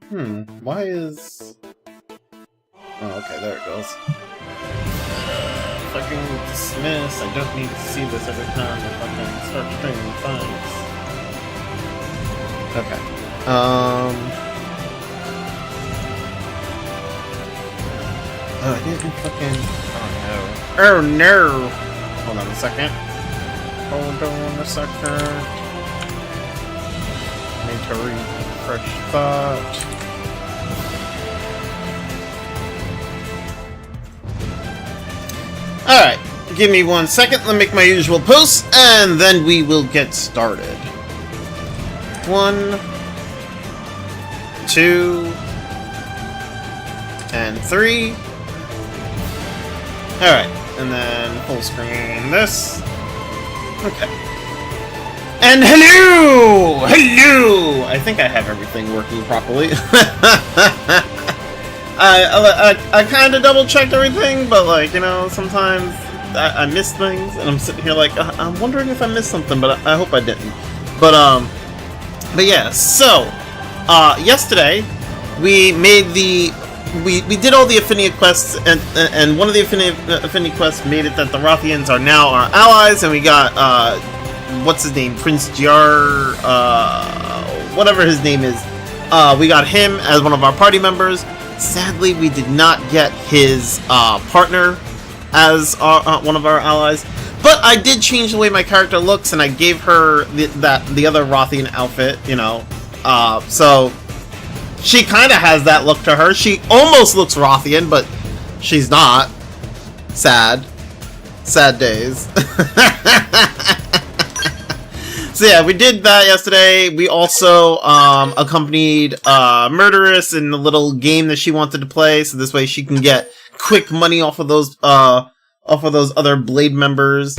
Why is... Oh, okay, there it goes. Fucking dismiss. I don't need to see this every time I fucking start streaming. Thanks. Okay. Oh, I didn't fucking... Oh, no. Oh, no! Hold on a second. Hold on a second. Need to refresh thought. Alright, give me 1 second, let me make my usual posts, and then we will get started. 1, 2, and 3. Alright, and then full screen this. Okay. And hello! Hello! I think I have everything working properly. I kind of double-checked everything, but, like, you know, sometimes I miss things, and I'm sitting here like, I'm wondering if I missed something, but I hope I didn't. But yeah, so, yesterday, we made we did all the affinity quests, and one of the affinity quests made it that the Wrothians are now our allies, and we got, what's his name, Prince Jar, whatever his name is, we got him as one of our party members. Sadly, we did not get his partner as one of our allies, but I did change the way my character looks, and I gave her the other Wrothian outfit, you know, so she kind of has that look to her. She almost looks Wrothian, but she's not. Sad days. So yeah, we did that yesterday. We also accompanied Murderess in the little game that she wanted to play, so this way she can get quick money off of those other Blade members.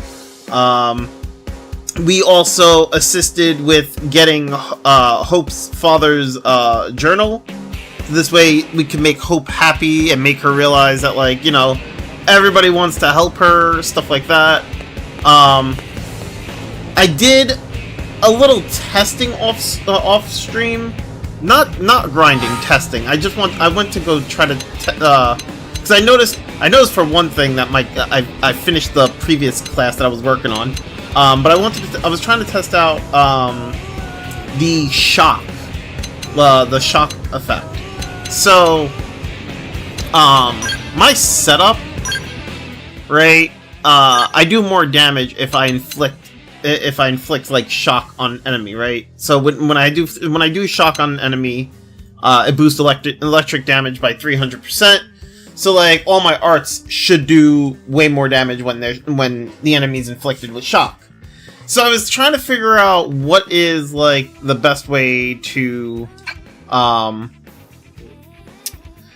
We also assisted with getting Hope's father's journal. So this way we can make Hope happy and make her realize that, like, you know, everybody wants to help her, stuff like that. I did a little testing off stream, not grinding, testing. I went to go try to because I noticed for one thing that I finished the previous class that I was working on, but I was trying to test out the shock effect. So my setup, right? I do more damage if I inflict like shock on enemy, right? So when I do shock on enemy, it boosts electric damage by 300%. So like all my arts should do way more damage when the enemy is inflicted with shock. So I was trying to figure out what is like the best way to I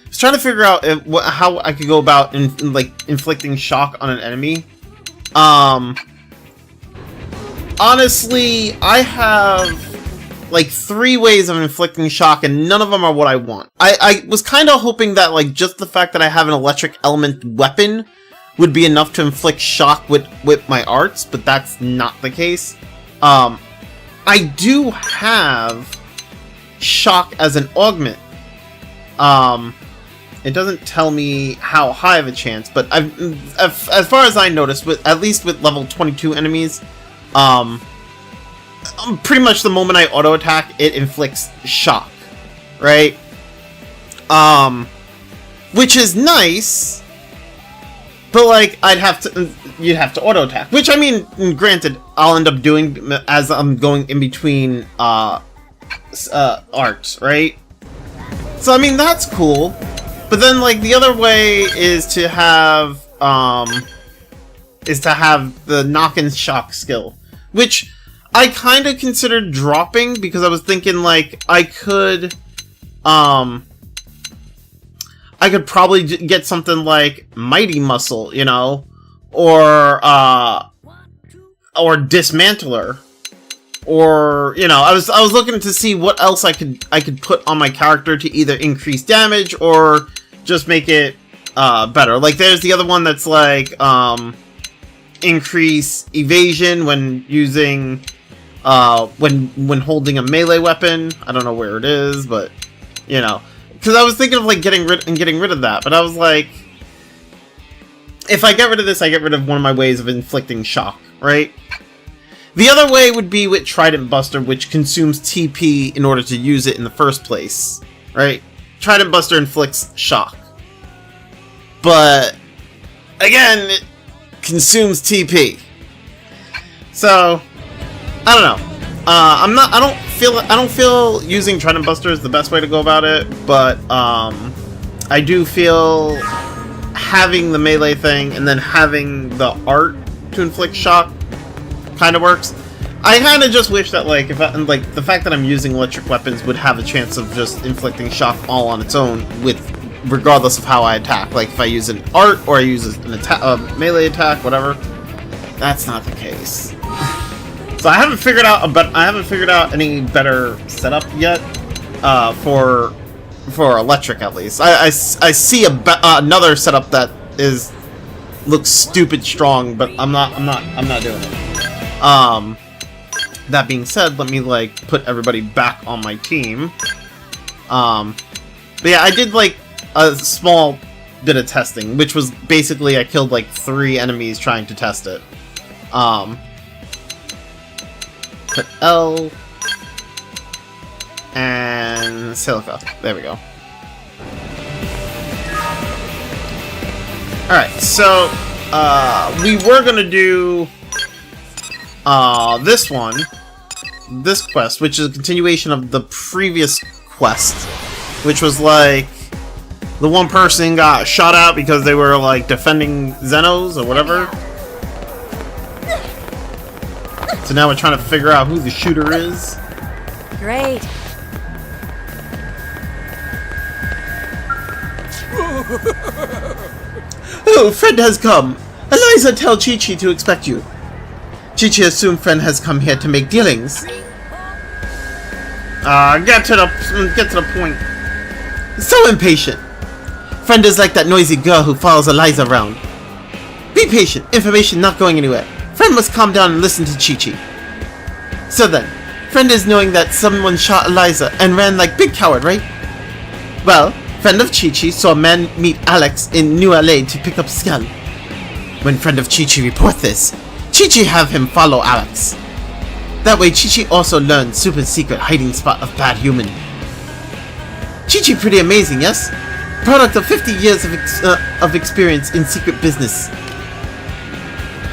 was trying to figure out how I could go about inflicting shock on an enemy. Honestly, I have like 3 ways of inflicting shock, and none of them are what I want. I was kind of hoping that like just the fact that I have an electric element weapon would be enough to inflict shock with my arts, but that's not the case. I do have shock as an augment. It doesn't tell me how high of a chance, but as far as I noticed, at least with level 22 enemies, pretty much the moment I auto attack, it inflicts shock, right? Which is nice, but like you'd have to auto attack. Which I mean, granted, I'll end up doing as I'm going in between arts, right? So I mean that's cool, but then like the other way is to have the knock-in shock skill, which I kind of considered dropping because I was thinking like I could probably get something like Mighty Muscle, you know, or Dismantler, or you know, I was looking to see what else I could put on my character to either increase damage or just make it better. Like there's the other one that's like increase evasion when using when holding a melee weapon. I don't know where it is, but You know, because I was thinking of like getting rid of that, but I was like, if I get rid of this, I get rid of one of my ways of inflicting shock, right? The other way would be with Trident Buster, which consumes TP in order to use it in the first place, right? Trident Buster inflicts shock, but again, it consumes TP. So I don't know. I don't feel using Trident Buster is the best way to go about it, but I do feel having the melee thing and then having the art to inflict shock kind of works. I kind of just wish that like the fact that I'm using electric weapons would have a chance of just inflicting shock all on its own, with regardless of how I attack. Like if I use an art or I use an attack, melee attack, whatever. That's not the case. So I haven't figured out any better setup yet for electric, at least. I see another setup that looks stupid strong, but I'm not doing it. That being said, let me like put everybody back on my team. But yeah, I did like a small bit of testing, which was basically I killed like 3 enemies trying to test it. Put L and Silica. There we go. Alright, so we were gonna do this quest, which is a continuation of the previous quest, which was like the one person got shot out because they were like defending Xenos or whatever. So now we're trying to figure out who the shooter is. Great. Oh, friend has come. Eliza, tell Chi-Chi to expect you. Chi-Chi assumed friend has come here to make dealings. Get to the point. So impatient. Friend is like that noisy girl who follows Eliza around. Be patient. Information not going anywhere. Friend must calm down and listen to Chi-Chi. So then, friend is knowing that someone shot Eliza and ran like big coward, right? Well, friend of Chi-Chi saw a man meet Alex in New LA to pick up skull. When friend of Chi-Chi report this, Chi-Chi have him follow Alex. That way Chi-Chi also learned super secret hiding spot of bad human. Chi-Chi pretty amazing, yes? Product of 50 years of experience in secret business.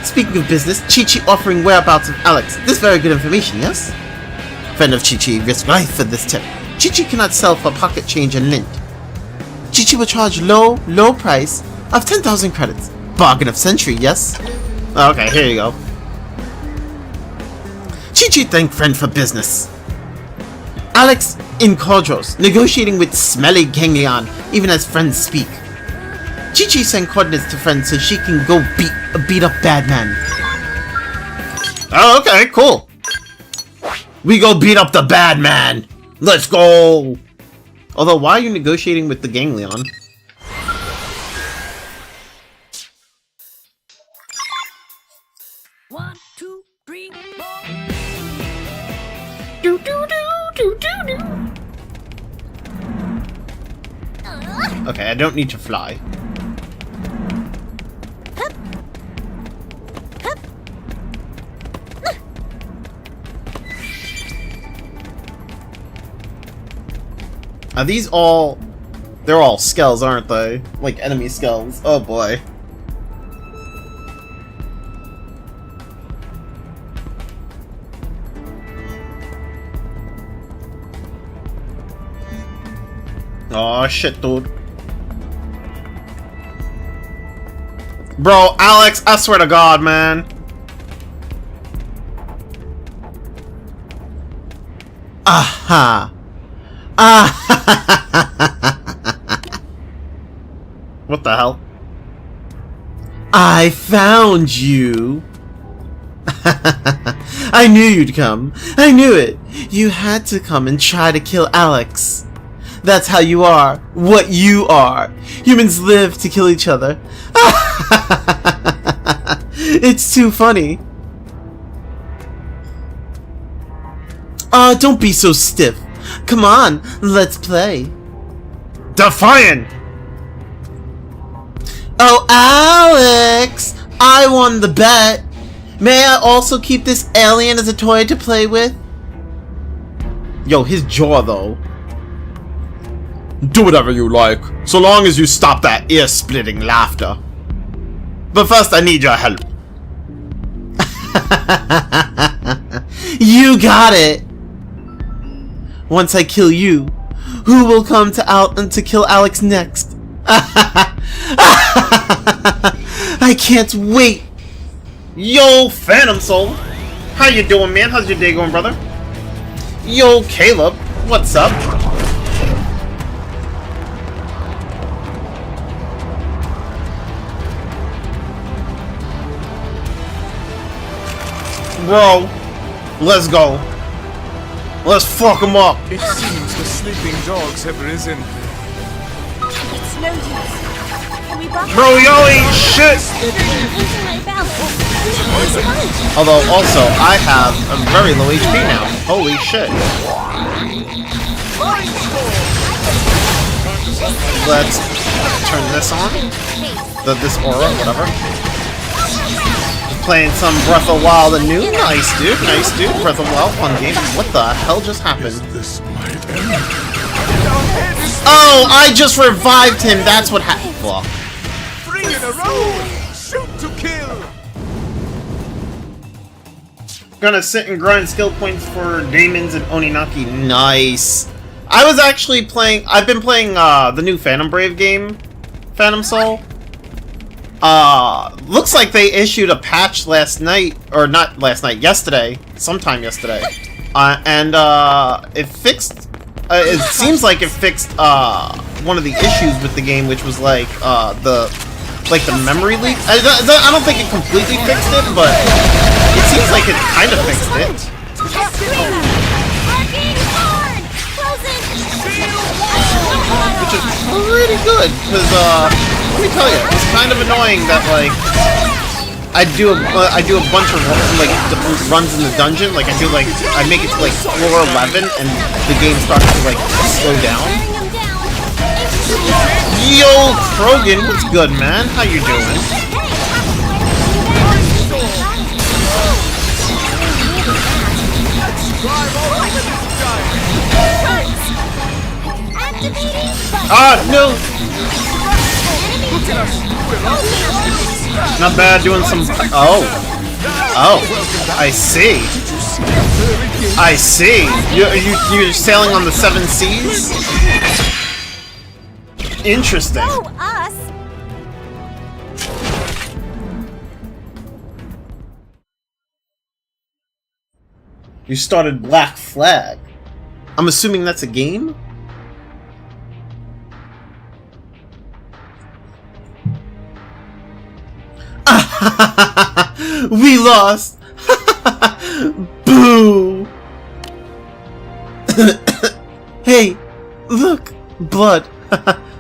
Speaking of business, Chi-Chi offering whereabouts of Alex. This very good information, yes? Friend of Chi-Chi risk life for this tip. Chi-Chi cannot sell for pocket change and lint. Chi-Chi will charge low price of 10,000 credits. Bargain of century, yes? Okay, here you go. Chi-Chi thank friend for business. Alex in Cordros, negotiating with smelly ganglion, even as friends speak. Chi-Chi sent coordinates to friend so she can go beat up bad man. Oh, okay, cool. We go beat up the bad man. Let's go. Although, why are you negotiating with the ganglion? One, two, three, four. Do do do do do do. Okay, I don't need to fly. Are these all... They're all skulls, aren't they? Like enemy skulls. Oh boy. Oh shit, dude. Bro, Alex, I swear to God, man. Aha. What the hell? I found you. I knew you'd come. I knew it. You had to come and try to kill Alex. That's how you are. What you are. Humans live to kill each other. It's too funny. Don't be so stiff. Come on, let's play. Defiant! Oh, Alex! I won the bet! May I also keep this alien as a toy to play with? Yo, his jaw, though. Do whatever you like, so long as you stop that ear-splitting laughter. But first, I need your help. You got it! Once I kill you, who will come to kill Alex next? I can't wait! Yo, Phantom Soul! How you doing, man? How's your day going, brother? Yo, Caleb! What's up? Bro, let's go. Let's fuck him up. It seems the sleeping dogs have risen. It's no use. Can we buck Bro, yo ain't shit. into my balance? Although, also, I have a very low HP now. Holy shit. Let's turn this on. This aura, whatever. Playing some Breath of the Wild anew. Nice, dude. Nice, dude. Breath of the Wild, fun game. What the hell just happened? Oh, I just revived him. That's what happened. Well, 3 in a row! Shoot to kill! gonna sit and grind skill points for Daemons and Oninaki. Nice. I was actually playing. I've been playing the new Phantom Brave game, Phantom Soul. Looks like they issued a patch last night, or not last night, yesterday, sometime yesterday, and it fixed. It seems like it fixed one of the issues with the game, which was like the memory leak. I don't think it completely fixed it, but it seems like it kind of fixed it. Which is pretty good, because let me tell you, it's kind of annoying that like I do a bunch of like runs in the dungeon. Like I make it to like floor 11, and the game starts to like slow down. Yo, Krogan, what's good, man? How you doing? No! Not bad, doing some... Oh, I see. I see. You're sailing on the 7 seas? Interesting. Oh, us. You started Black Flag. I'm assuming that's a game? We lost! Boo! Hey, look! Blood.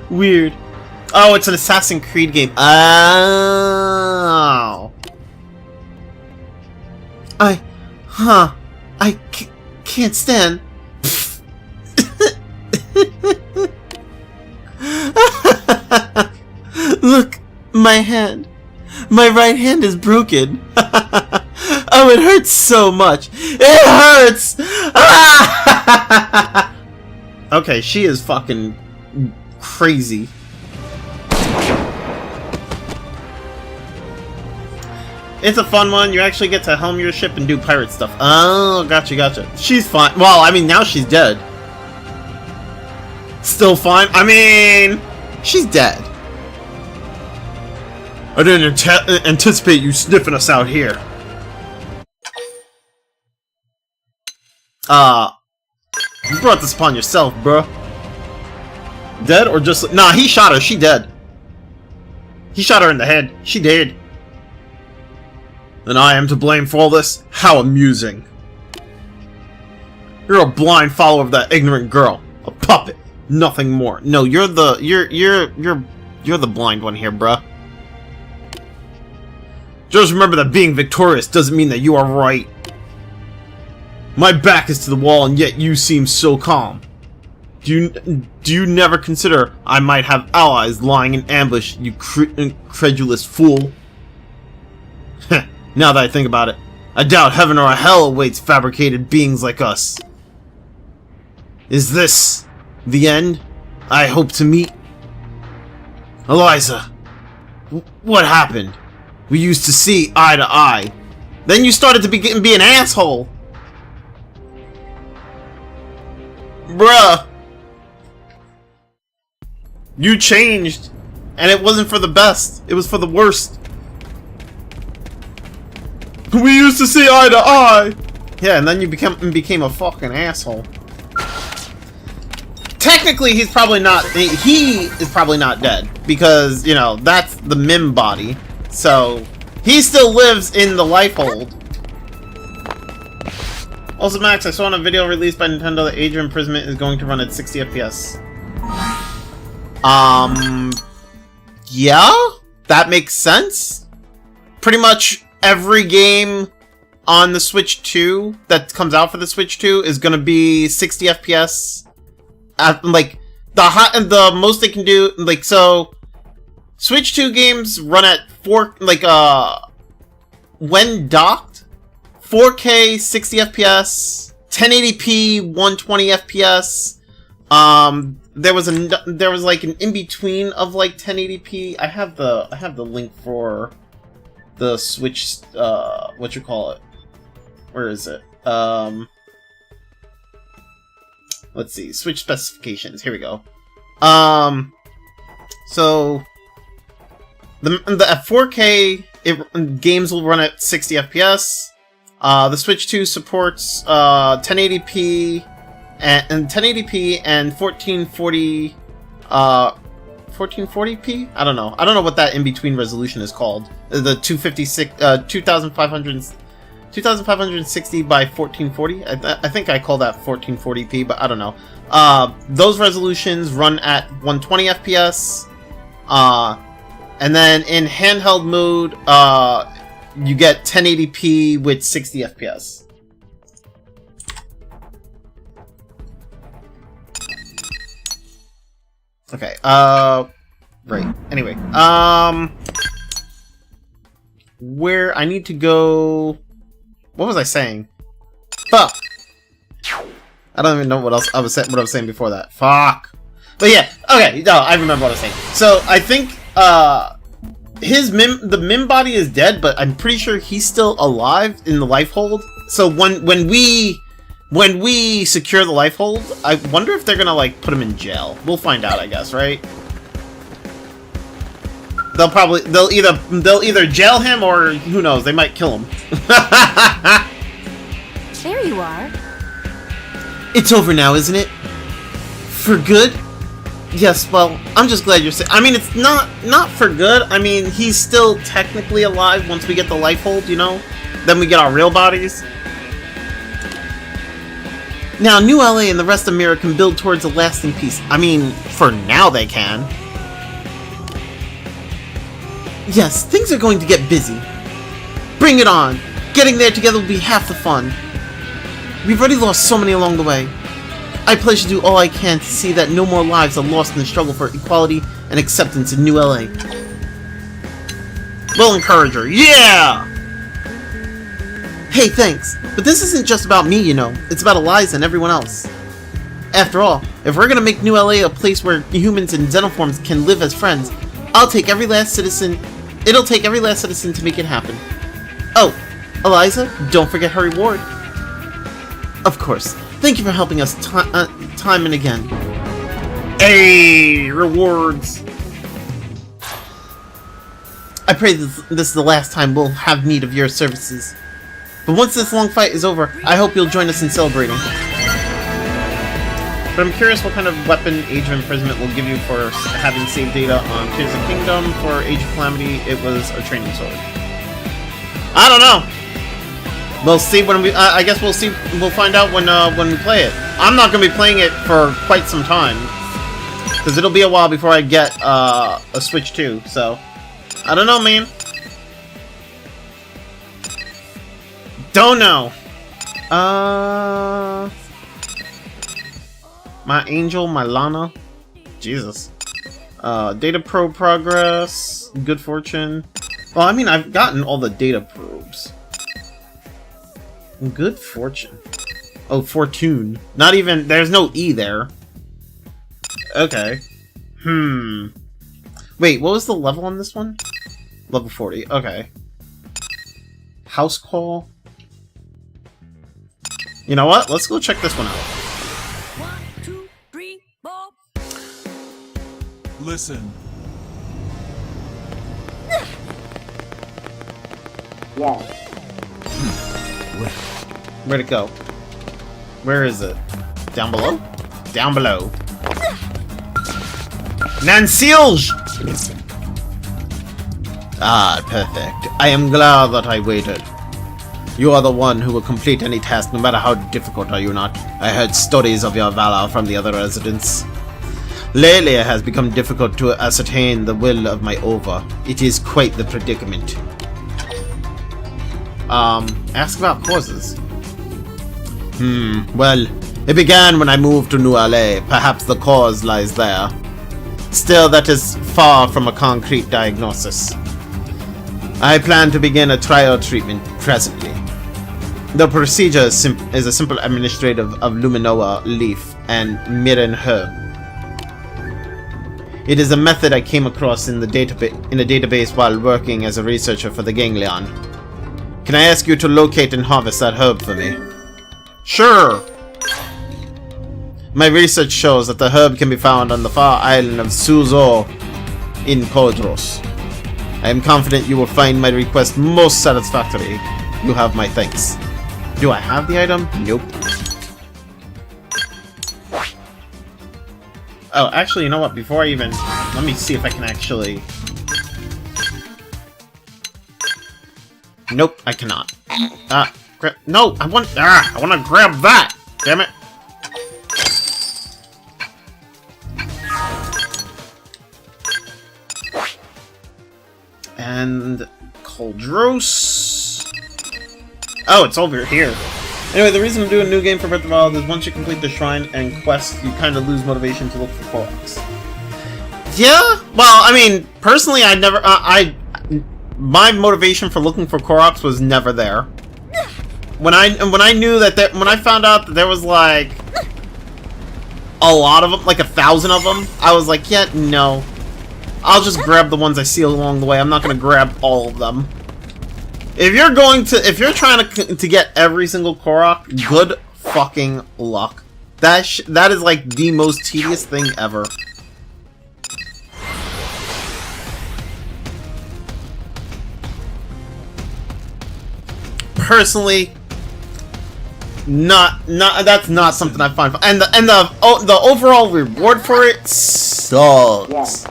Weird. Oh, it's an Assassin's Creed game. Oh. I can't stand. Look, my hand. My right hand is broken. Oh, it hurts so much. It hurts! Okay, she is fucking crazy. It's a fun one. You actually get to helm your ship and do pirate stuff. Oh, gotcha. She's fine. Well, I mean, now she's dead. Still fine? I mean, she's dead. I didn't anticipate you sniffing us out here. You brought this upon yourself, bruh. Dead or just... Nah, he shot her. She dead. He shot her in the head. She dead. And I am to blame for all this? How amusing. You're a blind follower of that ignorant girl. A puppet. Nothing more. No, you're the blind one here, bruh. Just remember that being victorious doesn't mean that you are right. My back is to the wall, and yet you seem so calm. Do you never consider I might have allies lying in ambush, you credulous fool? Now that I think about it, I doubt heaven or hell awaits fabricated beings like us. Is this the end I hope to meet? Eliza, what happened? We used to see eye to eye. Then you started to be an asshole. Bruh. You changed. And it wasn't for the best. It was for the worst. We used to see eye to eye. Yeah, and then you became a fucking asshole. Technically, he's probably not. He is probably not dead because, you know, that's the Mim body. So he still lives in the life hold. Also, Max, I saw on a video released by Nintendo that Age of Imprisonment is going to run at 60 FPS. Yeah, that makes sense. Pretty much every game on the Switch 2 that comes out for the Switch 2 is going to be 60 FPS. Like the most they can do, like, so Switch 2 games run at when docked, 4K 60 FPS, 1080p 120 FPS. There was like an in between of like 1080p. I have the link for the Switch, what you call it? Where is it? Let's see, Switch specifications. Here we go. So the 4K games will run at 60 FPS. The Switch 2 supports 1080p and 1080p and 1440 1440p. I don't know what that in between resolution is called. The 2560 by 1440. I think I call that 1440p, but I don't know. Those resolutions run at 120 FPS. And then in handheld mode, you get 1080p with 60 FPS. Okay, right. Anyway, where I need to go... What was I saying? Fuck! I don't even know what else I was saying before that. Fuck! But yeah, okay, no, I remember what I was saying. So, I think, the Mim body is dead, but I'm pretty sure he's still alive in the life hold. So, when we secure the life hold, I wonder if they're gonna, like, put him in jail. We'll find out, I guess, right? They'll either jail him or who knows, they might kill him. There you are. It's over now, isn't it? For good? Yes, well, I'm just glad you're safe. I mean, it's not for good. I mean, he's still technically alive once we get the life hold, you know? Then we get our real bodies. Now, New LA and the rest of Mira can build towards a lasting peace. I mean, for now they can. Yes, things are going to get busy. Bring it on! Getting there together will be half the fun. We've already lost so many along the way. I pledge to do all I can to see that no more lives are lost in the struggle for equality and acceptance in New LA. We'll encourage her. Yeah! Hey, thanks. But this isn't just about me, you know. It's about Eliza and everyone else. After all, if we're gonna make New LA a place where humans and xenoforms can live as friends, it'll take every last citizen to make it happen. Oh, Eliza, don't forget her reward. Of course. Thank you for helping us time and again. Hey, rewards. I pray this is the last time we'll have need of your services. But once this long fight is over, I hope you'll join us in celebrating. But I'm curious what kind of weapon Age of Imprisonment will give you for having saved data on Tears of Kingdom. For Age of Calamity, it was a training sword. I don't know. We'll see when we. I guess we'll see. We'll find out when we play it. I'm not gonna be playing it for quite some time because it'll be a while before I get a Switch 2. So I don't know, man. Don't know. My angel, my Lana. Jesus. Data probe progress. Good fortune. Well, I mean, I've gotten all the data probes. Good fortune. Oh, fortune. Not even... There's no E there. Okay. Wait, what was the level on this one? Level 40. Okay. House call. You know what? Let's go check this one out. 1, 2, 3, 4. Listen. Where'd it go? Where is it? Down below? Down below. Nansilge! Ah, perfect. I am glad that I waited. You are the one who will complete any task, no matter how difficult, are you not? I heard stories of your valor from the other residents. Lately, it has become difficult to ascertain the will of my Ova. It is quite the predicament. Ask about causes. Well, it began when I moved to New LA. Perhaps the cause lies there. Still, that is far from a concrete diagnosis. I plan to begin a trial treatment presently. The procedure is a simple administrative of Luminoa leaf and Mirin herb. It is a method I came across in a database while working as a researcher for the Ganglion. Can I ask you to locate and harvest that herb for me? Sure! My research shows that the herb can be found on the far island of Suzo in Podros. I am confident you will find my request most satisfactory. You have my thanks. Do I have the item? Nope. Oh, actually, you know what? Before I even... Let me see if I can actually... Nope, I cannot. No, I want to grab that! Damn it! And... Coldros... Oh, it's over here. Anyway, the reason I'm doing a new game for Breath of the Wild is once you complete the shrine and quest, you kind of lose motivation to look for Koroks. Yeah? Well, I mean, personally, I never... my motivation for looking for Koroks was never there. When I knew that when I found out that there was like a lot of them, like 1,000 of them, I was like, yeah, no. I'll just grab the ones I see along the way. I'm not gonna grab all of them. If you're trying to get every single Korok, good fucking luck. That is like the most tedious thing ever. Personally, that's not something I find fun. And the overall reward for it sucks.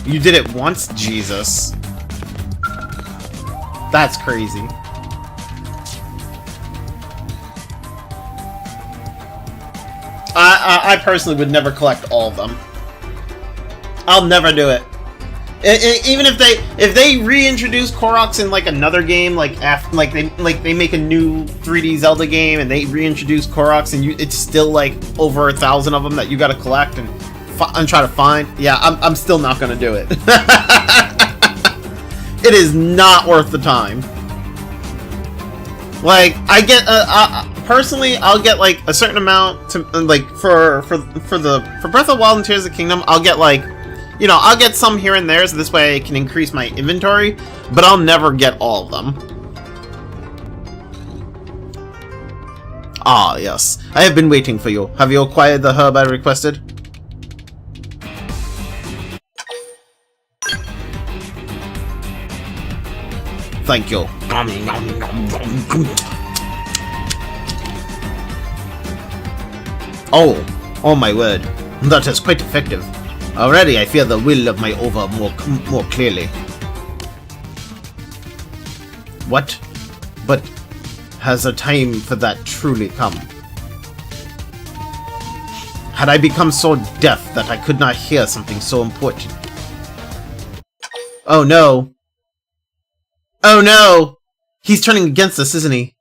You did it once? Jesus. That's crazy. I personally would never collect all of them. I'll never do it. Even if they reintroduce Koroks in like another game, like they make a new 3D Zelda game and they reintroduce Koroks and it's still like over 1,000 of them that you got to collect and try to find. Yeah, I'm still not gonna do it. It is not worth the time. Like I get personally, I'll get like a certain amount to like for Breath of the Wild and Tears of the Kingdom. I'll get like, you know, I'll get some here and there, so this way I can increase my inventory. But I'll never get all of them. Ah, yes, I have been waiting for you. Have you acquired the herb I requested? Thank you. Oh my word. That is quite effective. Already I feel the will of my Ova more clearly. What? But has a time for that truly come? Had I become so deaf that I could not hear something so important? Oh no. Oh no! He's turning against us, isn't he?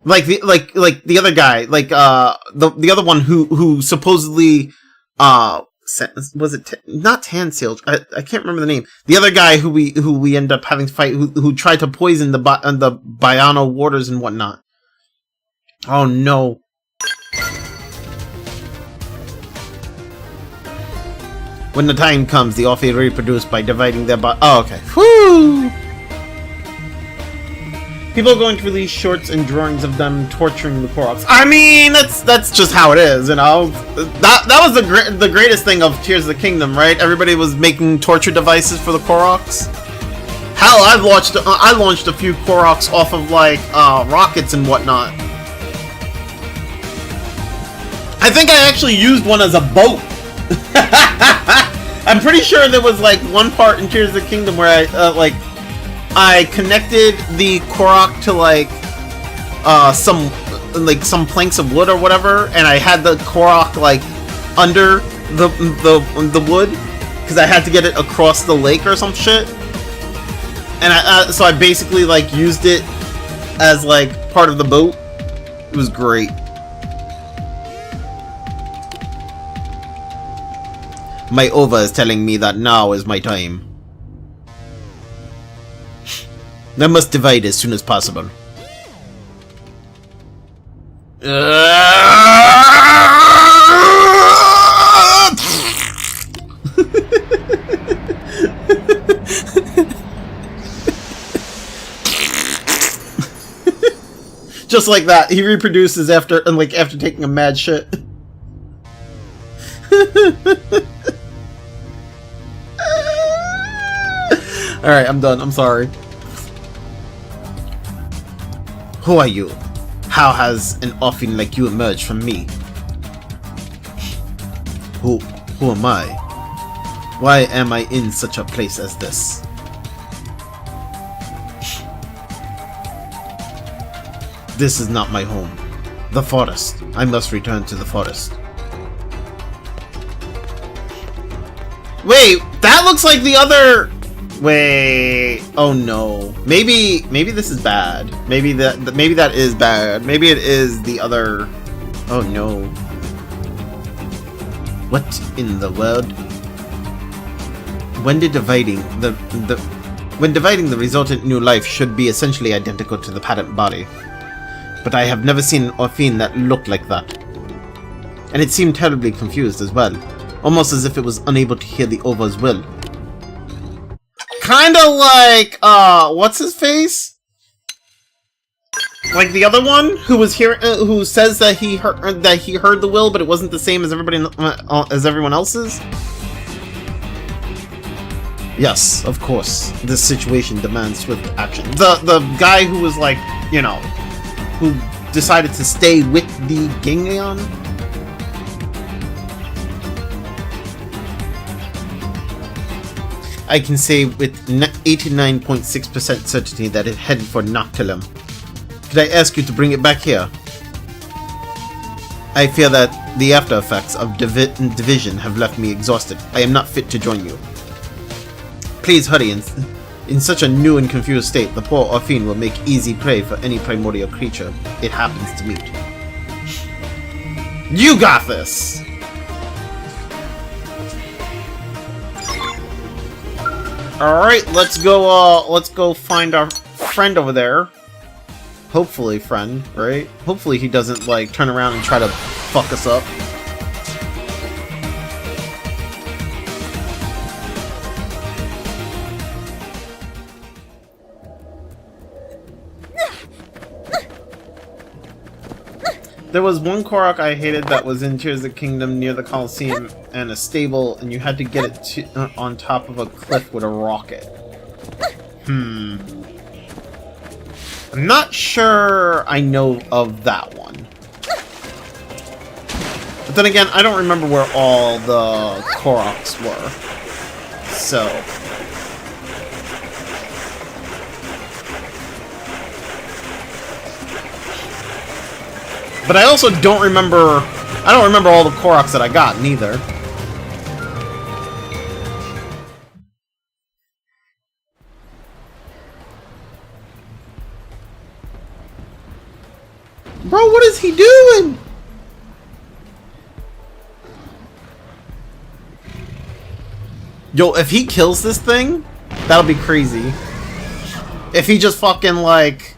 Like the other guy, like the other one who supposedly was it not Tanseal? I can't remember the name. The other guy who we end up having to fight, who tried to poison the Biano waters and whatnot. Oh no! When the time comes, the Orphe reproduce by dividing their body. Oh, okay. Whoo! People are going to release shorts and drawings of them torturing the Koroks. I mean, that's just how it is, you know. That was the greatest thing of Tears of the Kingdom, right? Everybody was making torture devices for the Koroks. Hell, I launched a few Koroks off of like rockets and whatnot. I think I actually used one as a boat. I'm pretty sure there was like one part in Tears of the Kingdom where I connected the Korok to like some planks of wood or whatever, and I had the Korok like under the wood because I had to get it across the lake or some shit. And so I basically like used it as like part of the boat. It was great. My Ova is telling me that now is my time. I must divide as soon as possible. Just like that, he reproduces after taking a mad shit. Alright, I'm done. I'm sorry. Who are you? How has an Orphan like you emerged from me? Who am I? Why am I in such a place as this? This is not my home. The forest. I must return to the forest. Wait, that looks like the other... Wait, oh no. Maybe this is bad. Maybe that is bad. Maybe it is the other... Oh no. What in the world? When dividing the resultant new life should be essentially identical to the parent body. But I have never seen an Orphan that looked like that. And it seemed terribly confused as well. Almost as if it was unable to hear the Ova's will. Kinda like, what's his face? Like the other one who was here, who says that he heard the will, but it wasn't the same as everyone else's. Yes, of course. This situation demands swift action. The guy who was like, you know, who decided to stay with the Gingham. I can say with 89.6% certainty that it headed for Noctilum. Could I ask you to bring it back here? I fear that the after effects of division have left me exhausted. I am not fit to join you. Please hurry. In such a new and confused state, the poor Orphan will make easy prey for any primordial creature it happens to meet. You got this! Alright, let's go find our friend over there. Hopefully, friend, right? Hopefully he doesn't, like, turn around and try to fuck us up. There was one Korok I hated that was in Tears of the Kingdom near the Colosseum and a stable, and you had to get it on top of a cliff with a rocket. I'm not sure I know of that one. But then again, I don't remember where all the Koroks were. So... But I also don't remember... I don't remember all the Koroks that I got, neither. Bro, what is he doing? Yo, if he kills this thing, that'll be crazy. If he just fucking, like,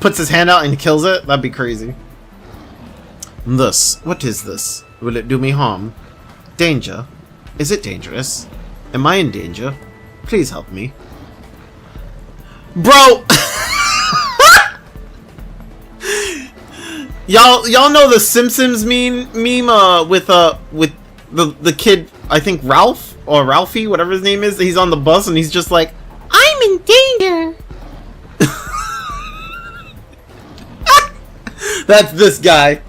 puts his hand out and kills it, that'd be crazy. Thus, what is this? Will it do me harm? Danger? Is it dangerous? Am I in danger? Please help me. Bro! Y'all know the Simpsons meme with the kid, I think Ralph or Ralphie, whatever his name is. He's on the bus and he's just like, I'm in danger. That's this guy.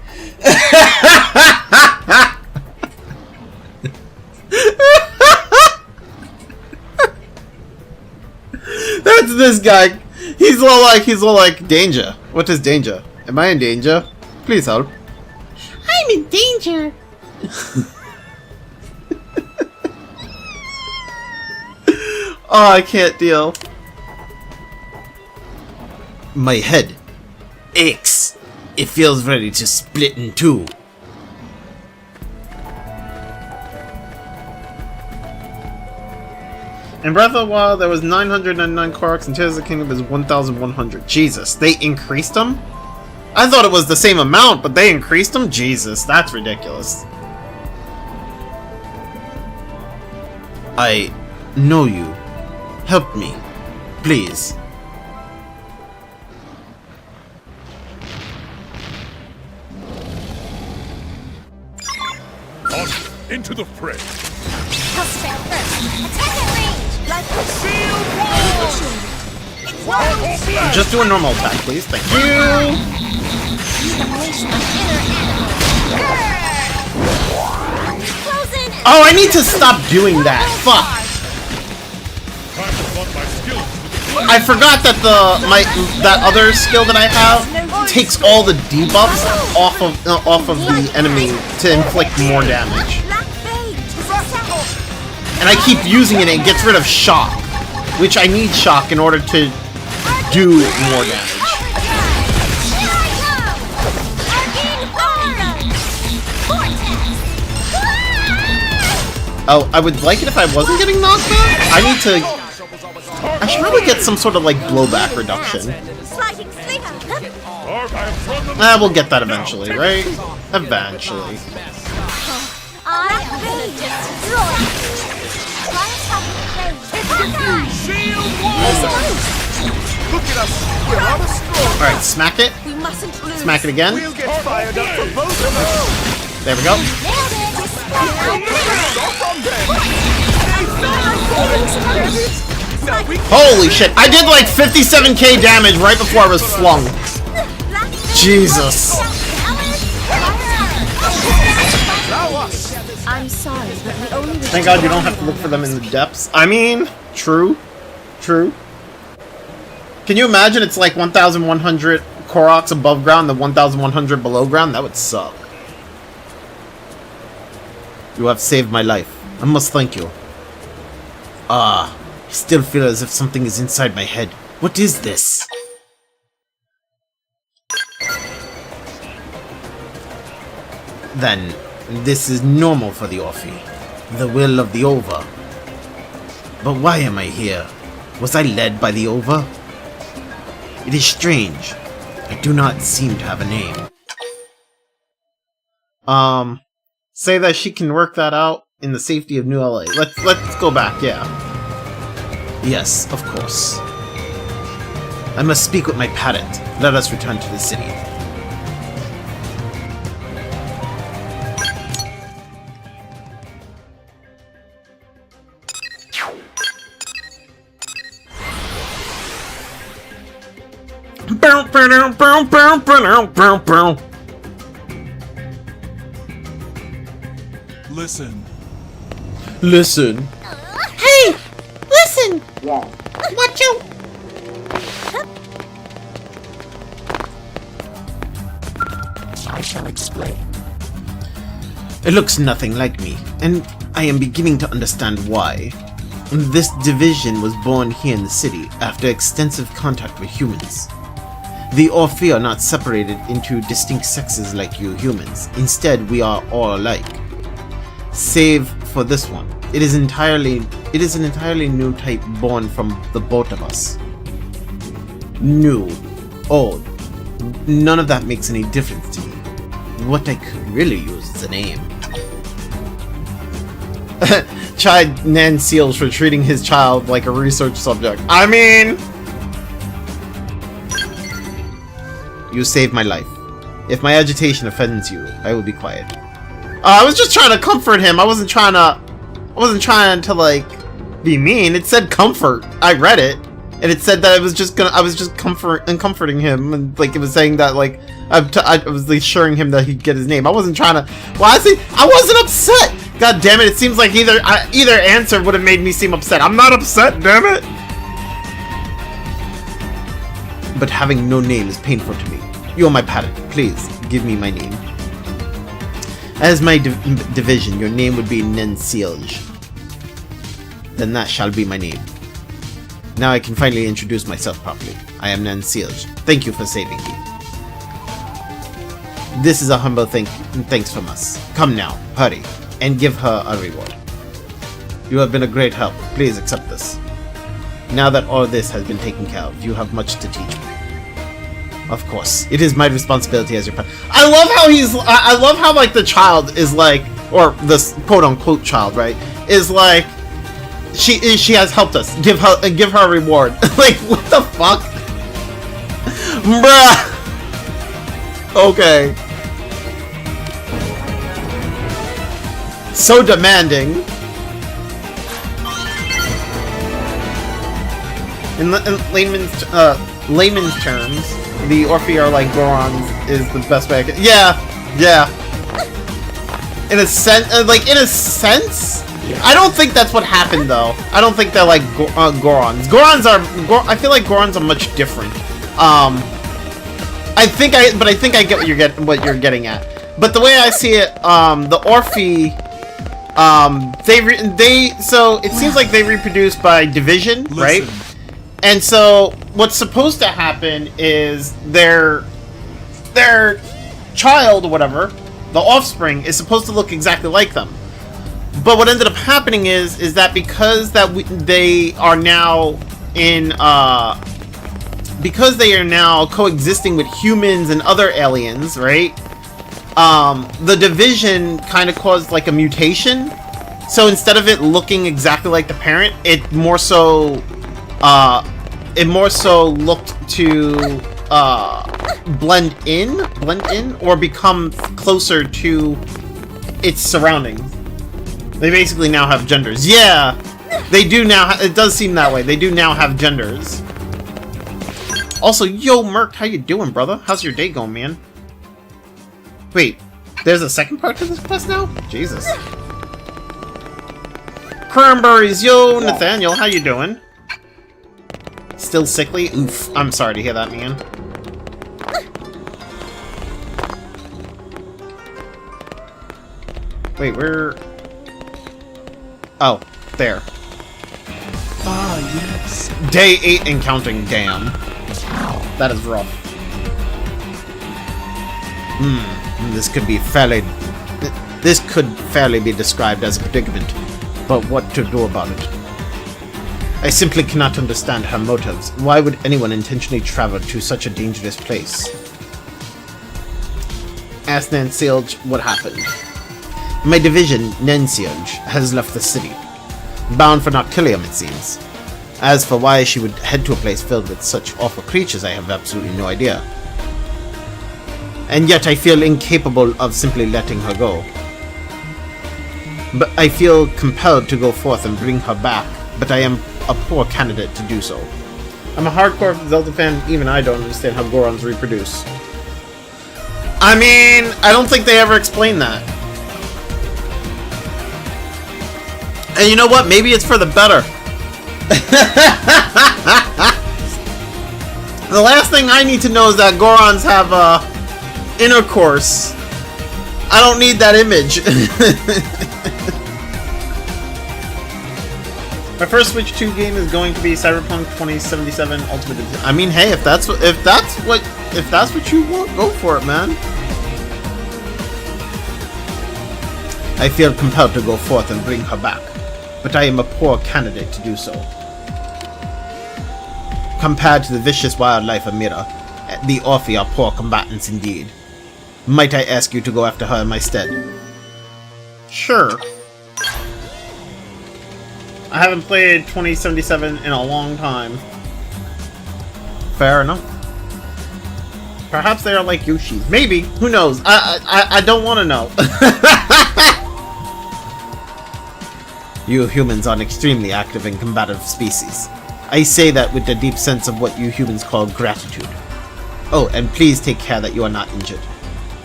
That's this guy. He's all like danger. What is danger? Am I in danger? Please help. I'm in danger. Oh, I can't deal. My head aches. It feels ready to split in two. In Breath of the Wild, there was 999 Koroks, and Tears of the Kingdom was 1,100. Jesus, they increased them? I thought it was the same amount, but they increased them? Jesus, that's ridiculous. I know you. Help me. Please. On into the fray. Hellspell first. Attack at range. Like a Shield wall! Just do a normal attack, please. Thank you. unleash my inner animal. Close in. Oh, I need to stop doing that. Fuck. Time to plug my skills with the blade. I forgot that that other skill that I have takes all the debuffs off of the enemy to inflict more damage. Black Fade. And I keep using it and it gets rid of shock, which I need shock in order to do more damage. Oh, I would like it if I wasn't getting knocked back. I need to... I should probably get some sort of, like, blowback reduction. Sliding slinger. Or I have thrown them. We'll get that eventually, right? Eventually. I will destroy you. Try attack range. Shield wall! Look at us. We're on a stroll. Alright, smack it. We mustn't lose. Smack it again. We'll get fired up for both of us. There we go. Nailed it. Now we Holy shit. I did like 57k damage right before I was flung. Jesus. I'm sorry, but we only Thank God you don't have to look for them in the depths. I mean, true. True. Can you imagine it's like 1,100 Koroks above ground, the 1,100 below ground? That would suck. You have saved my life. I must thank you. I still feel as if something is inside my head. What is this? Then, this is normal for the Orphe. The will of the Ova. But why am I here? Was I led by the Ova? It is strange. I do not seem to have a name. Say that she can work that out in the safety of New LA. Let's go back, yeah. Yes, of course. I must speak with my parent. Let us return to the city. listen. Listen. Hey! Listen! What you... I shall explain. It looks nothing like me, and I am beginning to understand why. This division was born here in the city after extensive contact with humans. The Orphi are not separated into distinct sexes like you humans. Instead, we are all alike. Save for this one. It is an entirely new type born from the both of us. New. Old. None of that makes any difference to me. What I could really use is a name. Chide Nan Seals for treating his child like a research subject. I mean... You saved my life. If my agitation offends you, I will be quiet. I was just trying to comfort him. I wasn't trying to like be mean. It said comfort. I read it, and it said that I was just comforting him, and like it was saying that like I was assuring him that he'd get his name. I wasn't trying to. Well, I wasn't upset. God damn it! It seems like either answer would have made me seem upset. I'm not upset. Damn it! But having no name is painful to me. You are my parent. Please give me my name. As my division, your name would be Nensilj. Then that shall be my name. Now I can finally introduce myself properly. I am Nensilj. Thank you for saving me. This is a humble thanks from us. Come now, hurry, and give her a reward. You have been a great help. Please accept this. Now that all this has been taken care of, you have much to teach me. Of course, it is my responsibility as your parent. I love how I love how like the child is like, or this quote unquote child, right? Is like, she has helped us. Give her a reward. Like what the fuck, bruh? Okay. So demanding. In layman's terms, the Orphi are like Gorons is the best way I can. Yeah. In a sense, I don't think that's what happened though. I don't think they're like Gorons. I feel like Gorons are much different. I think I get what you're getting at. But the way I see it, the Orphi, so it seems like they reproduce by division, right? And so what's supposed to happen is their child or whatever, the offspring, is supposed to look exactly like them. But what ended up happening is that because they are now coexisting with humans and other aliens, right? The division kind of caused like a mutation. So instead of it looking exactly like the parent, it more so looked to blend in or become closer to its surroundings. They basically now have genders. Yeah, they do now. It does seem that way. They do now have genders. Also, yo, Merc, how you doing, brother? How's your day going, man? Wait, there's a second part to this quest now? Jesus. Cranberries, yo, Nathaniel, how you doing? Still sickly? Oof, I'm sorry to hear that, man. Wait, where... Oh, there. Ah, yes. Day 8 and counting, damn. That is rough. This could fairly be described as a predicament, but what to do about it? I simply cannot understand her motives. Why would anyone intentionally travel to such a dangerous place? Ask Nensilj what happened. My division, Nensilj, has left the city. Bound for Noctilium, it seems. As for why she would head to a place filled with such awful creatures, I have absolutely no idea. And yet I feel incapable of simply letting her go. But I feel compelled to go forth and bring her back, but I am a poor candidate to do so. I'm a hardcore Zelda fan, even I don't understand how Gorons reproduce. I mean, I don't think they ever explain that. And you know what? Maybe it's for the better. The last thing I need to know is that Gorons have intercourse. I don't need that image. My first Switch 2 game is going to be Cyberpunk 2077 Ultimate Edition. I mean, hey, if that's what you want, go for it, man. I feel compelled to go forth and bring her back, but I am a poor candidate to do so. Compared to the vicious wildlife of Mira, the Orphi are poor combatants indeed. Might I ask you to go after her in my stead? Sure. I haven't played 2077 in a long time. Fair enough. Perhaps they are like Yoshi's. Maybe. Who knows? I don't want to know. You humans are an extremely active and combative species. I say that with a deep sense of what you humans call gratitude. Oh, and please take care that you are not injured.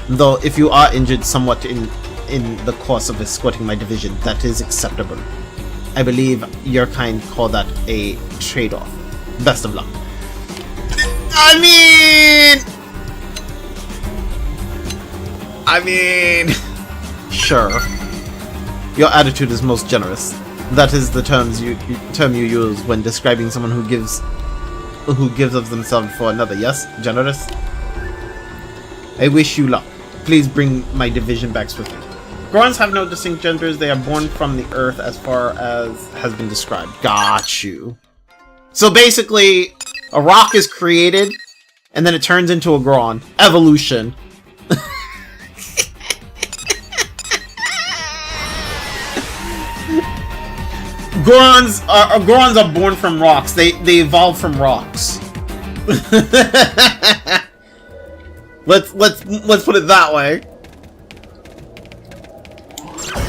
Though if you are injured somewhat in the course of escorting my division, that is acceptable. I believe your kind call that a trade-off. Best of luck. I mean... Sure. Your attitude is most generous. That is the term you use when describing someone who gives of themselves for another. Yes? Generous? I wish you luck. Please bring my division back swiftly. Gorons have no distinct genders. They are born from the earth as far as has been described. Got you. So basically, a rock is created, and then it turns into a Goron. Evolution. Gorons are born from rocks. They evolve from rocks. let's put it that way.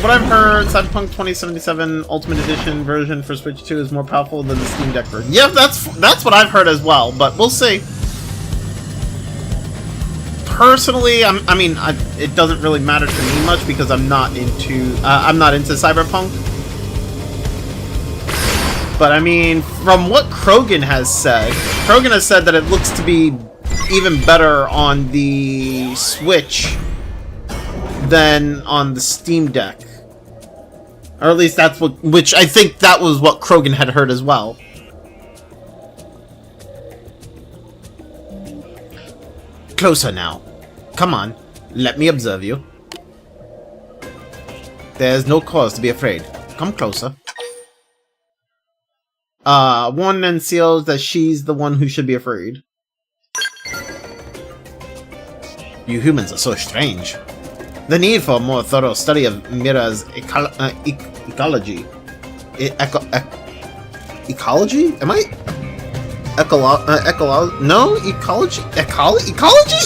What I've heard, Cyberpunk 2077 Ultimate Edition version for Switch 2 is more powerful than the Steam Deck version. Yeah, that's what I've heard as well, but we'll see. Personally, it doesn't really matter to me much because I'm not into Cyberpunk. But I mean, from what Krogan has said that it looks to be even better on the Switch than on the Steam Deck. Or at least that's which I think that was what Krogan had heard as well. Closer now. Come on, let me observe you. There's no cause to be afraid. Come closer. One and seals that she's the one who should be afraid. You humans are so strange. The need for a more thorough study of Mira's ecology. Ecology? Am I? No? Ecology? Ecology?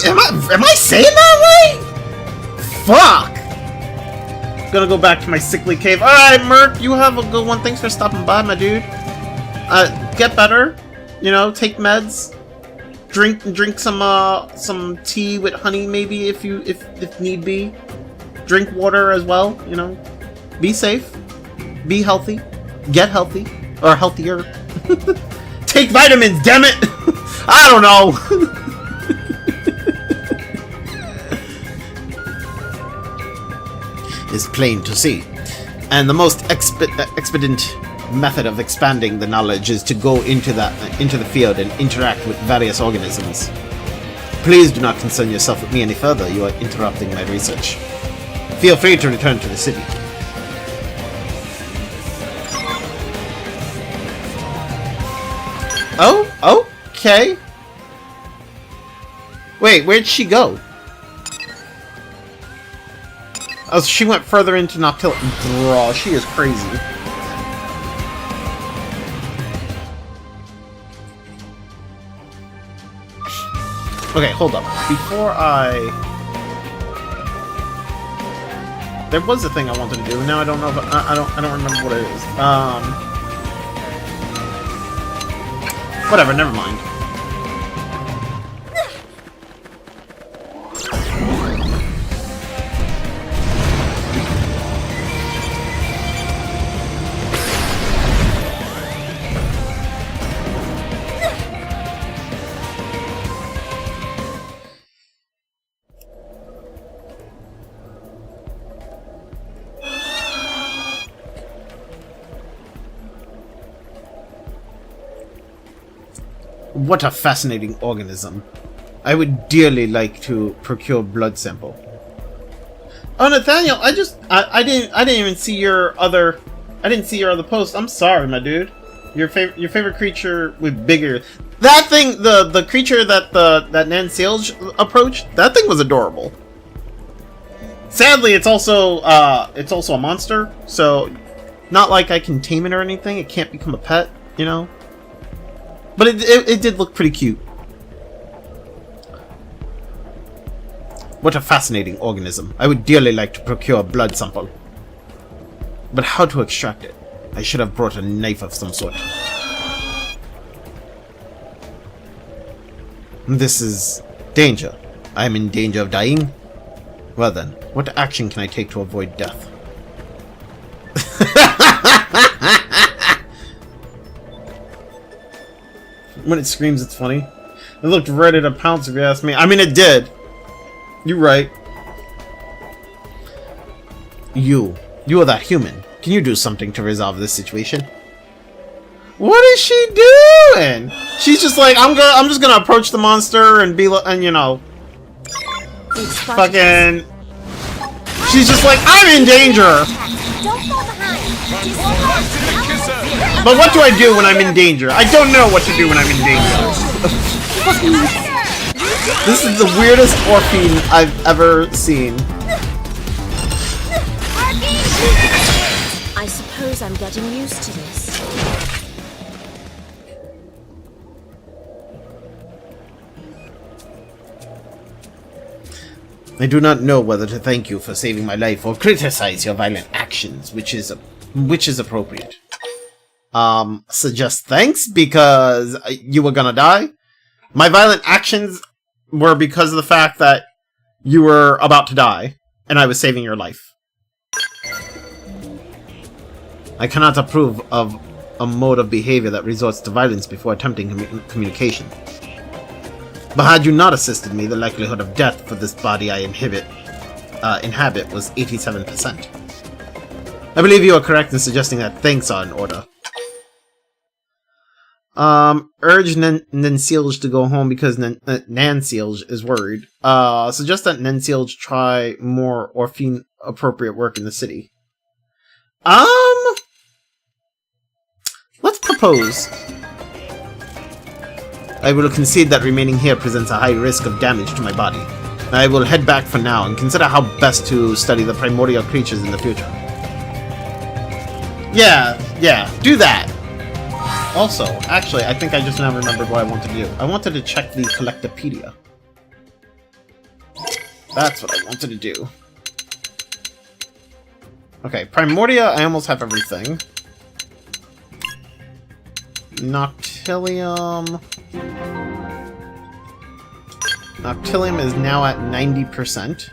Am I saying that right? Fuck! Gonna go back to my sickly cave. Alright, Merc, you have a good one. Thanks for stopping by, my dude. Get better. You know, take meds. Drink some tea with honey, maybe if need be. Drink water as well. You know, be safe, be healthy, get healthy or healthier. Take vitamins, damn it! I don't know. It's plain to see, and the most expedient method of expanding the knowledge is to go into the field and interact with various organisms. Please do not concern yourself with me any further. You are interrupting my research. Feel free to return to the city. Oh, okay. Wait, where'd she go? Oh, she went further into Noctil. Bro, she is crazy. Okay, hold up. Before there was a thing I wanted to do. Now I don't know. I don't remember what it is. Whatever. Never mind. What a fascinating organism. I would dearly like to procure blood sample. Oh, Nathaniel, I didn't even see your other post. I'm sorry, my dude. Your favorite creature with bigger. That thing, the creature that Nan Silge approached, that thing was adorable. Sadly, it's also a monster, so not like I can tame it or anything. It can't become a pet, you know. But it did look pretty cute. What a fascinating organism. I would dearly like to procure a blood sample. But how to extract it? I should have brought a knife of some sort. This is danger. I am in danger of dying? Well then, what action can I take to avoid death? When it screams, it's funny. It looked ready to pounce if you ask me. I mean, it did. You're right. You are that human. Can you do something to resolve this situation? What is she doing? She's just like, I'm just gonna approach the monster and be like, and you know, fucking. She's just like, I'm in danger. Don't fall behind. But what do I do when I'm in danger? I don't know what to do when I'm in danger. This is the weirdest Orphine I've ever seen. I suppose I'm getting used to this. I do not know whether to thank you for saving my life or criticize your violent actions, which is appropriate. Suggest thanks because you were gonna die. My violent actions were because of the fact that you were about to die, and I was saving your life. I cannot approve of a mode of behavior that resorts to violence before attempting communication. But had you not assisted me, the likelihood of death for this body I inhabit was 87%. I believe you are correct in suggesting that thanks are in order. Urge Nensilge to go home because Nansilge is worried. Suggest that Nensilge try more Orphine appropriate work in the city. Let's propose. I will concede that remaining here presents a high risk of damage to my body. I will head back for now and consider how best to study the primordial creatures in the future. Yeah, do that. Also, actually, I think I just now remembered what I wanted to do. I wanted to check the Collectopedia. That's what I wanted to do. Okay, Primordia, I almost have everything. Noctilium... Noctilium is now at 90%.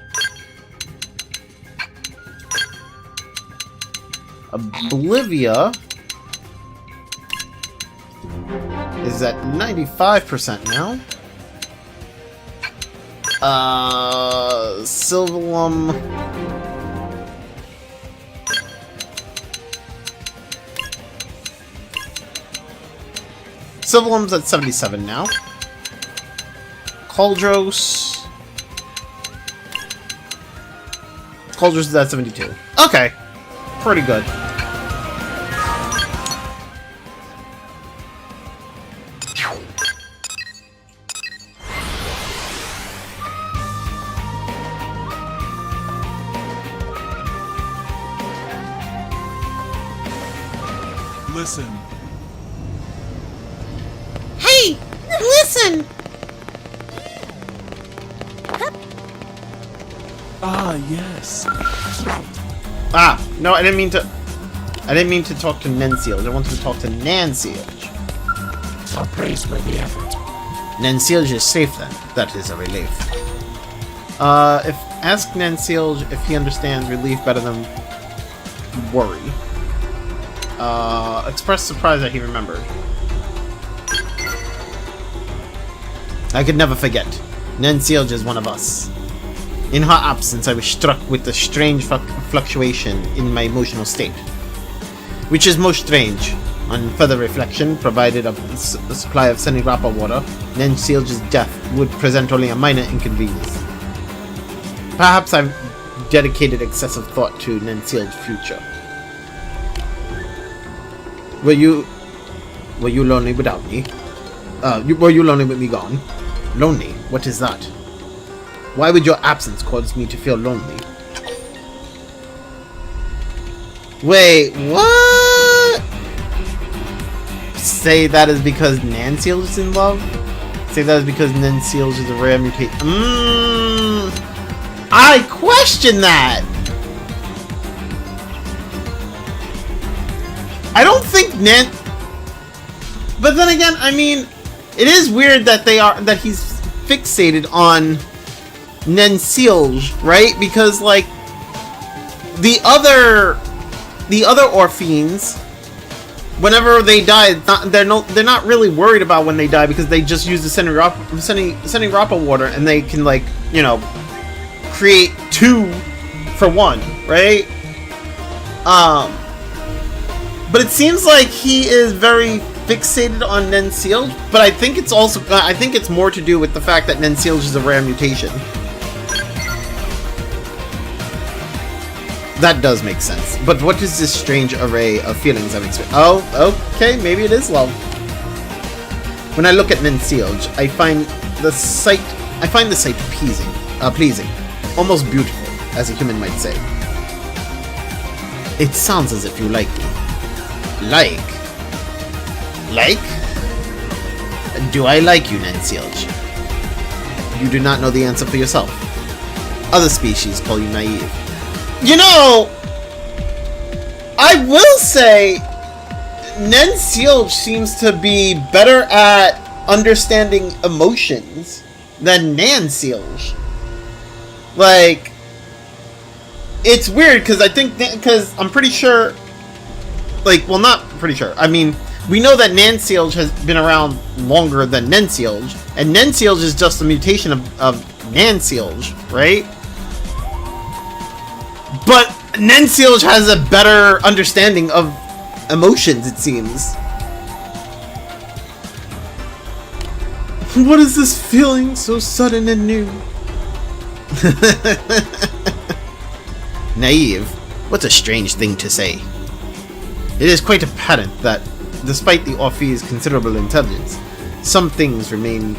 Oblivia is at 95% now. Sylvalum... Sylvalum's at 77 now. Cauldros is at 72. Okay. Pretty good. Listen. Hey! Listen! Ah, yes. Ah, no, I didn't mean to talk to Nensilge. I wanted to talk to Nansilge. A praiseworthy effort. Nansilge is safe then. That is a relief. Ask Nansilge if he understands relief better than worry. Express surprise that he remembered. I could never forget. Nansilge is one of us. In her absence, I was struck with a strange fluctuation in my emotional state. Which is most strange. On further reflection, provided a supply of semi-rapper water, Nensielge's death would present only a minor inconvenience. Perhaps I've dedicated excessive thought to Nensielge's future. Were you lonely without me? Were you lonely with me gone? Lonely? What is that? Why would your absence cause me to feel lonely? Wait, what? Say that is because Nensielge is in love? Say that is because Nensielge is a rare mutation. I question that! I don't think but then again, I mean, it is weird that he's fixated on Nensielge, right? Because like the other wrothians, whenever they die, they're not really worried about when they die because they just use the semi-rapper water and they can, like, you know, create 2 for 1, right? But it seems like he is very fixated on Nensielge, but I think it's more to do with the fact that Nensielge is a rare mutation. That does make sense. But what is this strange array of feelings I'm experiencing? Oh, okay, maybe it is love. When I look at Nensielge, I find the sight pleasing, almost beautiful, as a human might say. It sounds as if you like me. Like? Do I like you, Nensielge? You do not know the answer for yourself. Other species call you naive. You know, I will say Nensielge seems to be better at understanding emotions than Nensielge. Like, it's weird because I'm pretty sure, like, well, not pretty sure. I mean, we know that Nensielge has been around longer than Nensielge, and Nensielge is just a mutation of Nensielge, right? But Nensielge has a better understanding of emotions, it seems. What is this feeling so sudden and new? Naive? What's a strange thing to say? It is quite apparent that, despite the Orpheus' considerable intelligence, some things remain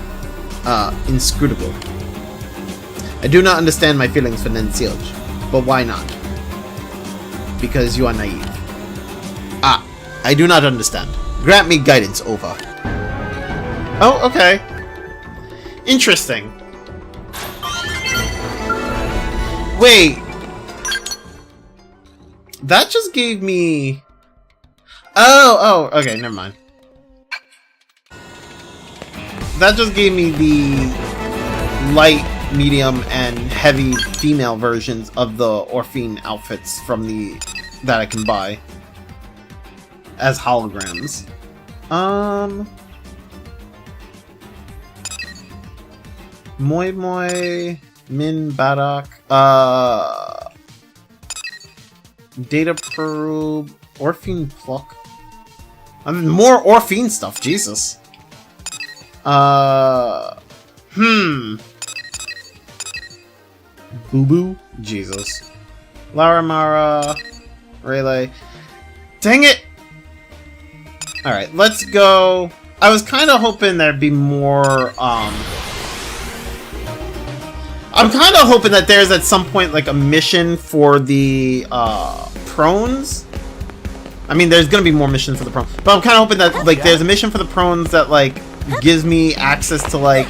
inscrutable. I do not understand my feelings for Nensielge, but why not? Because you are naive. I do not understand. Grant me guidance, over. Oh, okay. Interesting. Wait. That just gave me... Oh, okay, never mind. That just gave me the light, medium, and heavy female versions of the Orphean outfits from that I can buy as holograms. Moi Moi, Min Badak, Data Probe, Orphean Pluck. I mean, more Orphean stuff, Jesus. Boo Boo, Jesus. Laramara, Relay. Dang it! Alright, let's go. I was kind of hoping there'd be more, I'm kind of hoping that there's at some point like a mission for the prones. I mean, there's gonna be more missions for the prones, but I'm kind of hoping that like there's a mission for the prones that like gives me access to like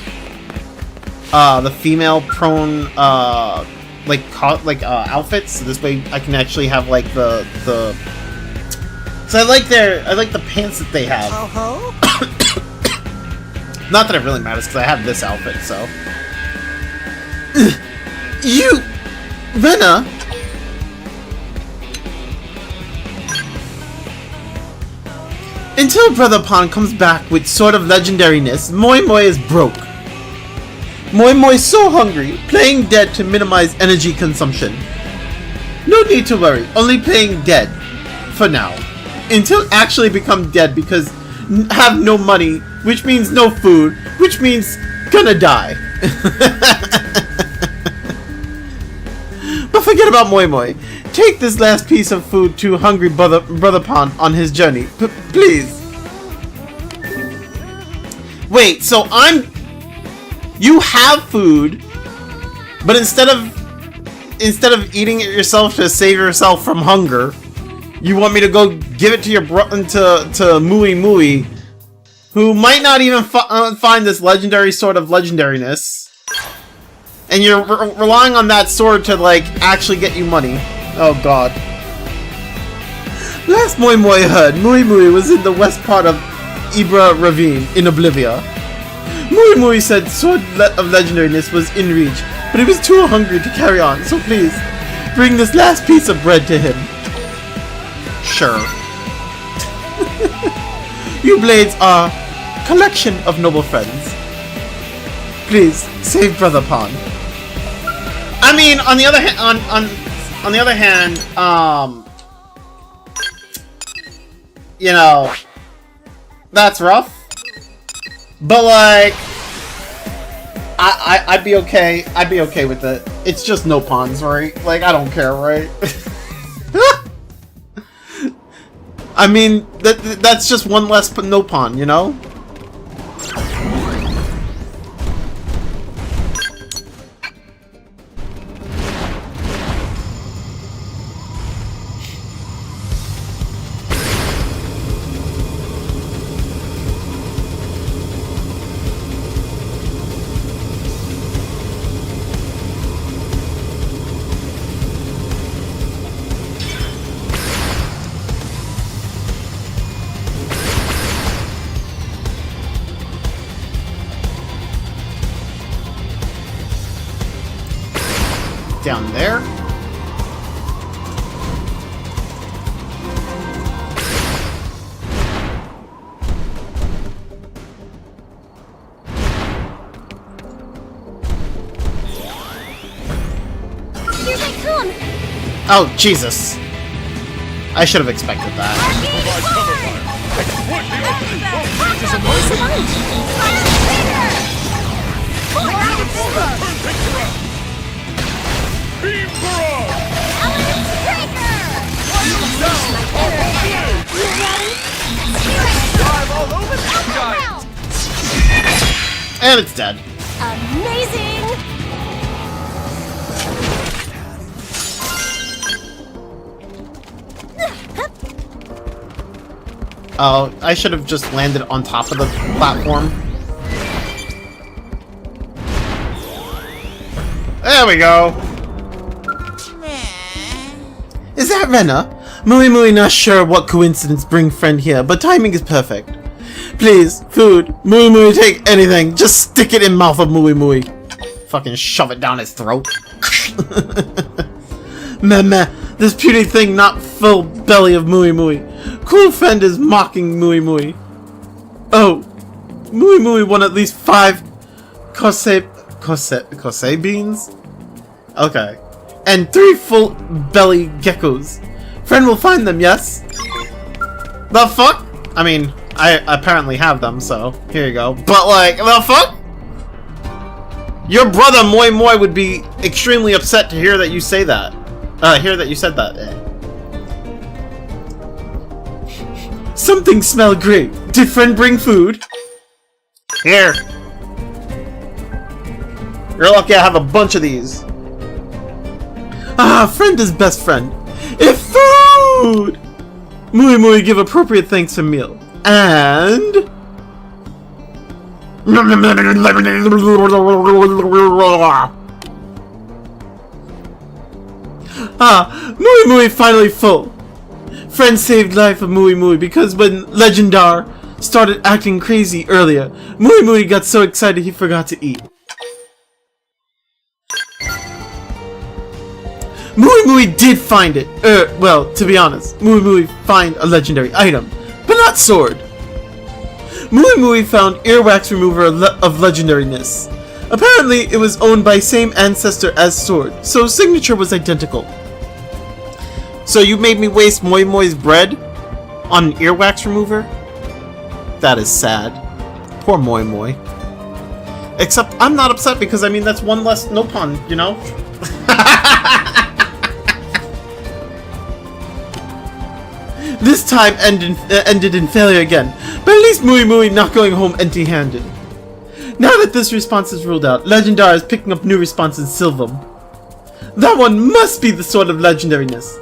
the female prone outfits. So this way I can actually have like the. So I like the pants that they have. Not that it really matters because I have this outfit, so. You, Venna. Until Brother Pond comes back with sort of legendariness, Moi Moi is broke. Moi Moi's so hungry, playing dead to minimize energy consumption. No need to worry, only playing dead. For now. until actually become dead because have no money, which means no food, which means gonna die. But forget about Moi Moi. Take this last piece of food to hungry brother Pond on his journey, please. Wait, so you have food, but instead of eating it yourself to save yourself from hunger, you want me to go give it to your to Mui Mui, who might not even find this legendary sword of legendariness, and you're relying on that sword to like actually get you money. Oh god. Last Moi Moi heard, Mui Mui was in the west part of Ibra Ravine in Oblivia. Mui Mui said sword of legendariness was in reach, but he was too hungry to carry on, so please, bring this last piece of bread to him. Sure. You blades are a collection of noble friends. Please, save Brother Pond. I mean, on the other hand, on the other hand, you know, that's rough. But like, I'd be okay. I'd be okay with it. It's just no pawns, right? Like, I don't care, right? I mean, that's just one less no pawn, you know? Down there. Here they come! Oh, Jesus. I should have expected that. And it's dead. Amazing! Oh, I should have just landed on top of the platform. There we go. Is that Rena? Mui Mui not sure what coincidence bring friend here, but timing is perfect. Please, food. Mui Mui take anything. Just stick it in mouth of Mui Mui. Fucking shove it down his throat. Meh, this puny thing not full belly of Mui Mui. Cool friend is mocking Mui Mui. Oh, Mui Mui won at least 5 kose beans? Okay. And 3 full belly geckos. Friend will find them, yes? The fuck? I mean, I apparently have them, so here you go. But like, the fuck? Your brother Moi Moi would be extremely upset to hear that you say that. Hear that you said that. Something smell great. Did friend bring food? Here. You're lucky I have a bunch of these. Ah, friend is best friend. If food! Mui Mui give appropriate thanks for meal. And... Ah, Mui Mui finally full. Friend saved life of Mui Mui because when Legendar started acting crazy earlier, Mui Mui got so excited he forgot to eat. Mui Mui did find it. Well, to be honest, Mui Mui find a legendary item, but not sword. Mui Mui found earwax remover of legendariness. Apparently, it was owned by same ancestor as sword, so signature was identical. So you made me waste Moi Moi's bread? On an earwax remover? That is sad. Poor Moi Moi. Except I'm not upset because I mean that's one less Nopon, you know? This time ended in failure again, but at least Mui Mui not going home empty-handed. Now that this response is ruled out, Legendar is picking up new response in Sylvam. That one must be the sort of legendariness.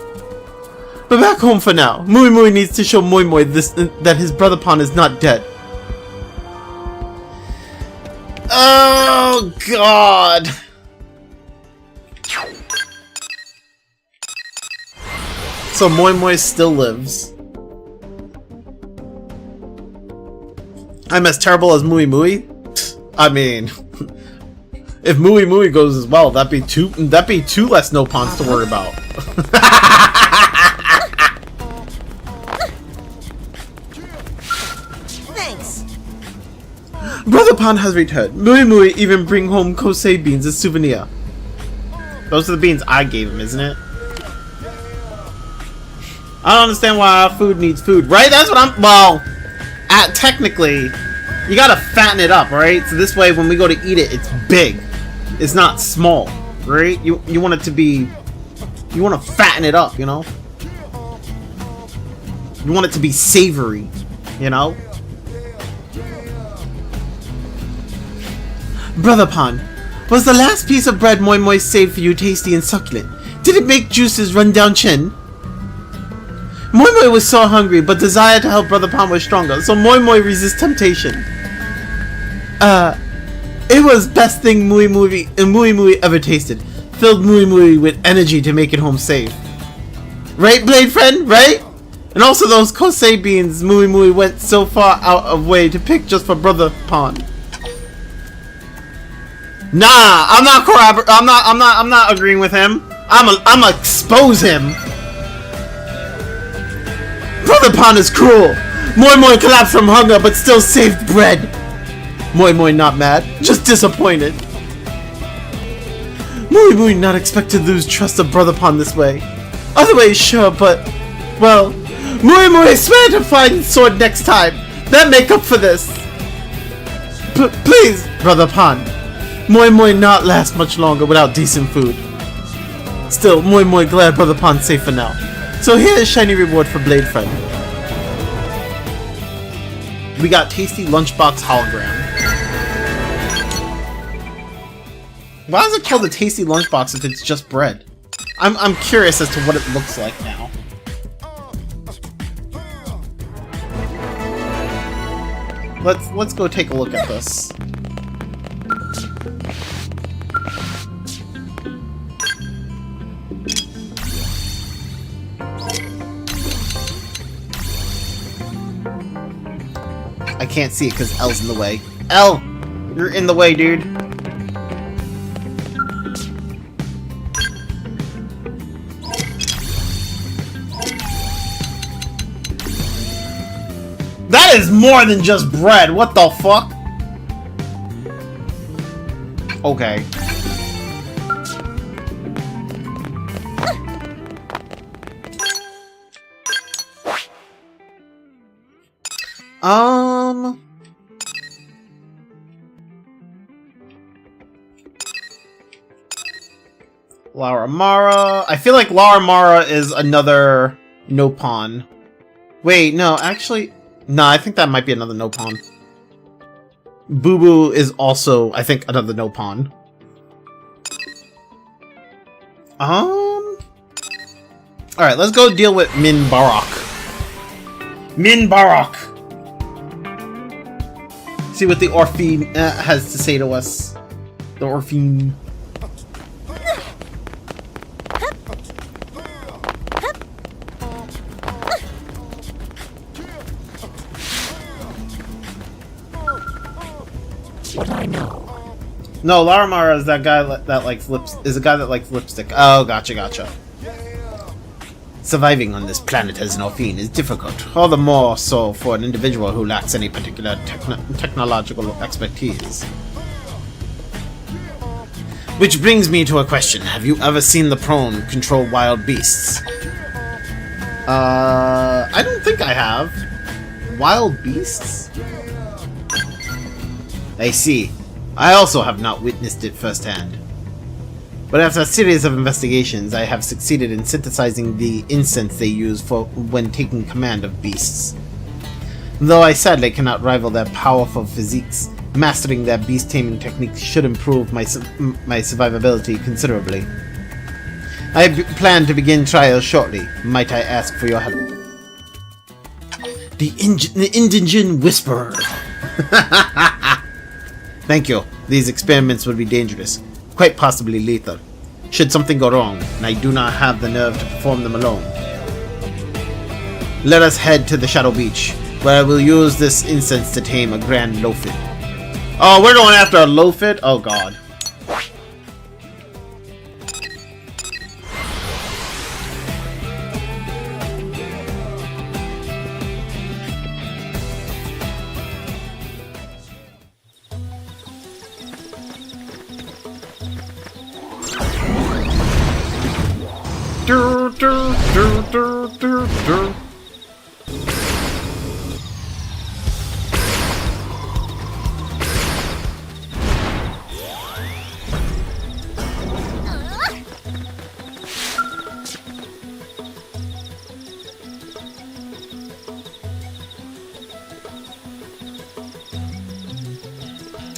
But back home for now, Mui Mui needs to show Moi Moi that his brother Pon is not dead. Oh god! So Moi Moi still lives. I'm as terrible as Mui Mui? I mean, if Mui Mui goes as well, that'd be two less Nopons to worry about. Thanks. Brother Pon has returned. Mui Mui even bring home Kosei beans as souvenir. Those are the beans I gave him, isn't it? I don't understand why our food needs food, right? That's what I'm. Well, technically, you gotta fatten it up, right? So this way, when we go to eat it, it's big. It's not small, right? You want it to be. You want to fatten it up, you know. You want it to be savory, you know. Brother Pon, was the last piece of bread Moi Moi saved for you tasty and succulent? Did it make juices run down chin? Moi Moi was so hungry, but desire to help Brother Pon was stronger, so Moi Moi resist temptation. It was best thing Mui Mui ever tasted. Filled Mui Mui with energy to make it home safe. Right, Blade Friend? Right? And also those Kosei beans Mui Mui went so far out of way to pick just for Brother Pon. Nah, I'm not agreeing with him. I'm expose him. Brother Pon is cruel. Moi Moi collapsed from hunger, but still saved bread. Moi Moi not mad, just disappointed. Mui Mui not expect to lose trust of Brother Pon this way. Other ways, sure, but well, Mui Mui swear to find sword next time. That make up for this. Please, Brother Pon. Moi Moi not last much longer without decent food. Still, Moi Moi glad Brother Pon's safe for now. So here is shiny reward for Blade Friend. We got tasty lunchbox hologram. Why is it called a tasty lunchbox if it's just bread? I'm curious as to what it looks like now. Let's go take a look at this. I can't see it because L's in the way. L! You're in the way, dude. That is more than just bread. What the fuck? Okay. Laura Mara. I feel like Laura Mara is another Nopon. Wait, no, actually... No, I think that might be another Nopon. Boo Boo is also, I think, another Nopon. Alright, let's go deal with Min Barak. Min Barak! See what the Orphine has to say to us. The Orphine. What I know. No, Laramara is that guy that likes lips. Is a guy that likes lipstick. Oh, gotcha. Surviving on this planet as an Orphine is difficult, all the more so for an individual who lacks any particular technological expertise. Which brings me to a question. Have you ever seen the prone control wild beasts? I don't think I have. Wild beasts? I see. I also have not witnessed it firsthand. But after a series of investigations, I have succeeded in synthesizing the incense they use for when taking command of beasts. Though I sadly cannot rival their powerful physiques, mastering their beast-taming techniques should improve my survivability considerably. I plan to begin trials shortly. Might I ask for your help? The Indigent Whisperer. Thank you. These experiments would be dangerous, quite possibly lethal. Should something go wrong, and I do not have the nerve to perform them alone. Let us head to the Shadow Beach, where I will use this incense to tame a grand Lophid. Oh, we're going after a Lophid? Oh god.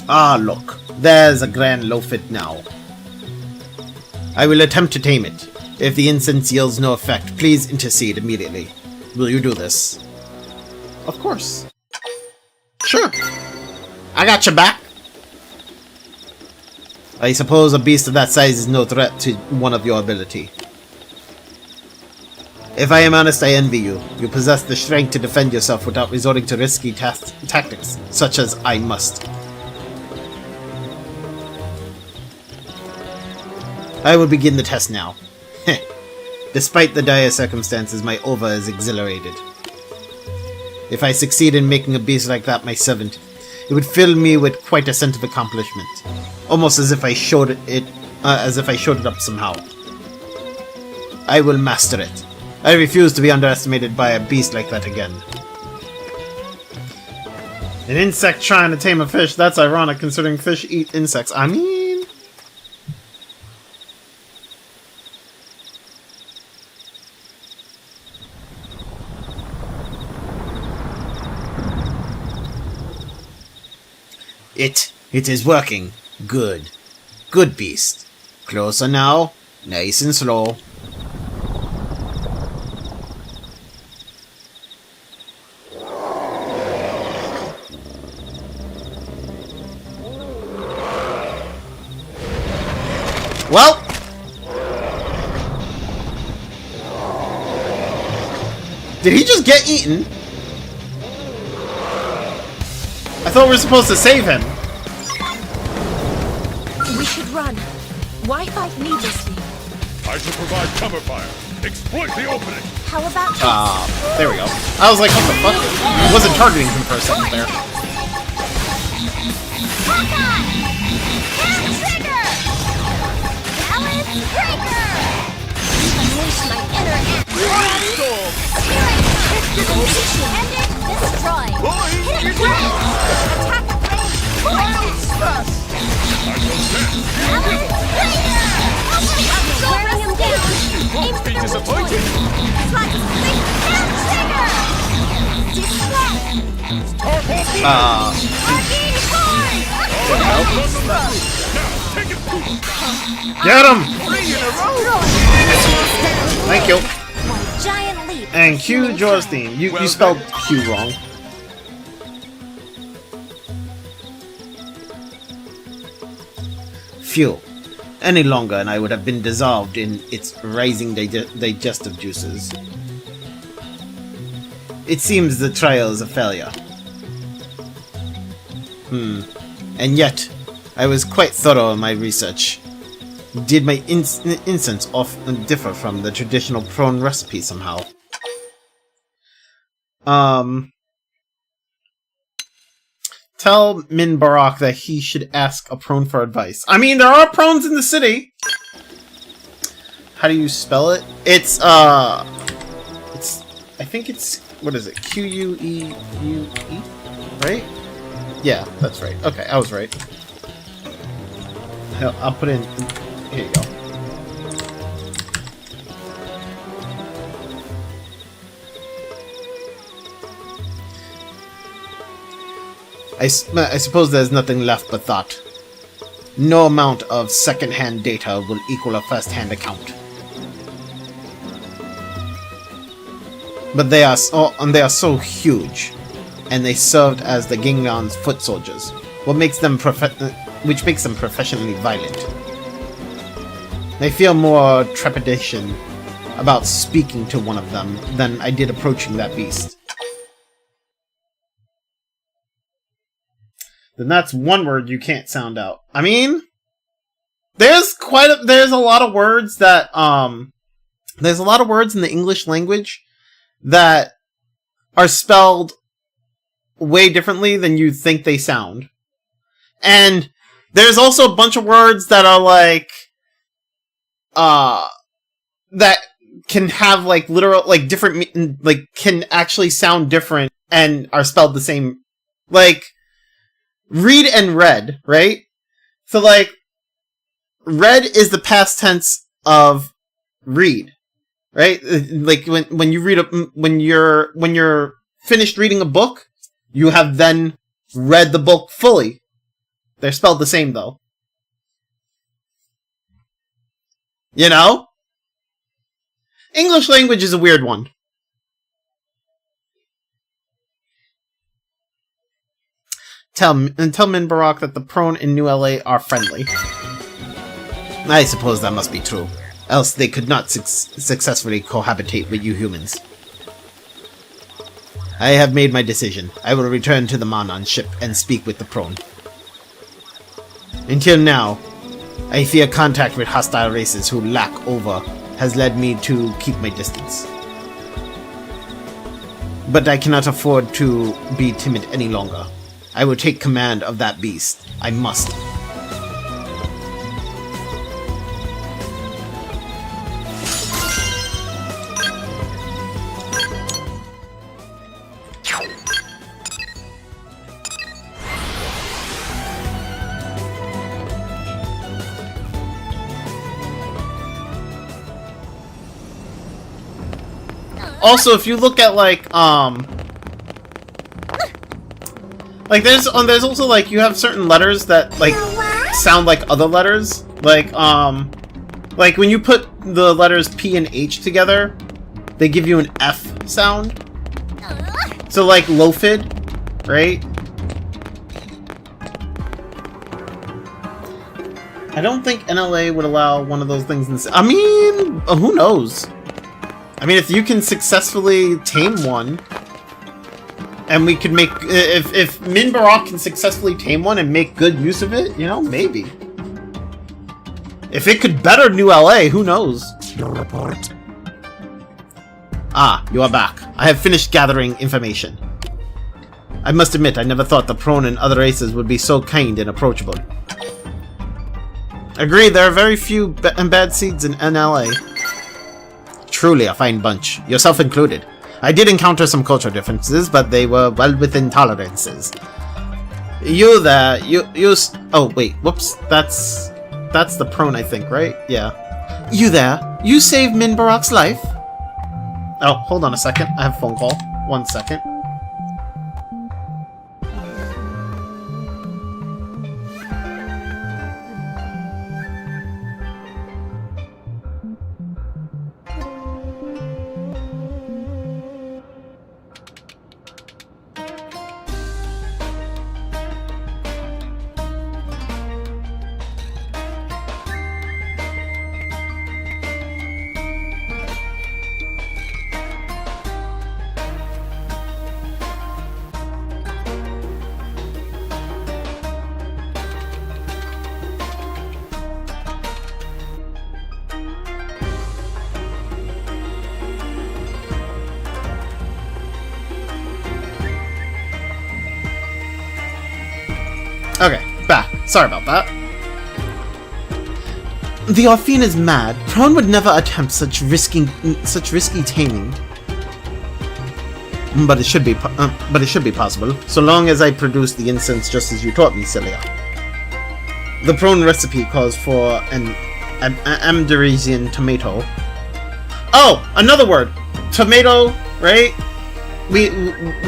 Ah, look. There's a grand Lophid now. I will attempt to tame it. If the incense yields no effect, please intercede immediately. Will you do this? Of course. Sure. I got your back. I suppose a beast of that size is no threat to one of your ability. If I am honest, I envy you. You possess the strength to defend yourself without resorting to risky tactics, such as I must. I will begin the test now. Despite the dire circumstances, my ova is exhilarated. If I succeed in making a beast like that my servant, it would fill me with quite a sense of accomplishment, almost as if I showed it up somehow. I will master it. I refuse to be underestimated by a beast like that again. An insect trying to tame a fish? That's ironic, considering fish eat insects. I mean... It is working. Good. Good beast. Closer now. Nice and slow. Well! Did he just get eaten? I thought we were supposed to save him. We should run. Why fight needlessly? I shall provide cover fire. Exploit the opening. How about this? There we go. I was like, what the fuck? I wasn't targeting him for a second there. Unleash my inner destroy. Attack wearing him down. Won't be disappointed. Get him! Thank you. One giant leap. And Q Jaws theme. You spelled Q wrong. Phew. Any longer and I would have been dissolved in its rising digestive juices. It seems the trial is a failure. And yet, I was quite thorough in my research. Did my incense often differ from the traditional prone recipe somehow? Tell Min Barak that he should ask a prone for advice. I mean, there are prones in the city! How do you spell it? It's I think it's, what is it? Q-U-E-U-E? Right? Yeah, that's right. Okay, I was right. I'll put in, here you go. I suppose there's nothing left but thought. No amount of second-hand data will equal a first-hand account. But they are so huge, and they served as the Gingnan's foot soldiers, which makes them professionally violent. I feel more trepidation about speaking to one of them than I did approaching that beast. Then that's one word you can't sound out. I mean, there's a lot of words that there's a lot of words in the English language that are spelled way differently than you think they sound. And there's also a bunch of words that are like that can have like literal like different like can actually sound different and are spelled the same, like read and read, right? So like read is the past tense of read, right? Like when you read when you're finished reading a book, you have then read the book fully. They're spelled the same though. You know? English language is a weird one. Tell Minbarak that the prone in New LA are friendly. I suppose that must be true. Else they could not successfully cohabitate with you humans. I have made my decision. I will return to the Manan ship and speak with the prone. Until now, I fear contact with hostile races who lack over has led me to keep my distance. But I cannot afford to be timid any longer. I will take command of that beast. I must. Also, if you look at like there's also like you have certain letters that like sound like other letters, like when you put the letters P and H together, they give you an F sound. So like Lofid, right? I don't think NLA would allow one of those things. I mean, who knows? I mean, if you can successfully tame one, and we could make... If Minbarak can successfully tame one and make good use of it, you know, maybe. If it could better New LA, who knows? Your report? Ah, you are back. I have finished gathering information. I must admit, I never thought the prone and other races would be so kind and approachable. Agreed, there are very few bad seeds in NLA. Truly a fine bunch, yourself included. I did encounter some cultural differences, but they were well within tolerances. You there, oh wait, whoops, that's the prone, I think, right? Yeah. You there, you saved Minbarak's life? Oh, hold on a second, I have a phone call. 1 second. Okay, back. Sorry about that. The Orphean is mad. Prone would never attempt such risky taming. But it should be possible, so long as I produce the incense just as you taught me, Celia. The prone recipe calls for an Amderesian tomato. Oh, another word, tomato, right? We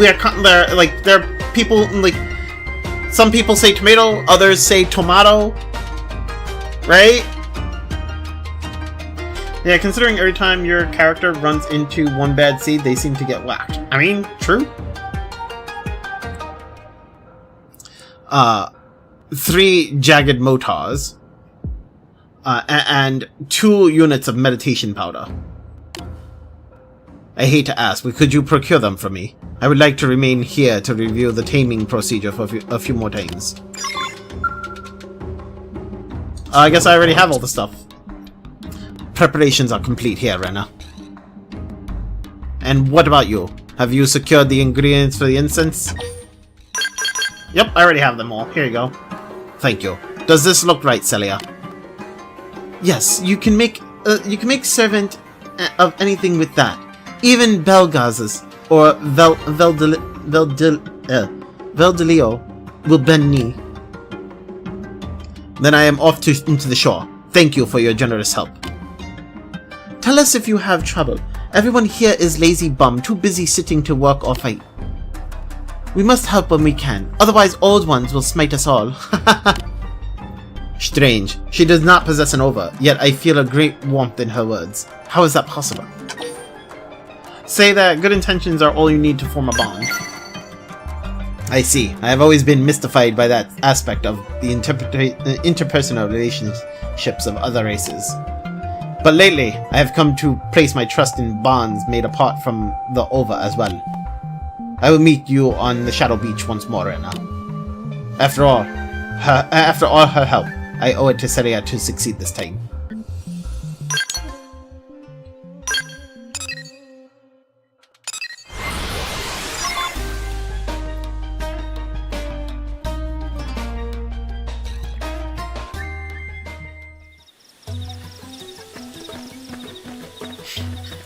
are there are people like some people say tomato, others say tomato, right? Yeah, considering every time your character runs into one bad seed, they seem to get whacked. I mean, true. 3 jagged motars. And 2 units of meditation powder. I hate to ask, but could you procure them for me? I would like to remain here to review the taming procedure for a few more times. I guess I already have all the stuff. Preparations are complete here, Rena. And what about you? Have you secured the ingredients for the incense? Yep, I already have them all. Here you go. Thank you. Does this look right, Celia? Yes, you can make servant of anything with that. Even Belgazes or Veldelio will bend knee. Then I am off into the shore. Thank you for your generous help. Tell us if you have trouble. Everyone here is lazy bum, too busy sitting to work or fight. We must help when we can, otherwise old ones will smite us all. Strange. She does not possess an ova, yet I feel a great warmth in her words. How is that possible? Say that good intentions are all you need to form a bond. I see. I have always been mystified by that aspect of the interpersonal relationships of other races. But lately, I have come to place my trust in bonds made apart from the ova as well. I will meet you on the Shadow Beach once more, Rena. After all her help, I owe it to Celia to succeed this time.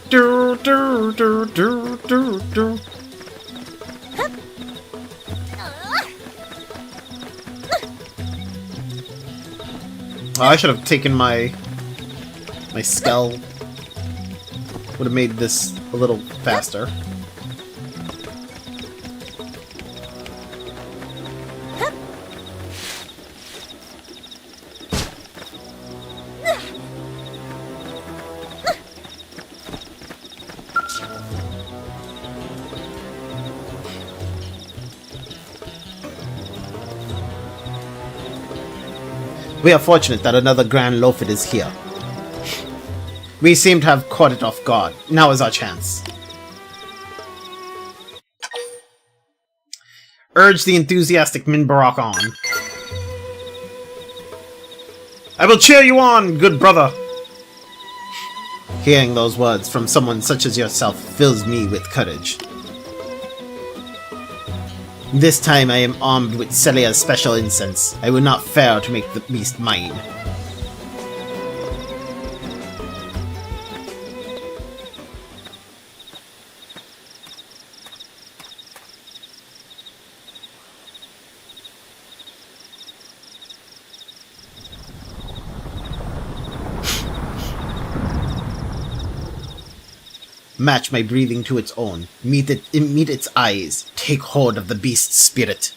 Do, do, do, do, do, do. Oh, I should have taken my skull. Would have made this a little faster. We are fortunate that another Grand Loafit is here. We seem to have caught it off guard. Now is our chance. Urge the enthusiastic Minbarak on. I will cheer you on, good brother! Hearing those words from someone such as yourself fills me with courage. This time I am armed with Celia's special incense. I will not fail to make the beast mine. Match my breathing to its own. Meet its eyes. Take hold of the beast's spirit.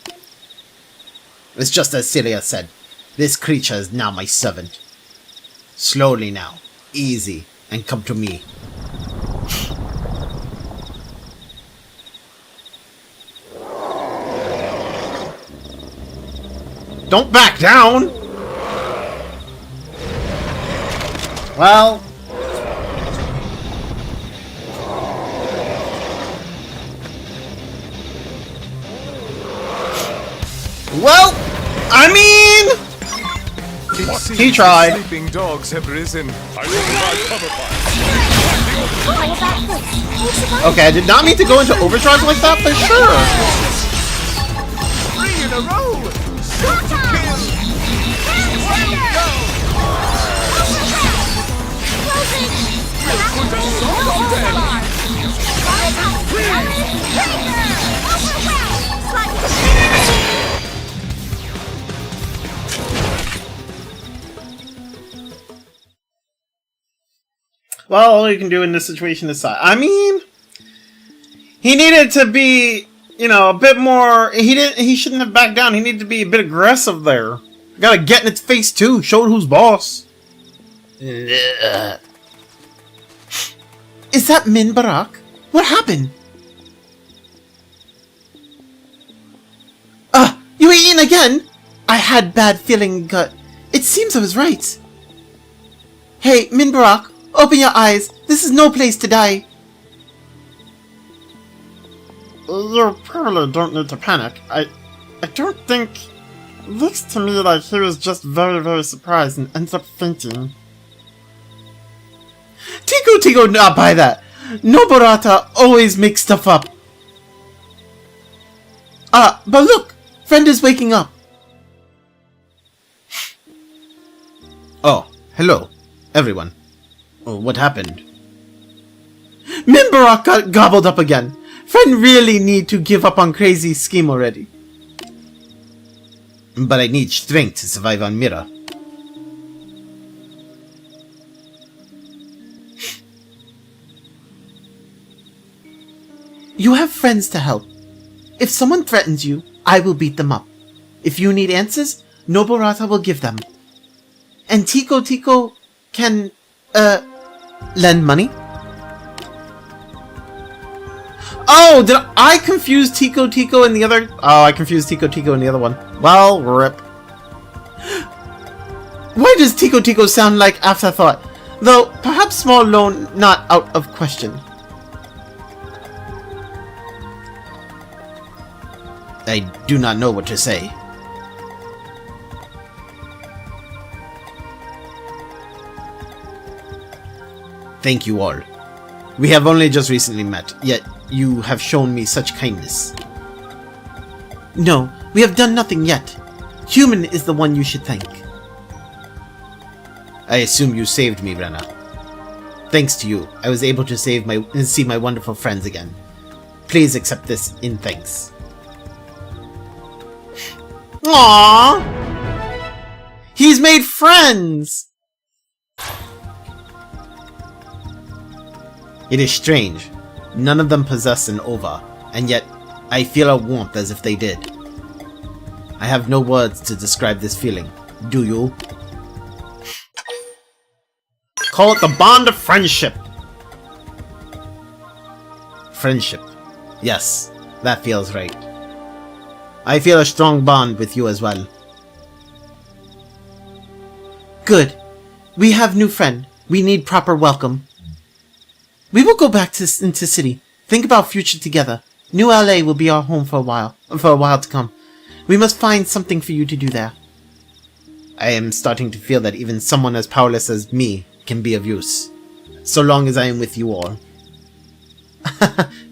It's just as Celia said. This creature is now my servant. Slowly now. Easy. And come to me. Don't back down! Well... Well, I mean, he tried. Sleeping dogs have risen. Okay, I did not mean to go into overdrive like that, but sure. 3 in a row. Put a song on them. Well, all you can do in this situation is sigh. I mean, he needed to be, you know, a bit more. He shouldn't have backed down. He needed to be a bit aggressive there. Gotta get in its face too. Show it who's boss. Is that Min Barak? What happened? You eating again? I had bad feeling gut. It seems I was right. Hey, Min Barak, open your eyes. This is no place to die. You probably don't need to panic. I don't think... Looks to me like he was just very, very surprised and ends up fainting. Tico, not buy that. Noborata always makes stuff up. But look, friend is waking up. Oh, hello, everyone. Oh, what happened? Min Barak got gobbled up again. Friend really need to give up on crazy scheme already. But I need strength to survive on Mira. You have friends to help. If someone threatens you, I will beat them up. If you need answers, Noborata will give them. And Tico can, lend money? Oh, did I confuse Tico and the other? Oh, I confused Tico and the other one. Well, rip. Why does Tico sound like afterthought? Though, perhaps small loan not out of question. I do not know what to say. Thank you all. We have only just recently met, yet you have shown me such kindness. No, we have done nothing yet. Human is the one you should thank. I assume you saved me, Brenna. Thanks to you, I was able to see my wonderful friends again. Please accept this in thanks. Aww! He's made friends! It is strange. None of them possess an ova, and yet I feel a warmth as if they did. I have no words to describe this feeling. Do you? Call it the bond of friendship. Friendship. Yes, that feels right. I feel a strong bond with you as well. Good. We have new friend. We need proper welcome. We will go back into city. Think about future together. New LA will be our home for a while to come. We must find something for you to do there. I am starting to feel that even someone as powerless as me can be of use. So long as I am with you all.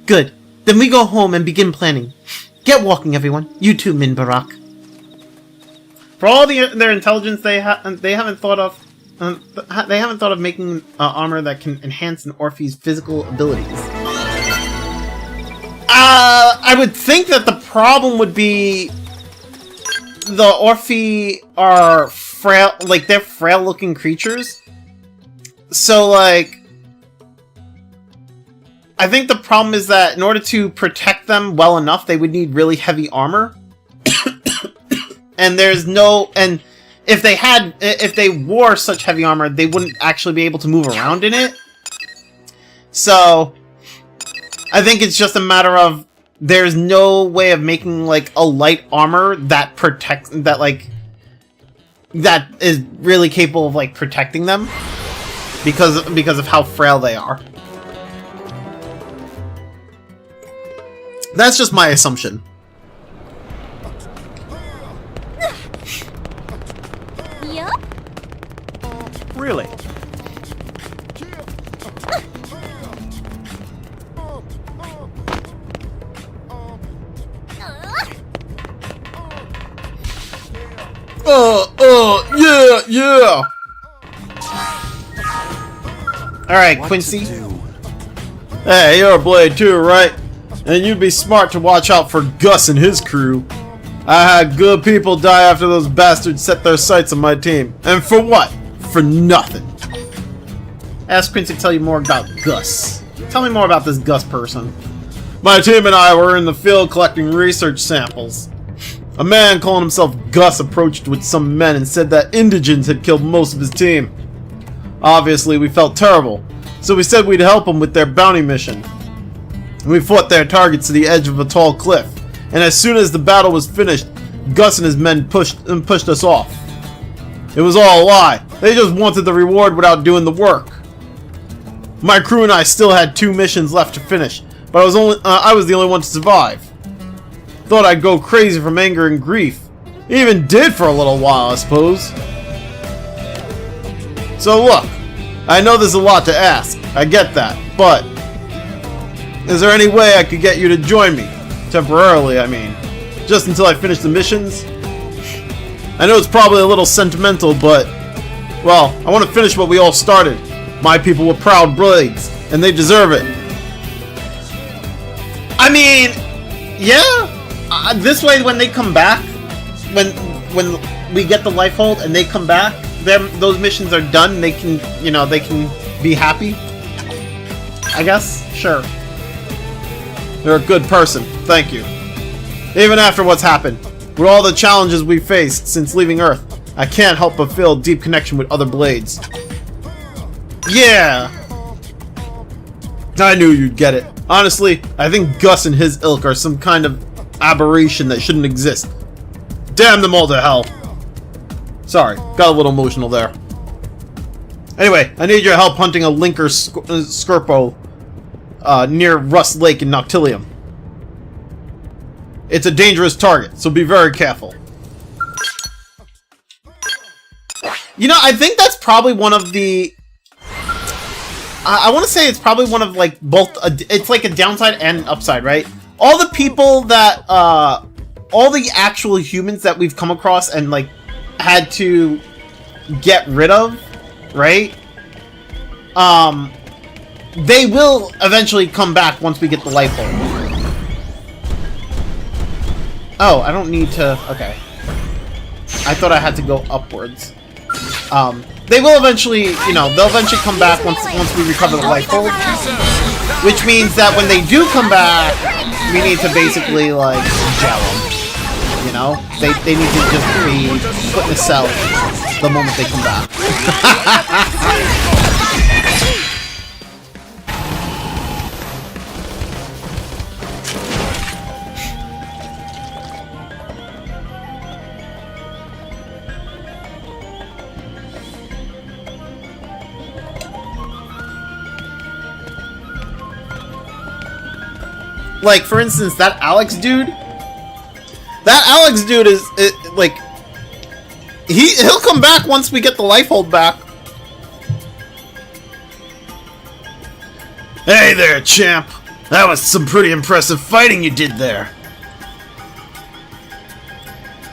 Good. Then we go home and begin planning. Get walking, everyone. You too, Min Barak. For all their intelligence, they haven't thought of making armor that can enhance an Orphe's physical abilities. I would think that the problem would be the Orphe are frail, like they're frail-looking creatures. So, like, I think the problem is that in order to protect them well enough, they would need really heavy armor. And if they wore such heavy armor, they wouldn't actually be able to move around in it. So, I think it's just a matter of there's no way of making like a light armor that protects that is really capable of like protecting them because of how frail they are. That's just my assumption. Yup. Really? Yeah. Alright, Quincy. Hey, you're a blade too, right? And you'd be smart to watch out for Gus and his crew. I had good people die after those bastards set their sights on my team. And for what? For nothing. Ask Quincy to tell you more about Gus. Tell me more about this Gus person. My team and I were in the field collecting research samples. A man calling himself Gus approached with some men and said that indigents had killed most of his team. Obviously, we felt terrible, so we said we'd help them with their bounty mission. We fought their targets to the edge of a tall cliff, and as soon as the battle was finished, Gus and his men pushed us off. It was all a lie. They just wanted the reward without doing the work. My crew and I still had 2 missions left to finish, but I was the only one to survive. Thought I'd go crazy from anger and grief. Even did for a little while, I suppose. So look, I know there's a lot to ask. I get that, but is there any way I could get you to join me? Temporarily, I mean. Just until I finish the missions? I know it's probably a little sentimental, but well, I want to finish what we all started. My people were proud blades, and they deserve it. I mean, yeah. This way, when they come back, when we get the life hold and they come back, those missions are done. They can, they can be happy. I guess, sure. You're a good person. Thank you. Even after what's happened, with all the challenges we faced since leaving Earth, I can't help but feel a deep connection with other blades. Yeah. I knew you'd get it. Honestly, I think Gus and his ilk are some kind of aberration that shouldn't exist. Damn them all to hell. Sorry, got a little emotional there. Anyway, I need your help hunting a Linker Scorpo near Rust Lake in Noctilium. It's a dangerous target, so be very careful. I think that's probably one of the... I want to say it's probably one of, like, both... it's like a downside and an upside, right? All the people that... all the actual humans that we've come across and, like, had to get rid of, right? They will eventually come back once we get the life hold. Oh, I don't need to... Okay. I thought I had to go upwards. They will eventually, they'll eventually come back once we recover the life hold. Which means that when they do come back, we need to basically, like, gel them. They need to just be put in a cell the moment they come back. Like, for instance, that Alex dude is like, he'll come back once we get the life hold back. Hey there, champ. That was some pretty impressive fighting you did there.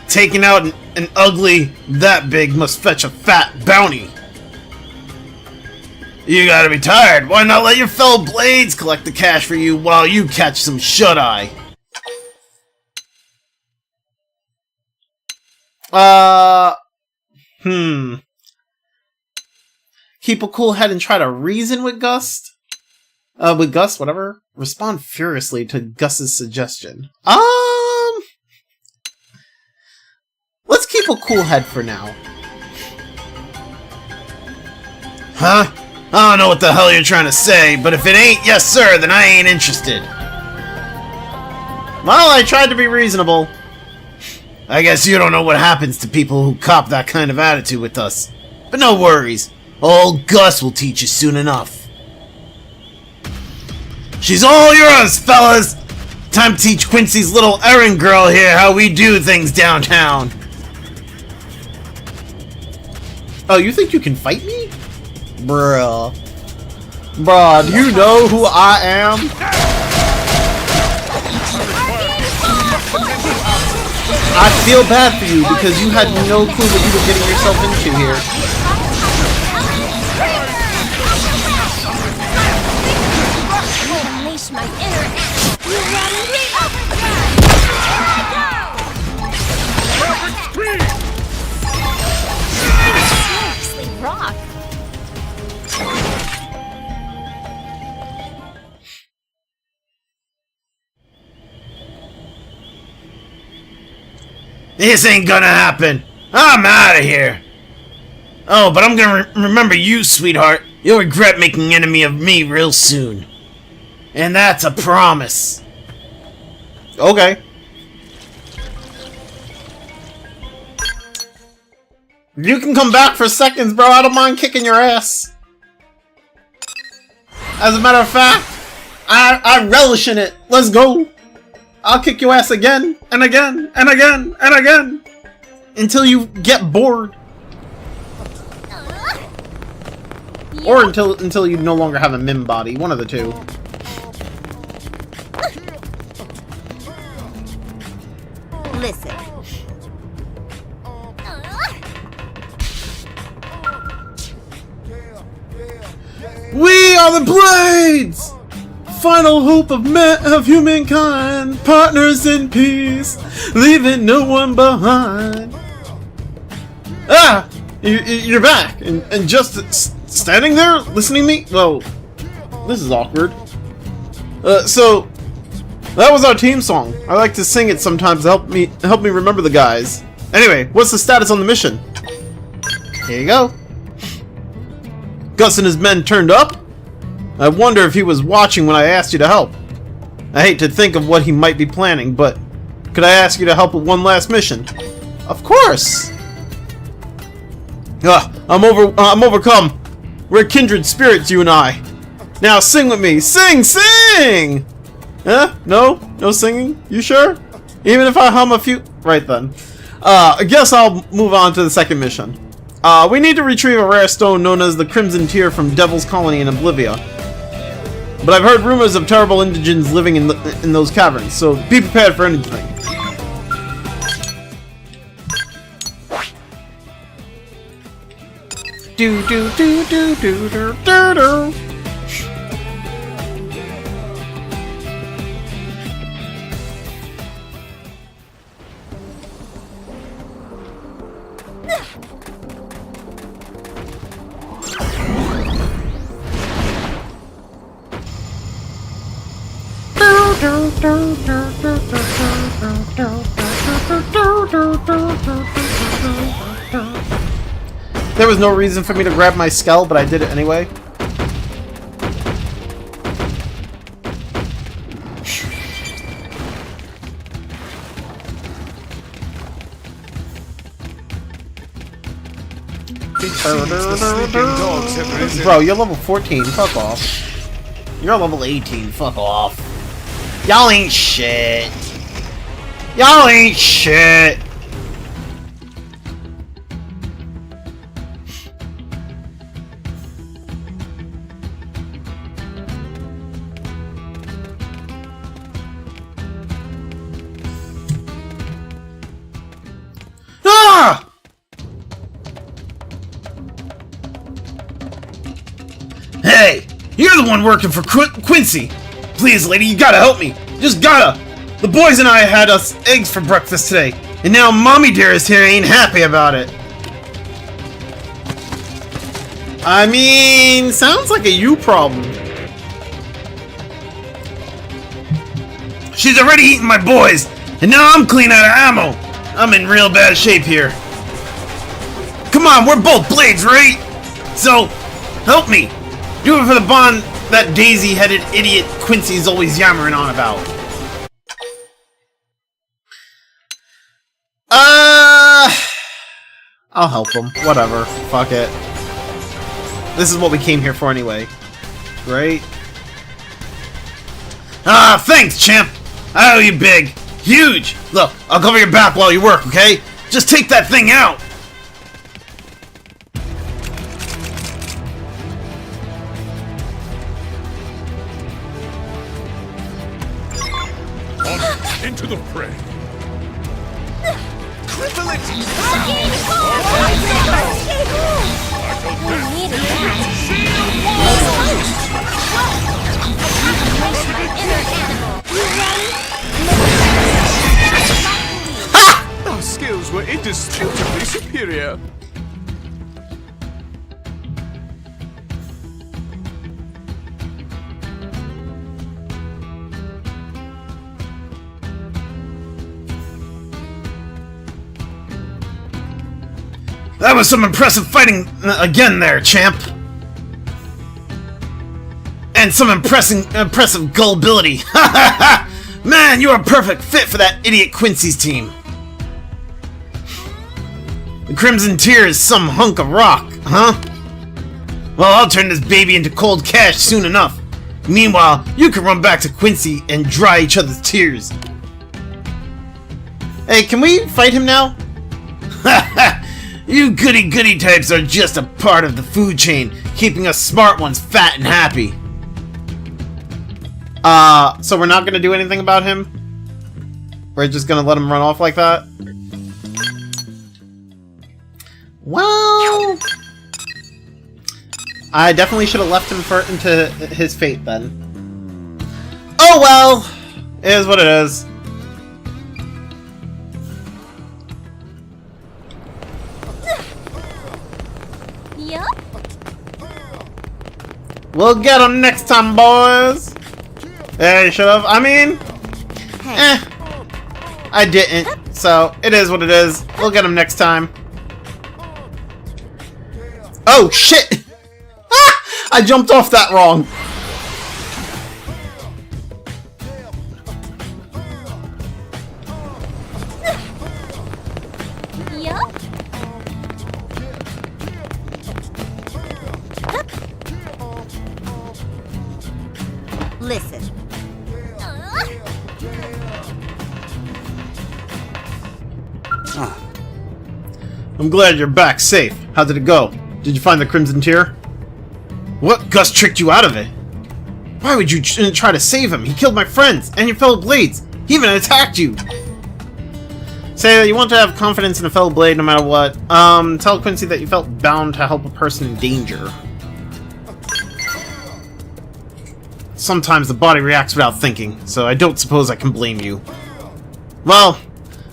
Taking out an ugly that big must fetch a fat bounty. You gotta be tired. Why not let your fellow blades collect the cash for you while you catch some shut-eye? Keep a cool head and try to reason with Gus? With Gus, whatever. Respond furiously to Gus's suggestion. Let's keep a cool head for now. Huh? I don't know what the hell you're trying to say, but if it ain't yes sir, then I ain't interested. Well, I tried to be reasonable. I guess you don't know what happens to people who cop that kind of attitude with us. But no worries. Old Gus will teach you soon enough. She's all yours, fellas! Time to teach Quincy's little errand girl here how we do things downtown. Oh, you think you can fight me? Bruh. Bruh, do you know who I am? I feel bad for you because you had no clue what you were getting yourself into here. Unleash my inner animal. Seriously, rock. This ain't gonna happen. I'm out of here. Oh, but I'm gonna remember you, sweetheart. You'll regret making an enemy of me real soon. And that's a promise. Okay. You can come back for seconds, bro. I don't mind kicking your ass. As a matter of fact, I relish in it. Let's go. I'll kick your ass again and again and again and again until you get bored, or until you no longer have a mim body. One of the two. Listen. We are the Blades! Final hope of humankind, partners in peace, leaving no one behind. Ah! You're back, and just standing there, listening to me? Well, this is awkward. So, that was our team song. I like to sing it sometimes to help me remember the guys. Anyway, what's the status on the mission? Here you go. Gus and his men turned up? I wonder if he was watching when I asked you to help. I hate to think of what he might be planning, but could I ask you to help with one last mission? Of course! I'm overcome. We're kindred spirits, you and I. Now sing with me. Sing! Sing! Huh? No? No singing? You sure? Even if I hum a few... Right then. I guess I'll move on to the second mission. We need to retrieve a rare stone known as the Crimson Tear from Devil's Colony in Oblivia. But I've heard rumors of terrible indigents living in those caverns, so be prepared for anything. Do do do do do do do do. There was no reason for me to grab my skull, but I did it anyway. Bro, you're level 14. Fuck off. You're level 18. Fuck off. Y'all ain't shit. Y'all ain't shit. Ah! Hey, you're the one working for Quincy. Please, lady, you gotta help me. Just gotta. The boys and I had us eggs for breakfast today, and now Mommy Dearest here ain't happy about it. I mean, sounds like a you problem. She's already eaten my boys, and now I'm clean out of ammo. I'm in real bad shape here. Come on, we're both Blades, right? So, help me. Do it for the bond that daisy-headed idiot Quincy's always yammering on about. I'll help him. Whatever. Fuck it. This is what we came here for anyway. Right? Ah, thanks, champ! I owe you big. Huge! Look, I'll cover your back while you work, okay? Just take that thing out! Into the fray. Our skills were indisputably superior. That was some impressive fighting again there, champ. And some impressive gullibility. Man, you're a perfect fit for that idiot Quincy's team. The Crimson Tear is some hunk of rock, huh? Well, I'll turn this baby into cold cash soon enough. Meanwhile, you can run back to Quincy and dry each other's tears. Hey, can we fight him now? You goody-goody types are just a part of the food chain, keeping us smart ones fat and happy. So we're not gonna do anything about him? We're just gonna let him run off like that? Well... I definitely should have left him into his fate then. Oh well! It is what it is. Yup. We'll get him next time, boys! Yeah, you should have. I mean... I didn't, so it is what it is. We'll get him next time. Oh, shit! I jumped off that wrong. Yup. Listen. I'm glad you're back safe. How did it go? Did you find the Crimson Tear? What? Gus tricked you out of it? Why would you try to save him? He killed my friends and your fellow Blades. He even attacked you. Say that you want to have confidence in a fellow Blade no matter what. Tell Quincy that you felt bound to help a person in danger. Sometimes the body reacts without thinking, so I don't suppose I can blame you. Well,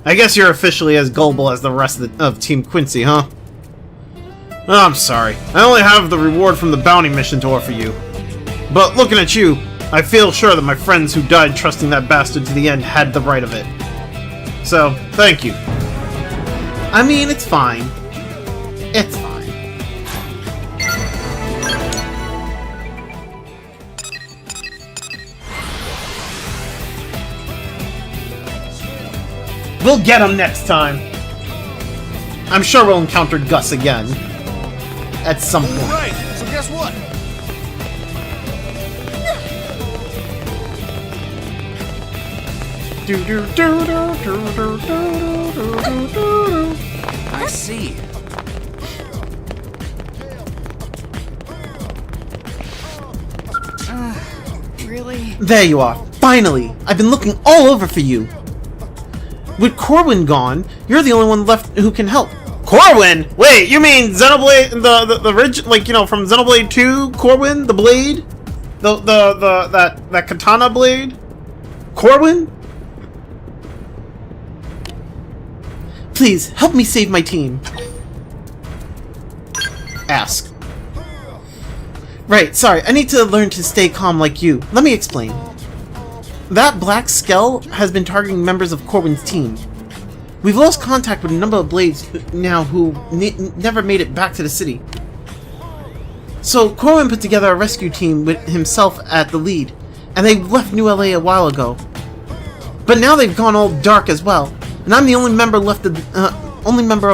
I guess you're officially as gullible as the rest of Team Quincy, huh? Oh, I'm sorry. I only have the reward from the bounty mission to offer you. But looking at you, I feel sure that my friends who died trusting that bastard to the end had the right of it. So, thank you. I mean, it's fine. It's fine. We'll get him next time. I'm sure we'll encounter Gus again. At some point. Alright, so guess what? I see. Really? There you are. Finally! I've been looking all over for you. With Corwin gone, you're the only one left who can help. Corwin? Wait, you mean Xenoblade, the ridge, like, you know, from Xenoblade 2, Corwin, the blade? That katana blade? Corwin? Please, help me save my team. Ask. Right, sorry, I need to learn to stay calm like you. Let me explain. That black skell has been targeting members of Corwin's team. We've lost contact with a number of Blades now who never made it back to the city. So Corwin put together a rescue team with himself at the lead, and they left New LA a while ago. But now they've gone all dark as well, and I'm the only member of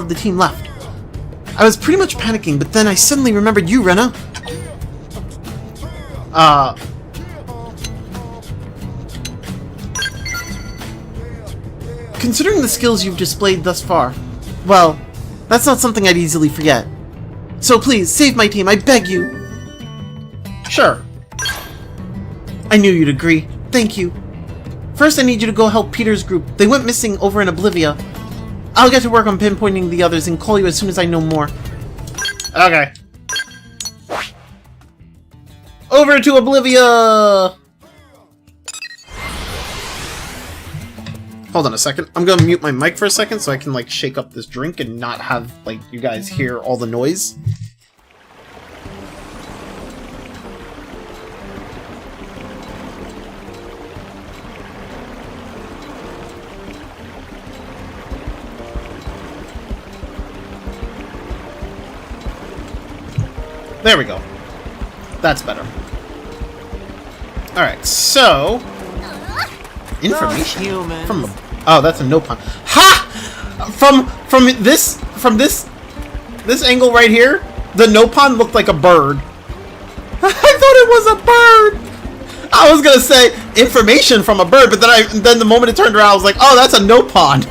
the team left. I was pretty much panicking, but then I suddenly remembered you, Rena. Considering the skills you've displayed thus far, well, that's not something I'd easily forget. So please, save my team, I beg you! Sure. I knew you'd agree. Thank you. First, I need you to go help Peter's group. They went missing over in Oblivia. I'll get to work on pinpointing the others and call you as soon as I know more. Okay. Over to Oblivia! Hold on a second. I'm gonna mute my mic for a second so I can, like, shake up this drink and not have, like, you guys hear all the noise. There we go. That's better. Alright, so... Information humans. from a... Oh, that's a no pun. Ha! From this angle right here, the no pun looked like a bird. I thought it was a bird! I was gonna say information from a bird, but then the moment it turned around, I was like, oh, that's a no pun.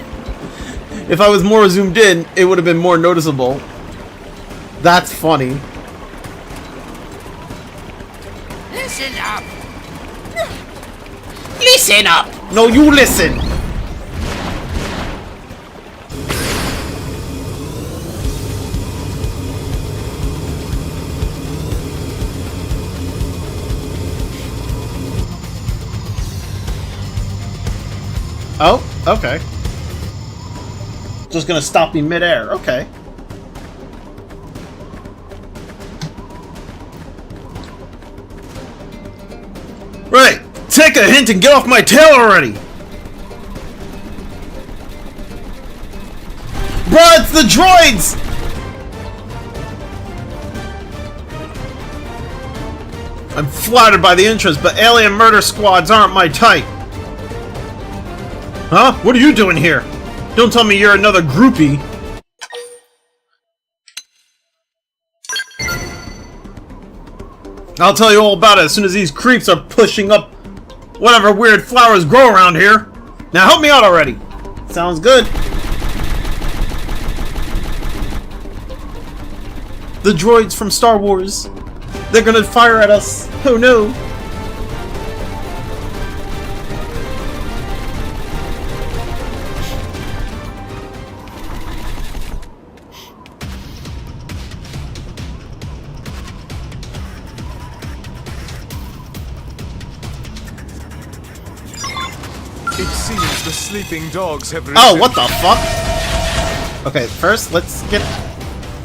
If I was more zoomed in, it would have been more noticeable. That's funny. Listen up. Listen up! No, you listen! Oh, okay. Just gonna stop me midair. Okay. Right! Take a hint and get off my tail already! Bruh, it's the droids! I'm flattered by the interest, but alien murder squads aren't my type. Huh? What are you doing here? Don't tell me you're another groupie. I'll tell you all about it as soon as these creeps are pushing up whatever weird flowers grow around here. Now help me out already. Sounds good. The droids from Star Wars. They're gonna fire at us. Oh no. It seems the sleeping dogs have risen. Oh, what the fuck? Okay, first let's get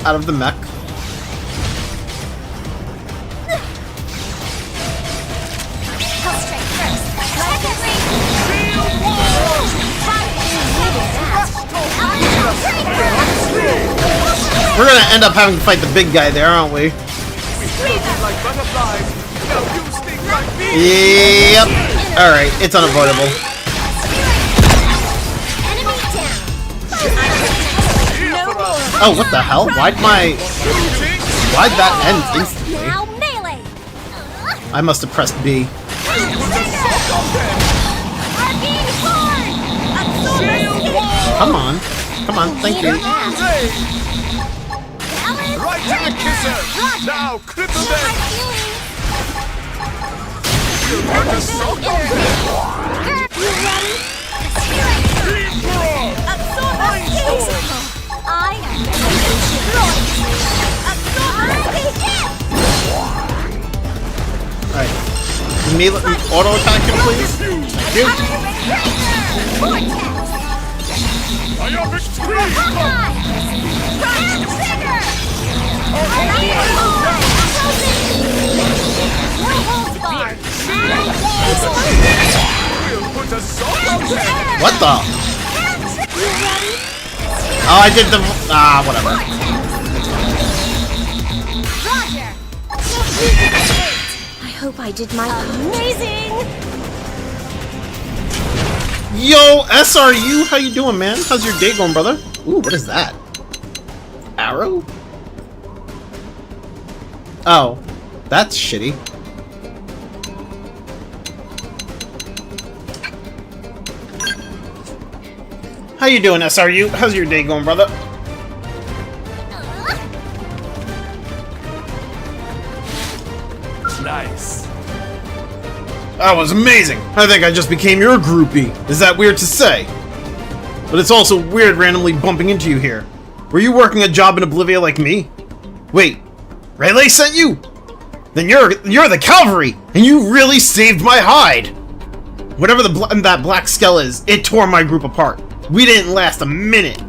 out of the mech. Hell strike first. Secondly, We're gonna end up having to fight the big guy there, aren't we? We floated like butterflies. Now you sting like bees. Yep. Alright, it's unavoidable. enemy down. Here for us. Oh, what the hell? Why'd that end instantly? Now melee. I must have pressed B. Arcane horde. Absorb. Come on. Come on, thank you. Right to the kisser. Now cripple them. You'll put a salt on them. You ready? Team Brawl. Absorb Mindstorm. I am destroyed. Absorb Alright. Can you let me auto attack him, please? Thank you. Vortex. I am extreme. Hawkeye. And trigger. We'll put a salt on them. What the? Oh, I did the... Ah, whatever. I hope I did my amazing. Yo, SRU, how you doing, man? How's your day going, brother? Ooh, what is that? Arrow? Oh, that's shitty. How you doing, SRU? How's your day going, brother? Nice. That was amazing! I think I just became your groupie. Is that weird to say? But it's also weird randomly bumping into you here. Were you working a job in Oblivia like me? Wait, Rayleigh sent you? Then you're the cavalry, and you really saved my hide! Whatever that black skull is, it tore my group apart. We didn't last a minute.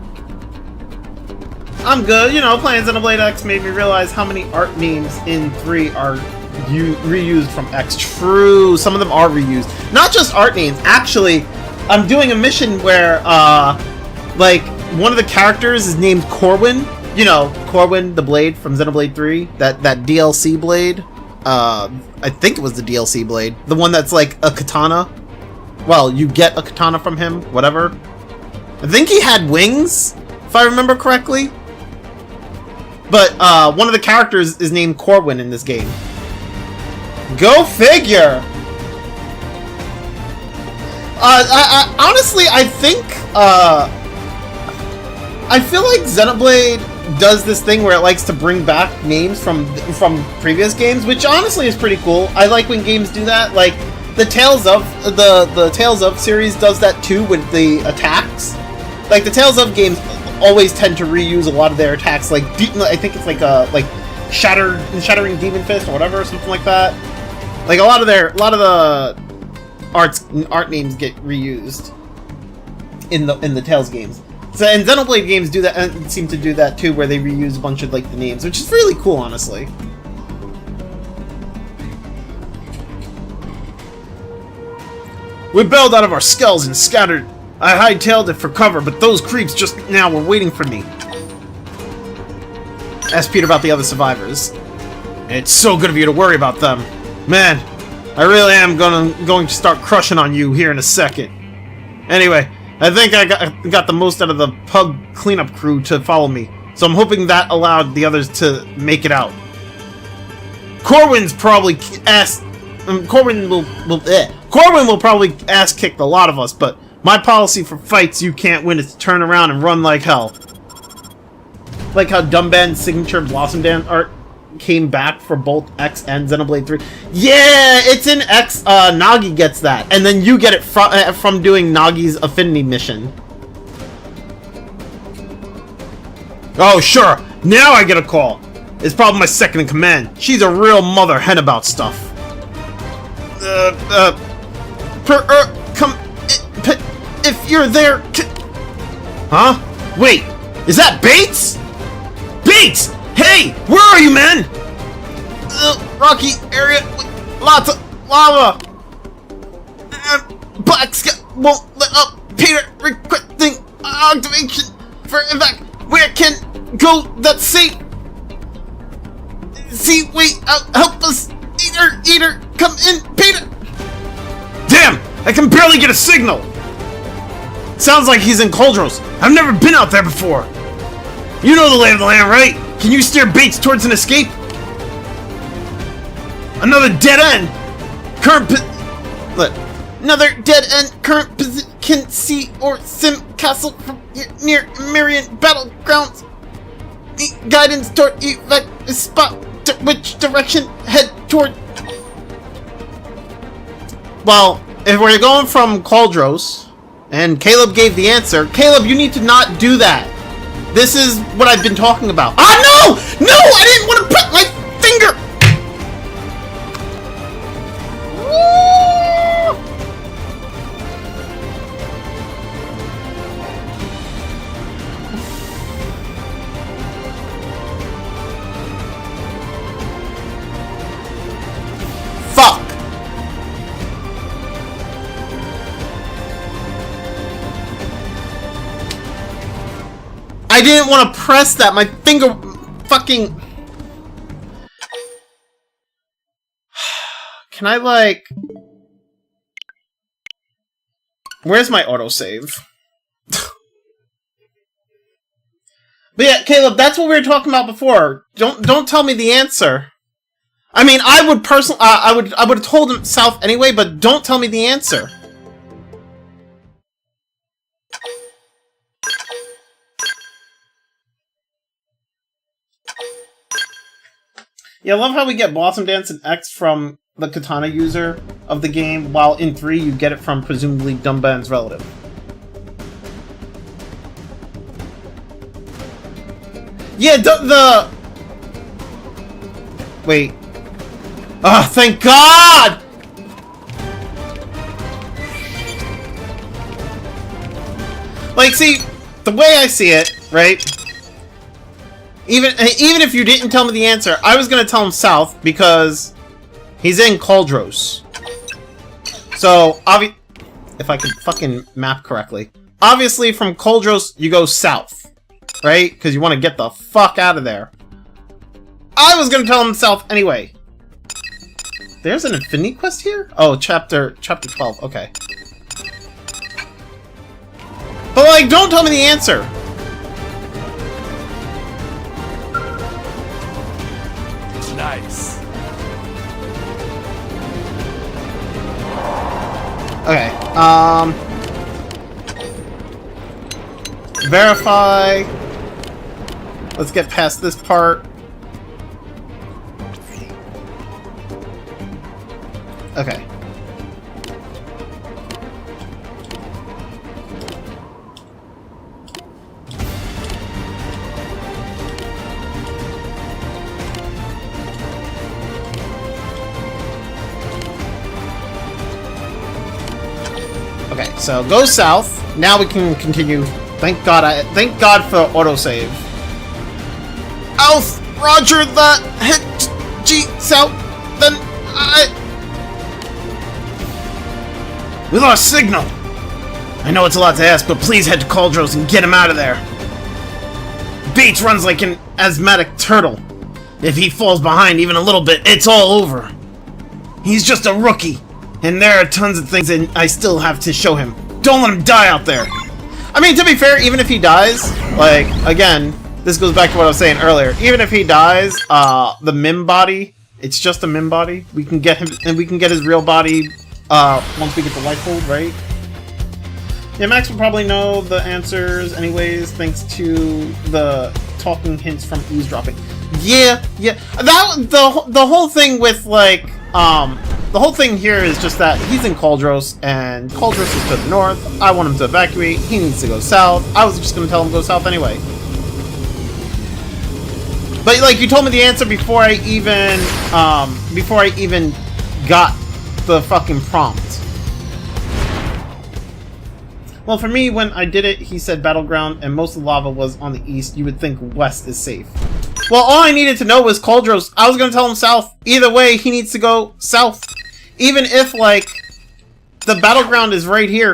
I'm good, you know, playing Xenoblade X made me realize how many art memes in 3 are reused from X. True, some of them are reused. Not just art memes, actually, I'm doing a mission where, like, one of the characters is named Corwin, you know, Corwin the blade from Xenoblade 3, that DLC blade. I think it was the DLC blade, the one that's like a katana. Well, you get a katana from him, whatever. I think he had wings, if I remember correctly. But one of the characters is named Corwin in this game. Go figure! Honestly, I think, I feel like Xenoblade does this thing where it likes to bring back names from previous games, which honestly is pretty cool. I like when games do that. Like the Tales of the Tales of series does that too with the attacks. Like the Tales of games always tend to reuse a lot of their attacks. Like I think it's like Shattering Demon Fist or whatever, or something like that. Like a lot of the art names get reused in the Tales games. So, and Xenoblade games do that, and seem to do that too, where they reuse a bunch of like the names, which is really cool, honestly. We bailed out of our skulls and scattered. I hightailed it for cover, but those creeps just now were waiting for me. Ask Peter about the other survivors. It's so good of you to worry about them. Man, I really am going to start crushing on you here in a second. Anyway, I think I got the most out of the pub cleanup crew to follow me, so I'm hoping that allowed the others to make it out. Corwin's probably Corwin will probably ass kick a lot of us, but my policy for fights you can't win is to turn around and run like hell. Like how Dumban's signature Blossom Dance art came back for both X and Xenoblade 3. Yeah, it's in X. Nagi gets that, and then you get it from doing Nagi's affinity mission. Oh, sure. Now I get a call. It's probably my second in command. She's a real mother hen about stuff. Come, if you're there. Huh? Wait, is that Bates? Bates! Hey, where are you, man? Rocky area with lots of lava. Black sky won't let up. Peter requesting activation for evac. Where can go that's safe? See, wait, help us. Eater, come in, Peter. Damn, I can barely get a signal. Sounds like he's in Coldros. I've never been out there before. You know the lay of the land, right? Can you steer Bates towards an escape? Another dead end. Another dead end. Current position can see or sim castle from near Marion battlegrounds. Guidance toward evac spot. Which direction head toward? Well, if we're going from Coldros, and Caleb gave the answer, Caleb, you need to not do that. This is what I've been talking about. Ah, no! No! I didn't want to put my finger! Fuck! I didn't want to press that. My finger fucking... Can I, like... Where's my autosave? But yeah, Caleb, that's what we were talking about before. Don't tell me the answer. I mean, I would personally... I would have told him South anyway, but don't tell me the answer. Yeah, I love how we get Blossom Dance and X from the katana user of the game, while in 3 you get it from presumably Dumban's relative. Yeah, the... Wait. Oh, thank God! Like, see, the way I see it, right? Even if you didn't tell me the answer, I was gonna tell him South because he's in Coldros. So, if I could fucking map correctly. Obviously, from Coldros, you go south. right? Because you want to get the fuck out of there. I was gonna tell him south anyway. There's an affinity quest here? Oh, chapter 12, okay. But like, don't tell me the answer! Nice. Okay, verify. Let's get past this part. Okay. Okay, so go south. Now we can continue. Thank God for autosave. Alf, Roger that. Hit G south. Then we lost signal. I know it's a lot to ask, but please head to Cauldros and get him out of there. Bates runs like an asthmatic turtle. If he falls behind even a little bit, it's all over. He's just a rookie. And there are tons of things that I still have to show him. Don't let him die out there. I mean, to be fair, even if he dies, like, again, this goes back to what I was saying earlier. Even if he dies, the Mim body, it's just a Mim body. We can get him, and we can get his real body, once we get the life hold, right? Yeah, Max will probably know the answers anyways, thanks to the talking hints from eavesdropping. Yeah. The whole thing with, like, the whole thing here is just that he's in Cauldros, and Cauldros is to the north. I want him to evacuate. He needs to go south. I was just gonna tell him to go south anyway. But like, you told me the answer before I even got the fucking prompt. Well, for me, when I did it, he said battleground, and most of the lava was on the east. You would think west is safe. Well, all I needed to know was Cauldros. I was gonna tell him south. Either way, he needs to go south. Even if, like, the battleground is right here.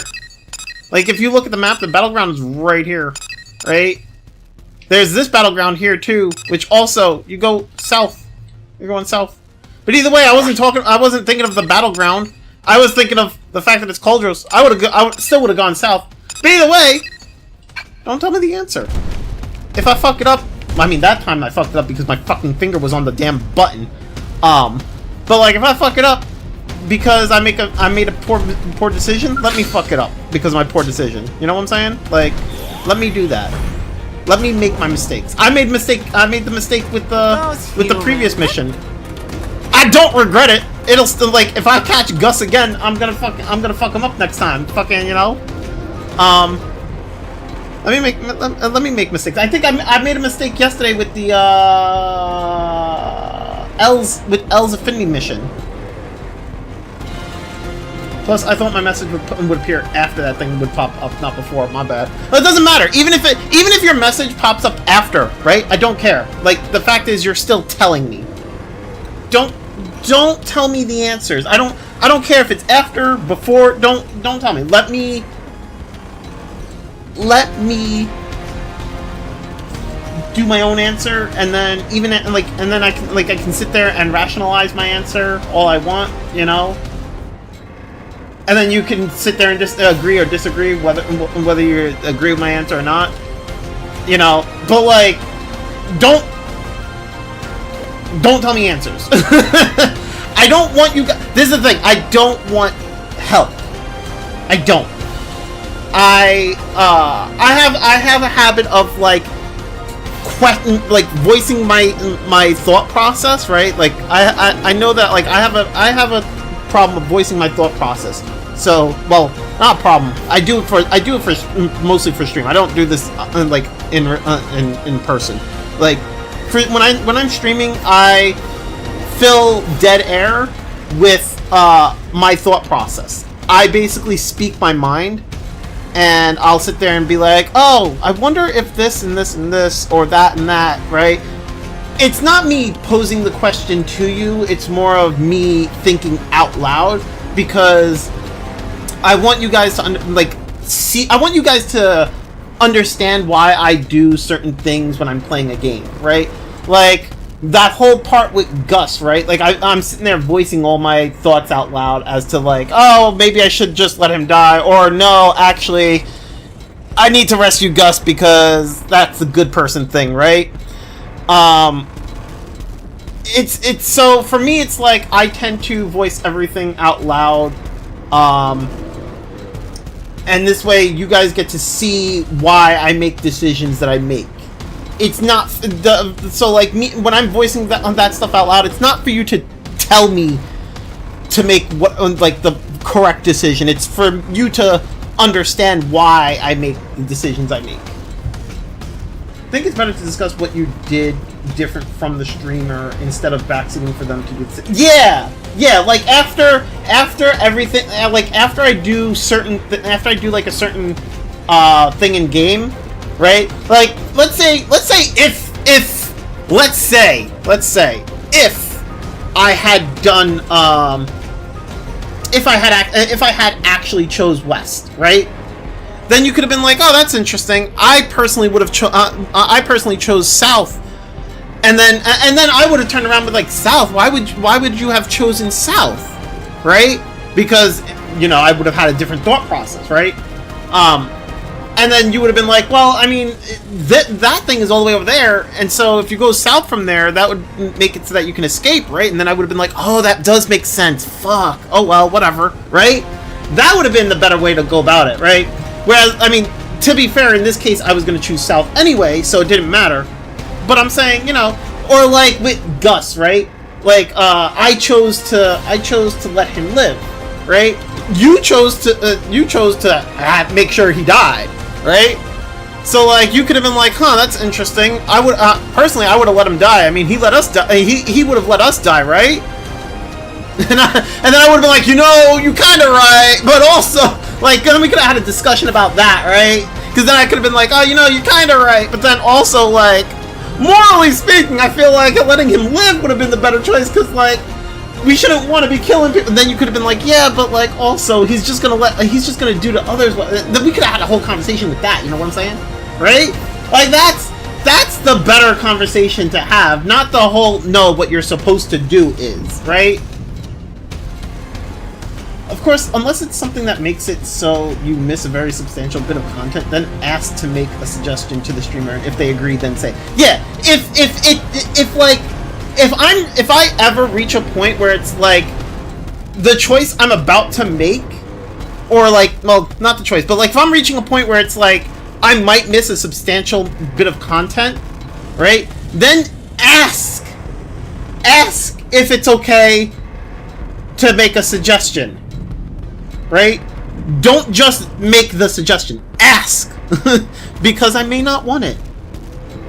Like, if you look at the map, the battleground is right here. Right? There's this battleground here, too. Which also, you go south. You're going south. But either way, I wasn't thinking of the battleground. I was thinking of the fact that it's Cauldros. I still would have gone south. But either way, don't tell me the answer. If I fuck it up, I mean, that time I fucked it up because my fucking finger was on the damn button. But like, if I fuck it up because I made a poor decision, let me fuck it up because of my poor decision. You know what I'm saying? Like, let me do that. Let me make my mistakes. I made the mistake with the previous mission. I don't regret it. It'll still, like, if I catch Gus again, I'm gonna fuck him up next time. Fucking, you know. Let me make mistakes. I think I made a mistake yesterday with the L's affinity mission. Plus, I thought my message would appear after that thing would pop up, not before. My bad. But it doesn't matter. Even if your message pops up after, right? I don't care. Like, the fact is, you're still telling me. Don't tell me the answers. I don't care if it's after, before. Don't tell me. Let me do my own answer, and then I can sit there and rationalize my answer all I want, you know. And then you can sit there and just agree or disagree whether you agree with my answer or not, you know. But like, don't tell me answers. I don't want you guys. This is the thing. I don't want help. I don't. I have a habit of like voicing my thought process, right? Like I know that like I have a problem of voicing my thought process. So, well, not a problem. I do it for mostly for stream. I don't do this like in person. Like when I'm streaming, I fill dead air with my thought process. I basically speak my mind, and I'll sit there and be like, oh, I wonder if this and this and this, or that and that, right? It's not me posing the question to you, it's more of me thinking out loud, because I want you guys to, I want you guys to understand why I do certain things when I'm playing a game, right? Like, that whole part with Gus, right? Like, I'm sitting there voicing all my thoughts out loud as to, like, oh, maybe I should just let him die, or no, actually, I need to rescue Gus because that's the good person thing, right? It's so, for me, it's like, I tend to voice everything out loud, and this way, you guys get to see why I make decisions that I make. It's not so like me when I'm voicing that stuff out loud. It's not for you to tell me to make what like the correct decision. It's for you to understand why I make the decisions I make. I think it's better to discuss what you did different from the streamer instead of backseating for them to do this. Yeah, like after everything, like after I do like a certain thing in game, right? Like let's say if I had done if I had actually chose West, right? Then you could have been like, oh, that's interesting. I personally would have I personally chose South. And then I would have turned around with like, South. Why would you have chosen South, right? Because you know I would have had a different thought process, right? And then you would have been like, well, I mean, that thing is all the way over there, and so if you go south from there, that would make it so that you can escape, right? And then I would have been like, oh, that does make sense. Fuck. Oh well, whatever, right? That would have been the better way to go about it, right? Whereas, I mean, to be fair, in this case, I was going to choose South anyway, so it didn't matter. But I'm saying, you know, or like with Gus, right? Like, I chose to let him live, right? You chose to make sure he died, right? So like, you could have been like, huh, that's interesting. I would personally, I would have let him die. I mean, he let us die. He would have let us die, right? And then I would have been like, you know, you kind of right, but also like, then we could have had a discussion about that, right? Because then I could have been like, oh, you know, you kind of right, but then also like, morally speaking, I feel like letting him live would have been the better choice, because like, we shouldn't want to be killing people. And then you could have been like, yeah, but like, also he's just gonna do to others. Then we could have had a whole conversation with that. You know what I'm saying, right? Like that's the better conversation to have, not the whole no, what you're supposed to do is, right? Of course, unless it's something that makes it so you miss a very substantial bit of content, then ask to make a suggestion to the streamer. If they agree, then say, yeah. If I ever reach a point where it's like the choice I'm about to make, or like, well, not the choice, but like if I'm reaching a point where it's like I might miss a substantial bit of content, right? Then ask if it's okay to make a suggestion. Right? Don't just make the suggestion. Ask! Because I may not want it.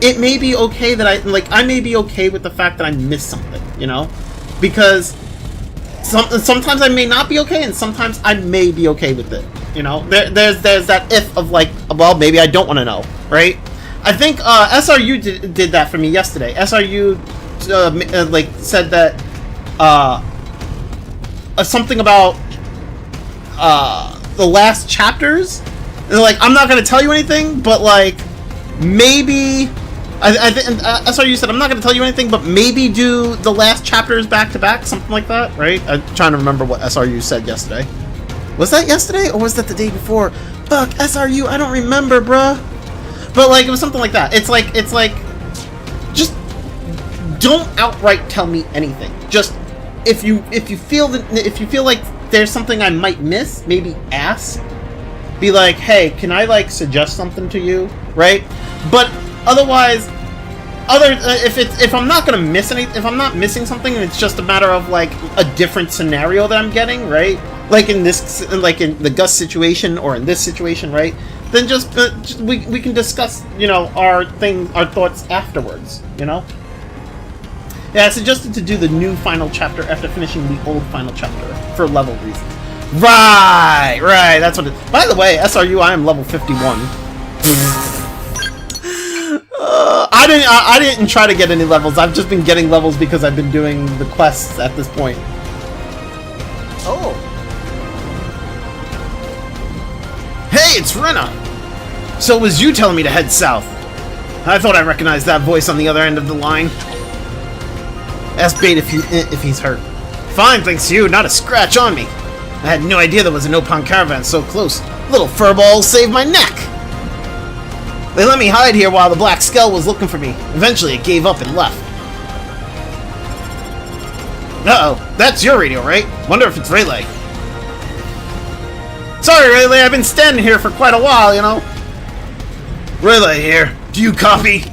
It may be okay that I may be okay with the fact that I missed something, you know? Because sometimes I may not be okay, and sometimes I may be okay with it, you know? There's that if of like, well, maybe I don't want to know, right? I think SRU did that for me yesterday. SRU like said that something about the last chapters. And like, I'm not gonna tell you anything, but like, maybe I think SRU said I'm not gonna tell you anything, but maybe do the last chapters back to back, something like that, right? I'm trying to remember what SRU said yesterday. Was that yesterday, or was that the day before? Fuck, SRU, I don't remember, bruh. But like, it was something like that. It's like, just don't outright tell me anything. Just if you feel like there's something I might miss, maybe ask. Be like, hey, can I like suggest something to you, right? But otherwise, if I'm not gonna miss anything, if I'm not missing something, and it's just a matter of like a different scenario that I'm getting, right? Like in this, like in the Gus situation or in this situation, right? Then just we can discuss, you know, our thoughts afterwards, you know. Yeah, I suggested to do the new final chapter after finishing the old final chapter for level reasons. Right, that's what it is. By the way, SRU, I am level 51. I didn't try to get any levels. I've just been getting levels because I've been doing the quests at this point. Oh. Hey, it's Rena! So it was you telling me to head south. I thought I recognized that voice on the other end of the line. Ask Bait if he's hurt. Fine, thanks to you, not a scratch on me. I had no idea there was an Opon caravan so close. Little furball saved my neck. They let me hide here while the Black Skull was looking for me. Eventually it gave up and left. Uh-oh, that's your radio, right? Wonder if it's Rayleigh. Sorry, Rayleigh, I've been standing here for quite a while, you know. Rayleigh here. Do you copy?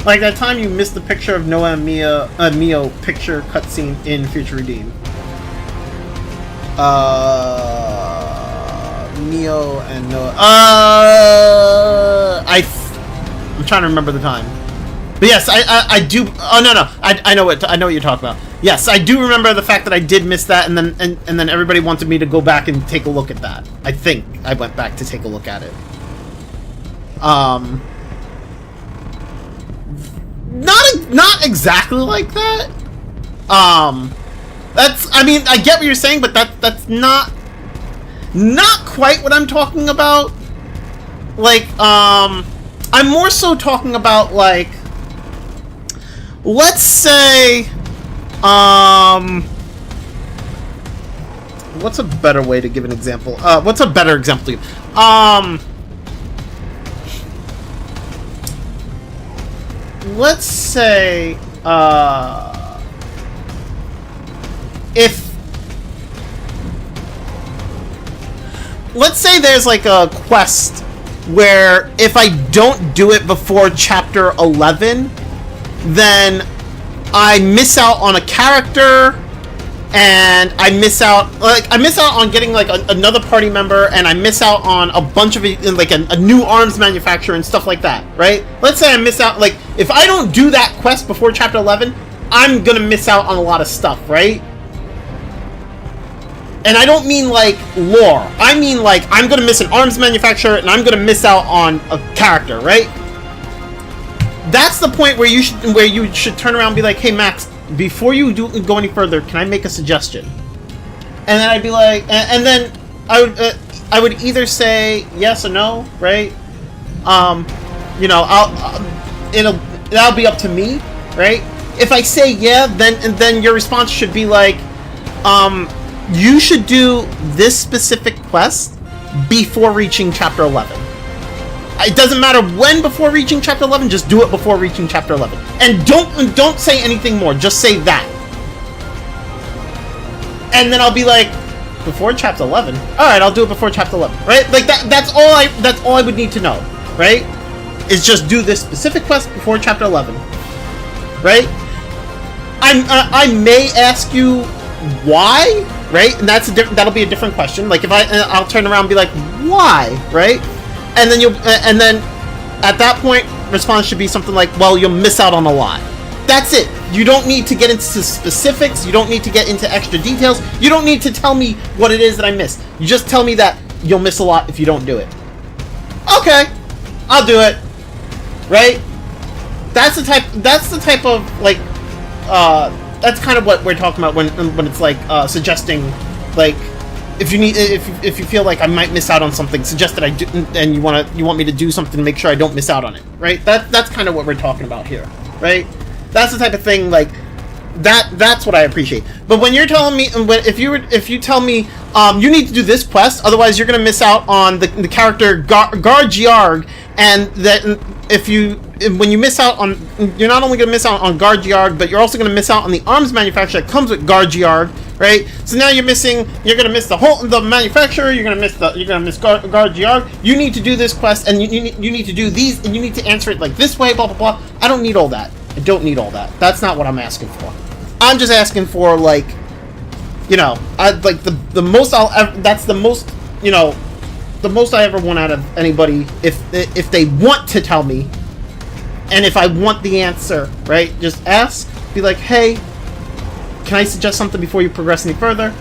Like that time you missed the picture of Noah and Mio picture cutscene in Future Redeem. Mio and Noah. I'm trying to remember the time. But yes, I do. Oh no, I know what you're talking about. Yes, I do remember the fact that I did miss that, and then everybody wanted me to go back and take a look at that. I think I went back to take a look at it. Not exactly like that. That's, I mean, I get what you're saying, but that's not quite what I'm talking about. Like, I'm more so talking about, like, let's say, what's a better way to give an example? What's a better example to give? Let's say, let's say there's like a quest where if I don't do it before chapter 11, then I miss out on a character, and I miss out on getting like another party member, and I miss out on a bunch of like a new arms manufacturer and stuff like that, right? Let's say I miss out, like, if I don't do that quest before chapter 11, I'm gonna miss out on a lot of stuff, right? And I don't mean like lore. I mean like I'm gonna miss an arms manufacturer, and I'm gonna miss out on a character, right? That's the point where you should turn around and be like, hey Max, before you go any further, can I make a suggestion? And then I'd be like, and then I would either say yes or no, right? You know, that'll be up to me, right? If I say yeah, then your response should be like, you should do this specific quest before reaching chapter 11. It doesn't matter when before reaching chapter 11, just do it before reaching chapter 11. And don't say anything more, just say that. And then I'll be like, before chapter 11? Alright, I'll do it before chapter 11, right? Like that's all I would need to know, right? Is just do this specific quest before chapter 11. Right? I may ask you why, right? And that'll be a different question. Like if I'll turn around and be like, why, right? And then at that point, response should be something like, well, you'll miss out on a lot. That's it. You don't need to get into specifics. You don't need to get into extra details. You don't need to tell me what it is that I missed. You just tell me that you'll miss a lot if you don't do it. Okay, I'll do it. Right? That's the type of like, that's kind of what we're talking about when it's like suggesting, like, if you feel like I might miss out on something, suggest that I do, and you want me to do something to make sure I don't miss out on it, right? That's kind of what we're talking about here, right? That's the type of thing, like, that's what I appreciate. But when you're telling me, if you tell me you need to do this quest, otherwise you're gonna miss out on the character Gargiarg, and that when you miss out on, you're not only gonna miss out on Gargiarg, but you're also gonna miss out on the arms manufacturer that comes with Gargiarg, right? So now you're gonna miss the manufacturer, you're gonna miss Gargiarg. You need to do this quest, and you need to do these, and you need to answer it like this way, blah blah blah. I don't need all that. I don't need all that. That's not what I'm asking for. I'm just asking for, like, you know, like the most I'll ever, that's the most, you know, the most I ever want out of anybody, if they want to tell me, and if I want the answer, right? Just ask, be like, hey, can I suggest something before you progress any further?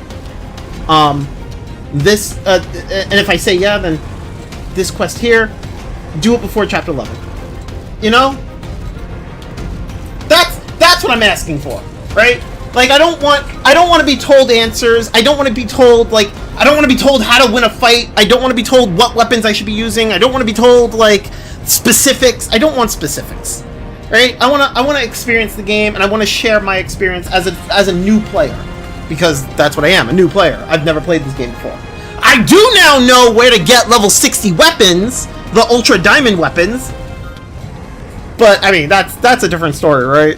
And if I say yeah, then this quest here, do it before chapter 11. You know? That's what I'm asking for, right? Like, I don't want to be told answers. I don't want to be told, like, I don't want to be told how to win a fight. I don't want to be told what weapons I should be using. I don't want to be told, like, specifics. I don't want specifics, right? I want to experience the game, and I want to share my experience as a new player, because that's what I am, a new player. I've never played this game before. I do now know where to get level 60 weapons, the Ultra Diamond weapons, but I mean that's a different story, right?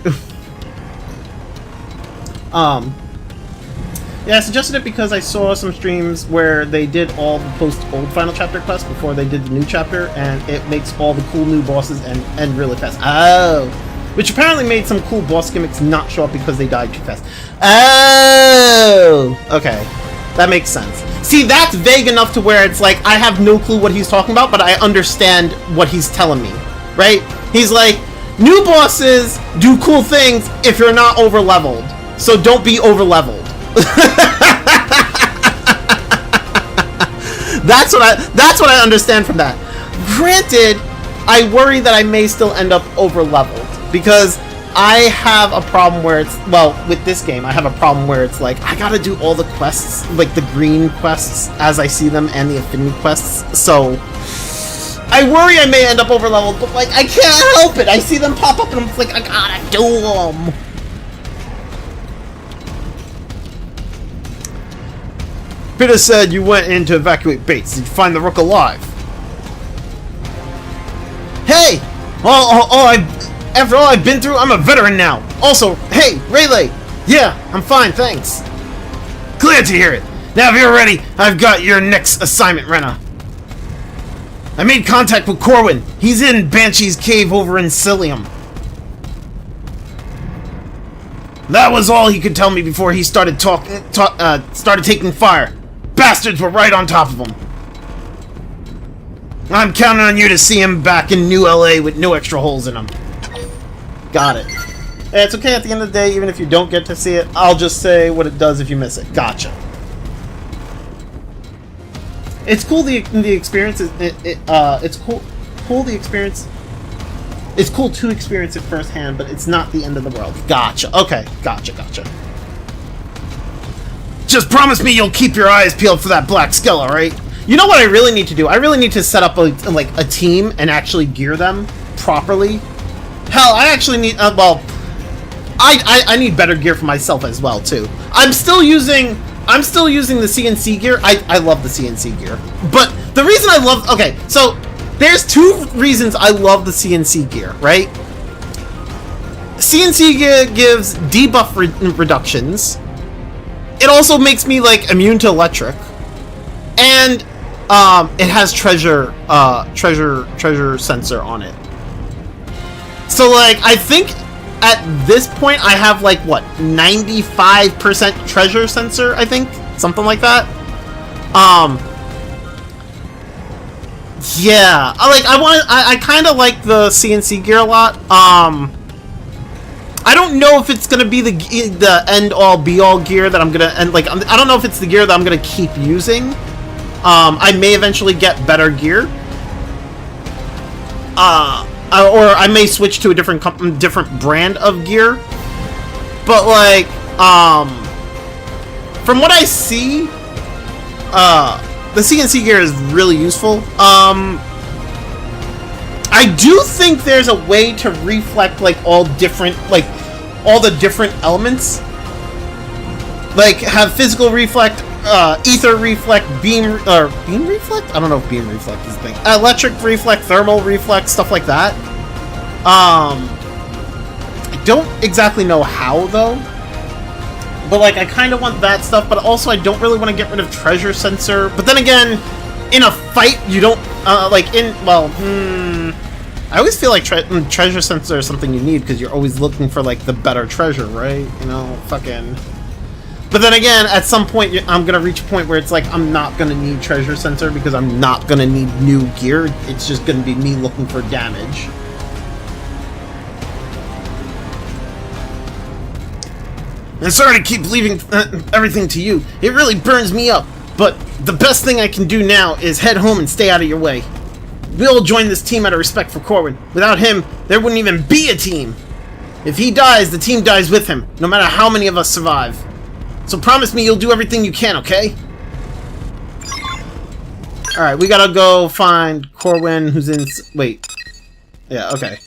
Yeah, I suggested it because I saw some streams where they did all the post-old Final Chapter quests before they did the new chapter, and it makes all the cool new bosses end really fast. Oh! Which apparently made some cool boss gimmicks not show up because they died too fast. Oh! Okay. That makes sense. See, that's vague enough to where it's like, I have no clue what he's talking about, but I understand what he's telling me. Right? He's like, new bosses do cool things if you're not over-leveled. So don't be over-leveled. That's what I understand from that. Granted, I worry that I may still end up over leveled because I have a problem where it's, well, with this game I have a problem where it's like I gotta do all the quests, like the green quests as I see them and the affinity quests, so I worry I may end up over leveled, but like I can't help it. I see them pop up and I'm like, I gotta do them. Peter said you went in to evacuate base. Did you find the Rook alive? Hey! After all I've been through, I'm a veteran now. Also, hey, Rayleigh! Yeah, I'm fine, thanks. Glad to hear it. Now if you're ready, I've got your next assignment, Renna. I made contact with Corwin. He's in Banshee's cave over in Cilium. That was all he could tell me before he started taking fire. Bastards were right on top of him. I'm counting on you to see him back in New LA with no extra holes in him. Got it. Hey, it's okay at the end of the day, even if you don't get to see it, I'll just say what it does if you miss it. Gotcha. It's cool the experience it's cool the experience. It's cool to experience it firsthand, but it's not the end of the world. Gotcha. Okay. Gotcha. Just promise me you'll keep your eyes peeled for that black skull, alright? You know what I really need to do? I really need to set up a team and actually gear them properly. Hell, I actually need, I need better gear for myself as well, too. I'm still using the CNC gear. I love the CNC gear. But the reason I love, okay, so there's two reasons I love the CNC gear, right? CNC gear gives debuff reductions. It also makes me, like, immune to electric. And, it has treasure sensor on it. So, like, I think at this point I have, like, what, 95% treasure sensor, I think? Something like that. Yeah, I kind of like the CNC gear a lot. I don't know if it's gonna be the end all be all gear that I'm gonna, and like I don't know if it's the gear that I'm gonna keep using. I may eventually get better gear. Or I may switch to a different brand of gear. But like, from what I see, the CNC gear is really useful. I do think there's a way to reflect like all the different elements. Like have physical reflect, ether reflect, beam reflect? I don't know if beam reflect is a thing. Electric reflect, thermal reflect, stuff like that. I don't exactly know how though. But like I kind of want that stuff, but also I don't really want to get rid of treasure sensor. But then again, in a fight you don't I always feel like treasure sensor is something you need because you're always looking for like the better treasure, right? You know, fucking. But then again, at some point I'm gonna reach a point where it's like I'm not gonna need treasure sensor because I'm not gonna need new gear. It's just gonna be me looking for damage. I'm sorry to keep leaving everything to you. It really burns me up. But the best thing I can do now is head home and stay out of your way. We'll join this team out of respect for Corwin. Without him, there wouldn't even be a team. If he dies, the team dies with him, no matter how many of us survive. So promise me you'll do everything you can, okay? Alright, we gotta go find Corwin, who's in... Wait. Yeah, okay.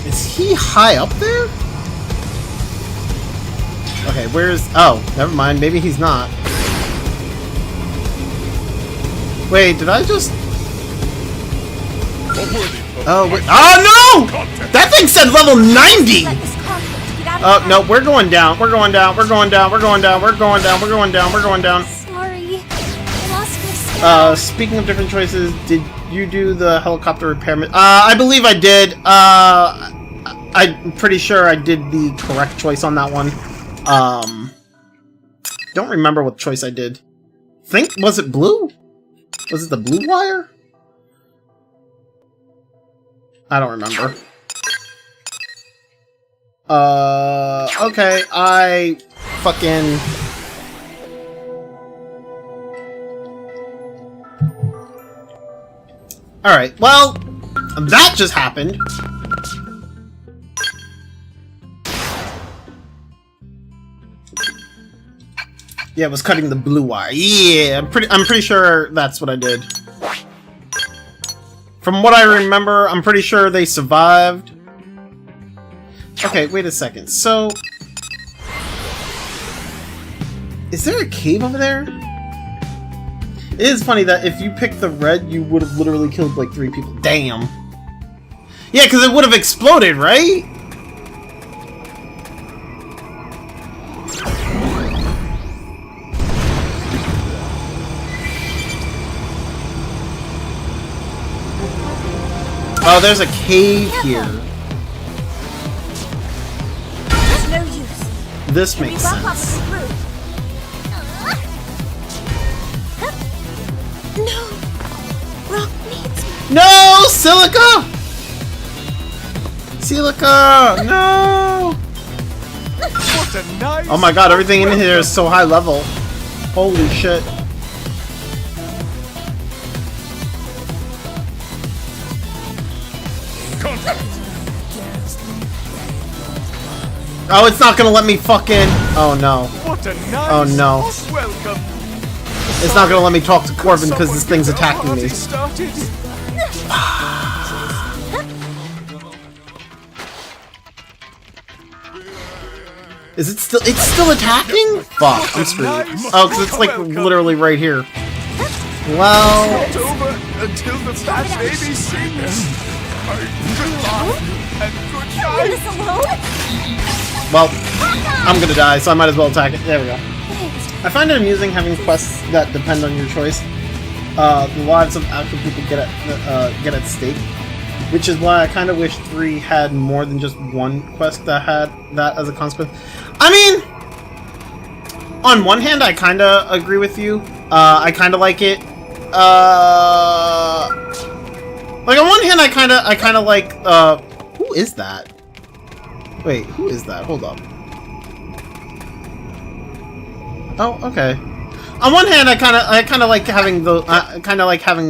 Is he high up there? Okay, where's... Oh, never mind. Maybe he's not. Wait, did I just... Oh, wait. Oh, no! That thing said level 90! Let this conflict get out Oh, of no, hand. we're going down. We're going down. We're going down. We're going down. We're going down. We're going down. We're going down. Sorry. I lost my step. Speaking of different choices, did you do the helicopter repairman? I believe I did. I'm pretty sure I did the correct choice on that one. Don't remember what choice I did. Was it blue? Was it the blue wire? I don't remember. Okay, I fucking... Alright, well, that just happened. Yeah, it was cutting the blue wire. Yeah, I'm pretty sure that's what I did. From what I remember, I'm pretty sure they survived. Okay, wait a second. So, is there a cave over there? It is funny that if you picked the red, you would have literally killed like 3 people. Damn. Yeah, because it would have exploded, right? Oh, there's a cave here. There's no use. This Can we makes walk off sense. the roof? No. Rock needs me. No! Silica! Silica! No! What a nice... Oh my god, everything in here is so high level. Holy shit. Contact. Oh, it's not gonna let me fucking... Oh no. What a nice... Oh, no. Welcome. It's not gonna let me talk to Corbin because this thing's attacking me. Started. Is it still... It's still attacking? Fuck, I'm screwed. Oh, because it's like literally right here. Well... Not over until the fat baby sings. Goodbye and good Leave night. us alone. Well, I'm gonna die, so I might as well attack it. There we go. Thanks. I find it amusing having quests that depend on your choice. The lives of actual people get at stake, which is why I kind of wish 3 had more than just one quest that had that as a consequence. I mean, on one hand, I kind of agree with you. I kind of like it. Like on one hand, I kind of like. Who is that? Wait, who is that? Hold up. Oh, okay. On one hand, I kind of like having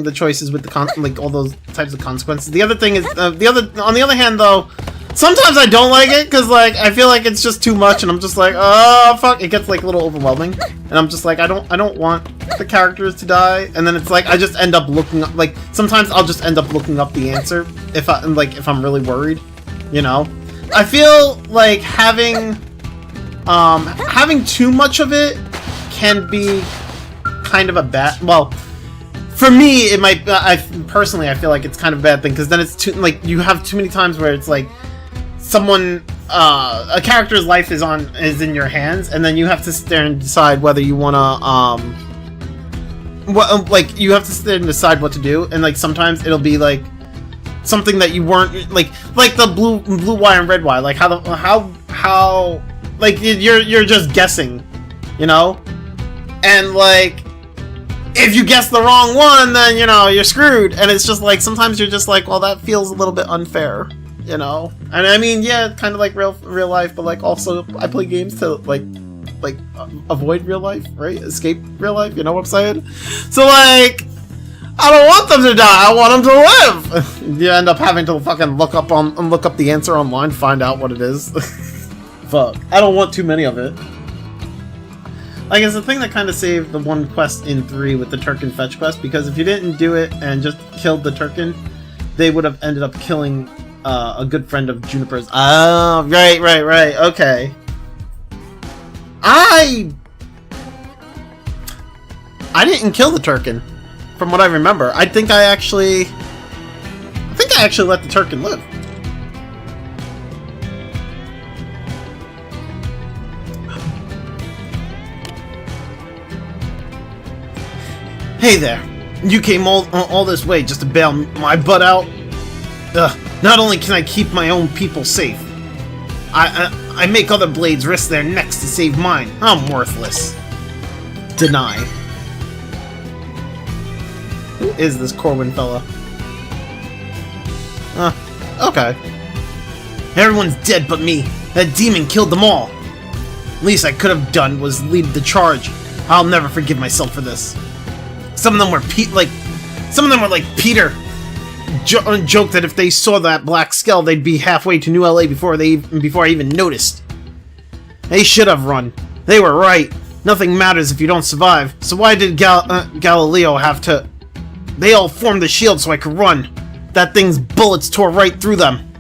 the choices with the like all those types of consequences. The other thing is on the other hand though, sometimes I don't like it because like I feel like it's just too much, and I'm just like, oh fuck, it gets like a little overwhelming, and I'm just like I don't want the characters to die, and then it's like I just end up looking up, like sometimes I'll just end up looking up the answer if I'm really worried, you know. I feel like having too much of it can be kind of a bad, well, for me it might, I feel like it's kind of a bad thing, because then it's too, like, you have too many times where it's like someone, a character's life is in your hands, and then you have to sit there and decide whether you want to like you have to sit there and decide what to do, and like sometimes it'll be like something that you weren't like the blue wire and red wire, like how like you're just guessing, you know, and like if you guess the wrong one, then, you know, you're screwed. And it's just like, sometimes you're just like, well, that feels a little bit unfair, you know? And I mean, yeah, kind of like real life, but like also I play games to like avoid real life, right? Escape real life, you know what I'm saying? So like, I don't want them to die, I want them to live! You end up having to fucking look up the answer online, find out what it is. Fuck. I don't want too many of it. Like, it's the thing that kind of saved the one quest in 3 with the Turkin fetch quest, because if you didn't do it and just killed the Turkin, they would have ended up killing a good friend of Juniper's. Oh, right, okay. I didn't kill the Turkin, from what I remember. I think I actually let the Turkin live. Hey there, you came all this way just to bail my butt out? Not only can I keep my own people safe, I make other blades risk their necks to save mine. I'm worthless. Deny. Who is this Corwin fella? Okay. Everyone's dead but me. That demon killed them all. Least I could have done was lead the charge. I'll never forgive myself for this. Some of them were like Peter. Joked that if they saw that black skull, they'd be halfway to New LA before I even noticed. They should have run. They were right. Nothing matters if you don't survive. So why did Galileo have to? They all formed the shield so I could run. That thing's bullets tore right through them.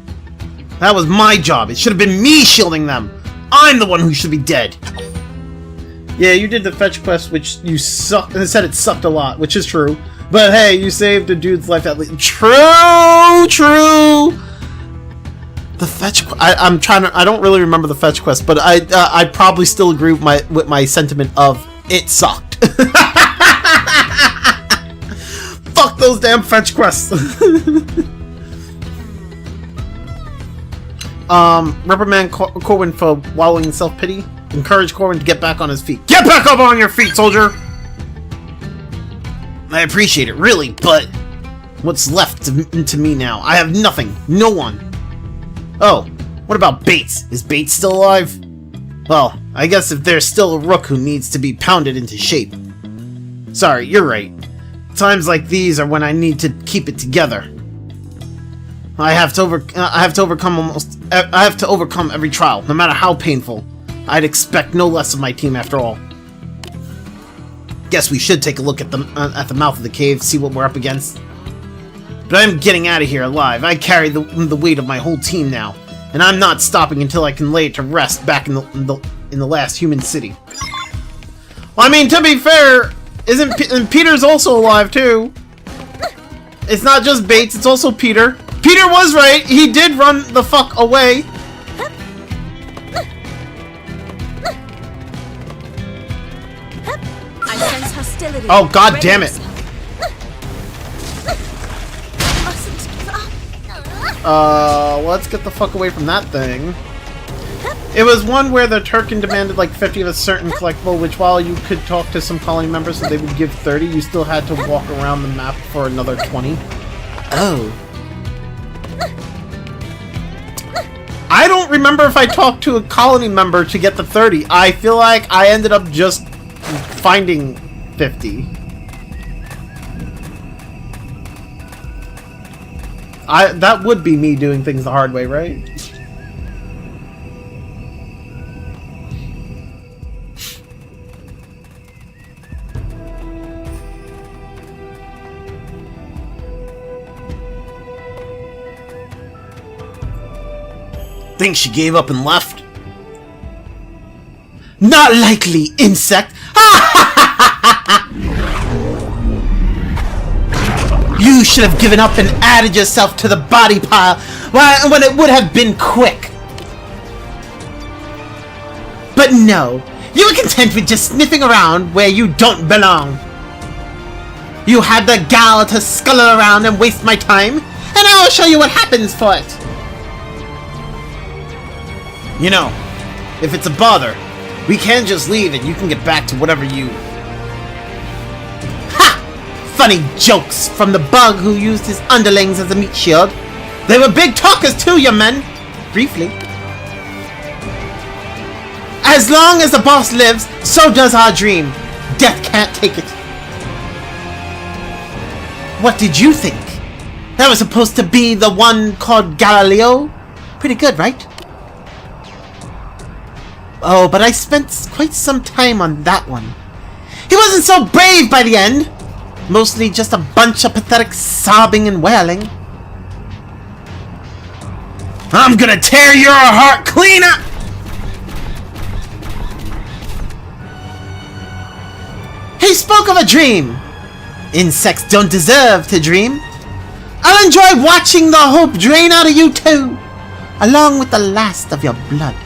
That was my job. It should have been me shielding them. I'm the one who should be dead. Yeah, you did the fetch quest, which you sucked, and it said it sucked a lot, which is true. But hey, you saved a dude's life at least. True. The fetch. I don't really remember the fetch quest, but I probably still agree with my sentiment of it sucked. Fuck those damn fetch quests. Reprimand Corwin for wallowing in self-pity. Encourage Corwin to get back on his feet. Get back up on your feet, soldier! I appreciate it, really, but what's left to me now? I have nothing. No one. Oh, what about Bates? Is Bates still alive? Well, I guess if there's still a rook who needs to be pounded into shape. Sorry, you're right. Times like these are when I need to keep it together. I have to overcome every trial, no matter how painful. I'd expect no less of my team after all. Guess we should take a look at the mouth of the cave, see what we're up against. But I'm getting out of here alive. I carry the weight of my whole team now, and I'm not stopping until I can lay it to rest back in the last human city. Well, I mean, to be fair, and Peter's also alive too. It's not just Bates; it's also Peter. Peter was right. He did run the fuck away. I sense hostility. Oh, god damn it. Let's get the fuck away from that thing. It was one where the Turkin demanded like 50 of a certain collectible, which while you could talk to some colony members so they would give 30, you still had to walk around the map for another 20. Oh. I don't remember if I talked to a colony member to get the 30. I feel like I ended up just finding 50. That would be me doing things the hard way, right? Think she gave up and left? Not likely, insect! You should have given up and added yourself to the body pile when it would have been quick. But no, you were content with just sniffing around where you don't belong. You had the gall to sculler around and waste my time, and I'll show you what happens for it. You know, if it's a bother, we can just leave and you can get back to whatever you... Ha funny jokes from the bug who used his underlings as a meat shield. They were big talkers too, your men. Briefly. As long as the boss lives, so does our dream. Death can't take it. What did you think? That was supposed to be the one called Galileo? Pretty good, right? Oh, but I spent quite some time on that one. He wasn't so brave by the end. Mostly just a bunch of pathetic sobbing and wailing. I'm gonna tear your heart clean up! He spoke of a dream. Insects don't deserve to dream. I'll enjoy watching the hope drain out of you too, along with the last of your blood.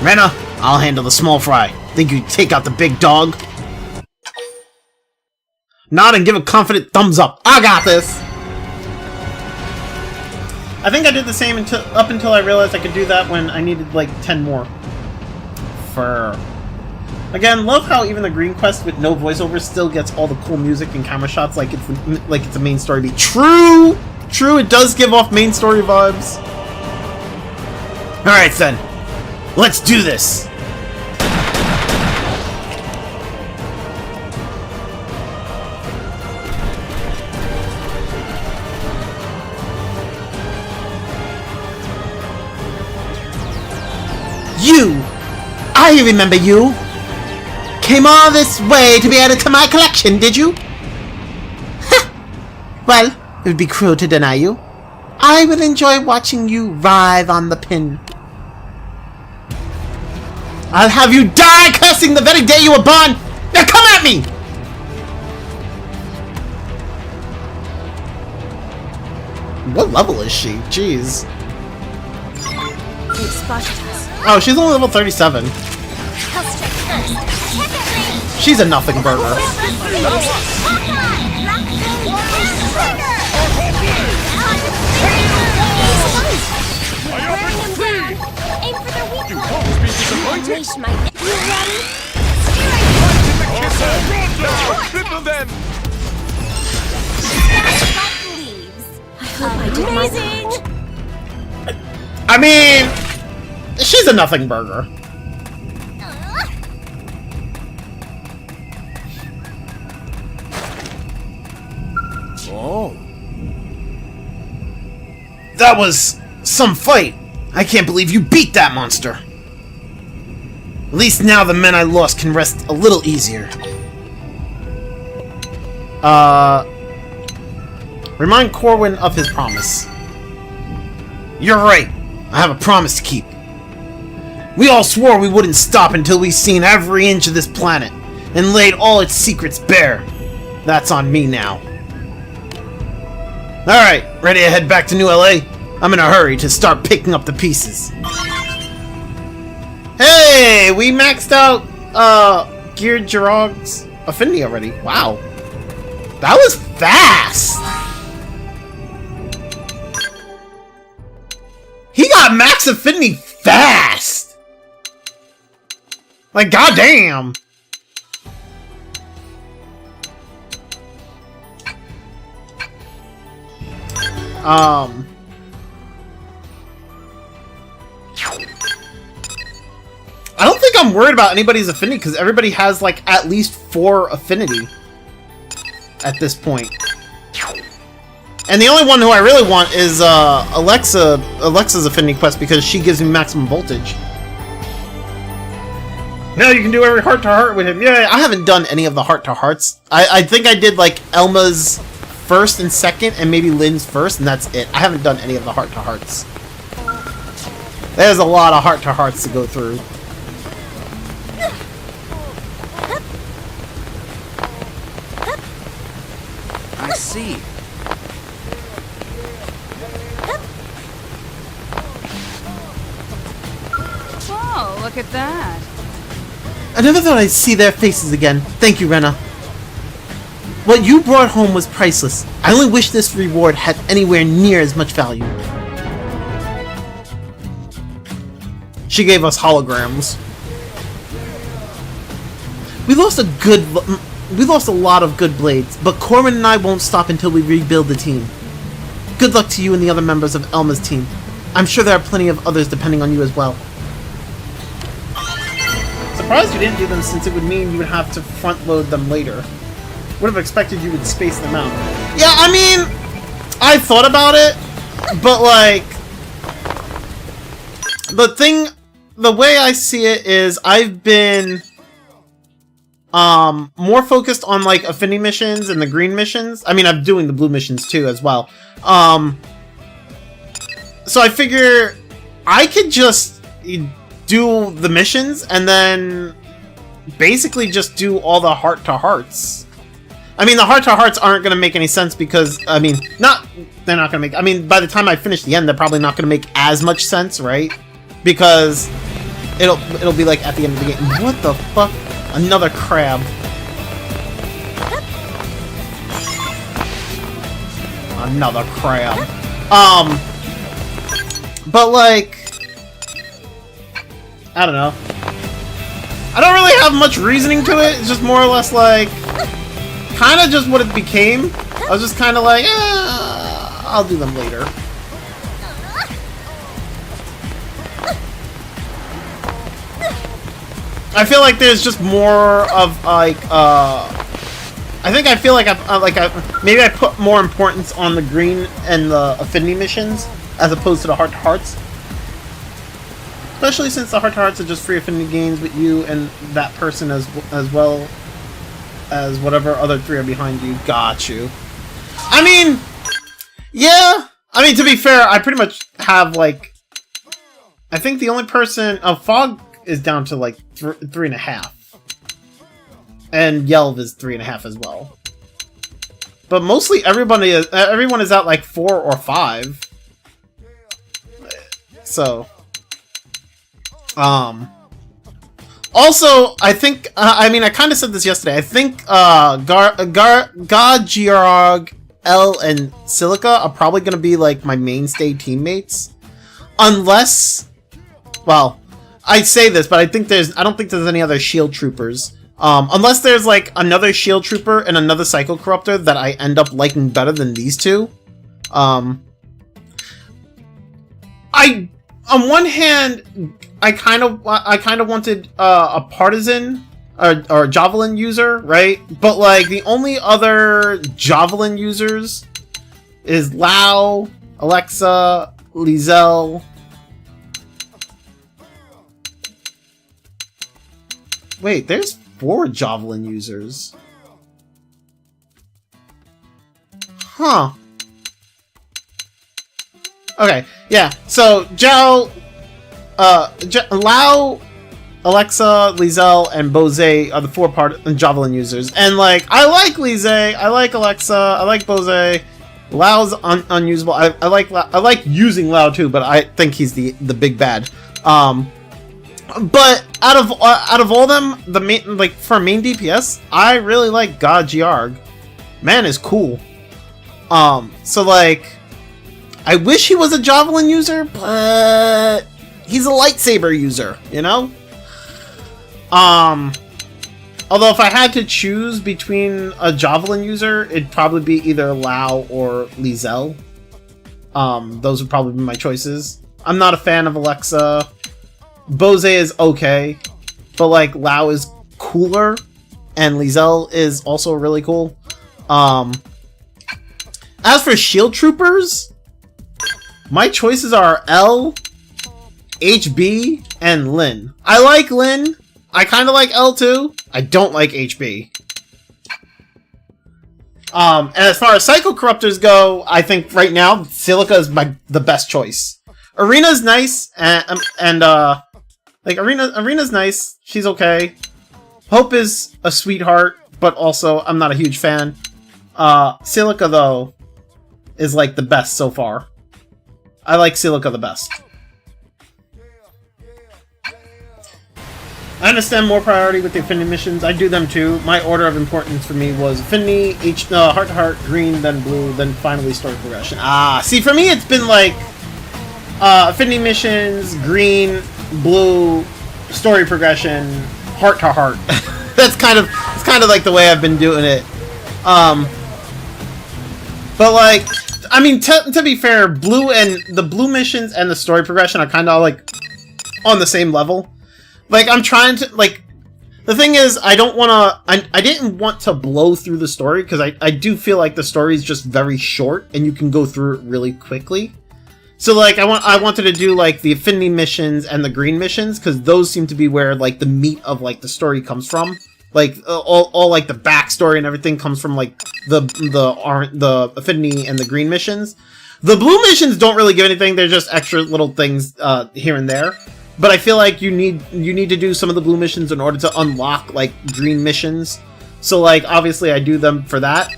Rena, I'll handle the small fry. Think you take out the big dog? Nod and give a confident thumbs up. I got this! I think I did the same up until I realized I could do that when I needed like 10 more. Again, love how even the green quest with no voiceover still gets all the cool music and camera shots like it's a main story beat. True! True, it does give off main story vibes. Alright then. Let's do this! You! I remember you! Came all this way to be added to my collection, did you? Well, it would be cruel to deny you. I will enjoy watching you writhe on the pin. I'll have you die cursing the very day you were born! Now come at me! What level is she? Jeez. You've spotted us. Oh, she's only level 37. I'll strike first. She's a nothing burger. Aim for their weak You point. won't be disappointed. Unleash my... You ready? Triple them! Fast like leaves. I hope I did my part. I mean, she's a nothing burger. Oh. That was some fight. I can't believe you beat that monster. At least now the men I lost can rest a little easier. Remind Corwin of his promise. You're right. I have a promise to keep. We all swore we wouldn't stop until we've seen every inch of this planet and laid all its secrets bare. That's on me now. Alright, ready to head back to New LA? I'm in a hurry to start picking up the pieces. Hey, we maxed out Geared Jirog's affinity already. Wow. That was fast! He got max affinity fast! Like, goddamn! I don't think I'm worried about anybody's affinity because everybody has like at least 4 affinity at this point. And the only one who I really want is Alexa's affinity quest because she gives me maximum voltage. Now you can do every heart to heart with him. Yeah, I haven't done any of the heart to hearts. I think I did like Elma's first and second and maybe Lynn's first, and that's it. I haven't done any of the heart to hearts. There's a lot of heart to hearts to go through. I see. Whoa, look at that. I never thought I'd see their faces again. Thank you, Rena. What you brought home was priceless. I only wish this reward had anywhere near as much value. She gave us holograms. We lost a good we lost a lot of good blades, but Corwin and I won't stop until we rebuild the team. Good luck to you and the other members of Elma's team. I'm sure there are plenty of others depending on you as well. Surprised you didn't do them since it would mean you would have to front load them later. Would have expected you would space them out. Yeah, I mean, I thought about it, but like, the way I see it is I've been more focused on like affinity missions and the green missions. I mean, I'm doing the blue missions too as well. So I figure I could just do the missions and then basically just do all the heart-to-hearts. I mean, the heart-to-hearts aren't going to make any sense because, I mean, they're not going to make, I mean, by the time I finish the end, they're probably not going to make as much sense, right? Because it'll be like at the end of the game. What the fuck? Another crab. Another crab. But like, I don't know. I don't really have much reasoning to it. It's just more or less like, kind of just what it became. I was just kind of like, I'll do them later. I feel like there's just more of like, I feel like maybe I put more importance on the green and the affinity missions as opposed to the heart-to-hearts. Especially since the heart-to-hearts are just free affinity gains with you and that person as well as whatever other three are behind you. Got you. I mean, yeah. I mean, to be fair, I pretty much have like, I think the only person, Fog is down to like 3.5. And Yelv is 3.5 as well. But mostly everyone is at like 4 or 5. So, also, I think, I mean, I kind of said this yesterday. I think, Giarog, L, and Silica are probably going to be, like, my mainstay teammates. Unless, well, I say this, but I don't think there's any other shield troopers. Unless there's, like, another shield trooper and another Psycho Corruptor that I end up liking better than these two. On one hand, I kind of wanted a partisan or javelin user, right? But like the only other javelin users is Lao, Alexa, Lizelle. Wait, there's 4 javelin users. Huh. Okay, yeah, so Lao, Alexa, Lizelle, and Bose are the 4 javelin users. And, like, I like Lizelle, I like Alexa, I like Bose. Lao's unusable. I like using Lao too, but I think he's the big bad. But out of all them, the main, like, for main DPS, I really like God Giarg. Man is cool. So like, I wish he was a javelin user, but he's a lightsaber user, you know? Although if I had to choose between a javelin user, it'd probably be either Lao or Lizelle. Those would probably be my choices. I'm not a fan of Alexa. Bose is okay, but like Lao is cooler, and Lizelle is also really cool. As for shield troopers, my choices are L, HB, and Lin. I like Lin. I kind of like L too. I don't like HB. And as far as Psycho Corruptors go, I think right now Silica is the best choice. Arena's nice, and like Arena's nice. She's okay. Hope is a sweetheart, but also I'm not a huge fan. Silica though is like the best so far. I like Silica the best. I understand more priority with the affinity missions. I do them too. My order of importance for me was affinity, heart to heart, green, then blue, then finally story progression. See, for me it's been like affinity missions, green, blue, story progression, heart to heart. That's kind of kind of like the way I've been doing it. But like, I mean, to be fair, the blue missions and the story progression are kind of like on the same level. Like, I'm trying to, like, the thing is, I don't want to, I didn't want to blow through the story, because I do feel like the story is just very short, and you can go through it really quickly. So, like, I wanted to do, like, the affinity missions and the green missions, because those seem to be where, like, the meat of, like, the story comes from. Like, all like, the backstory and everything comes from, like, the affinity and the green missions. The blue missions don't really give anything, they're just extra little things, here and there. But I feel like you need to do some of the blue missions in order to unlock, like, green missions. So, like, obviously I do them for that.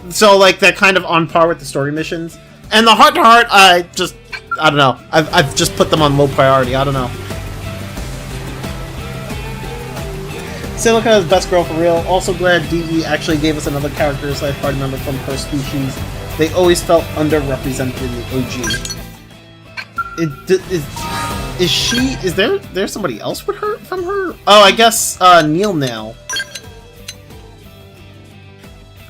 So, like, they're kind of on par with the story missions. And the heart-to-heart, I don't know. I've just put them on low priority, I don't know. Silica is best girl for real. Also glad DE actually gave us another character / party member from her species. They always felt underrepresented in the OG. Is there somebody else with her from her? Oh, I guess Neil Nail.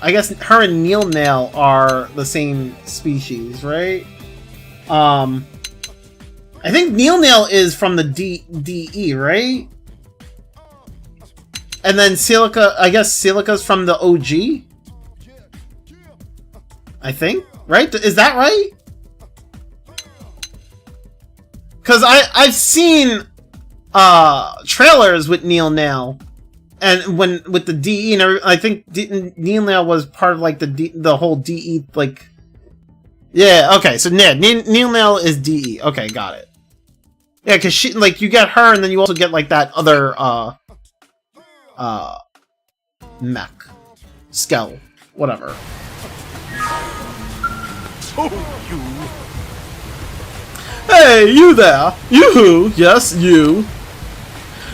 I guess her and Neil Nail are the same species, right? I think Neil Nail is from the DE, right? And then Silica, I guess Silica's from the OG? I think, right? Is that right? Because I've seen trailers with Neil Nail, and with the DE, and I think Neil Nail was part of like the whole DE, like, yeah, okay, so Neil Nail is DE, okay, got it. Yeah, because she, like, you get her, and then you also get like that other mech, Skell, whatever. Oh, you. Hey, you there! You! Yes, you!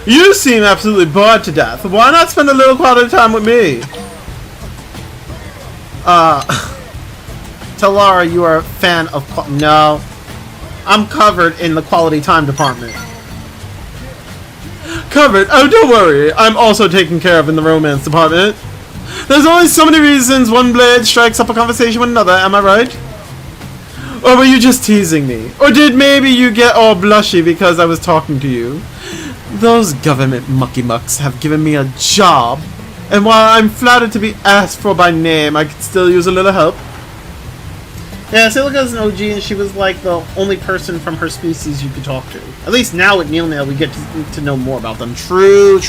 You seem absolutely bored to death. Why not spend a little quality time with me? Tell Lara you are a fan of no. I'm covered in the quality time department. Covered? Oh, don't worry. I'm also taken care of in the romance department. There's only so many reasons one blade strikes up a conversation with another, am I right? Or were you just teasing me? Or did maybe you get all blushy because I was talking to you? Those government mucky mucks have given me a job, and while I'm flattered to be asked for by name, I could still use a little help. Yeah, Silica's an OG, and she was like the only person from her species you could talk to. At least now with Neil Nail, we get to know more about them. True.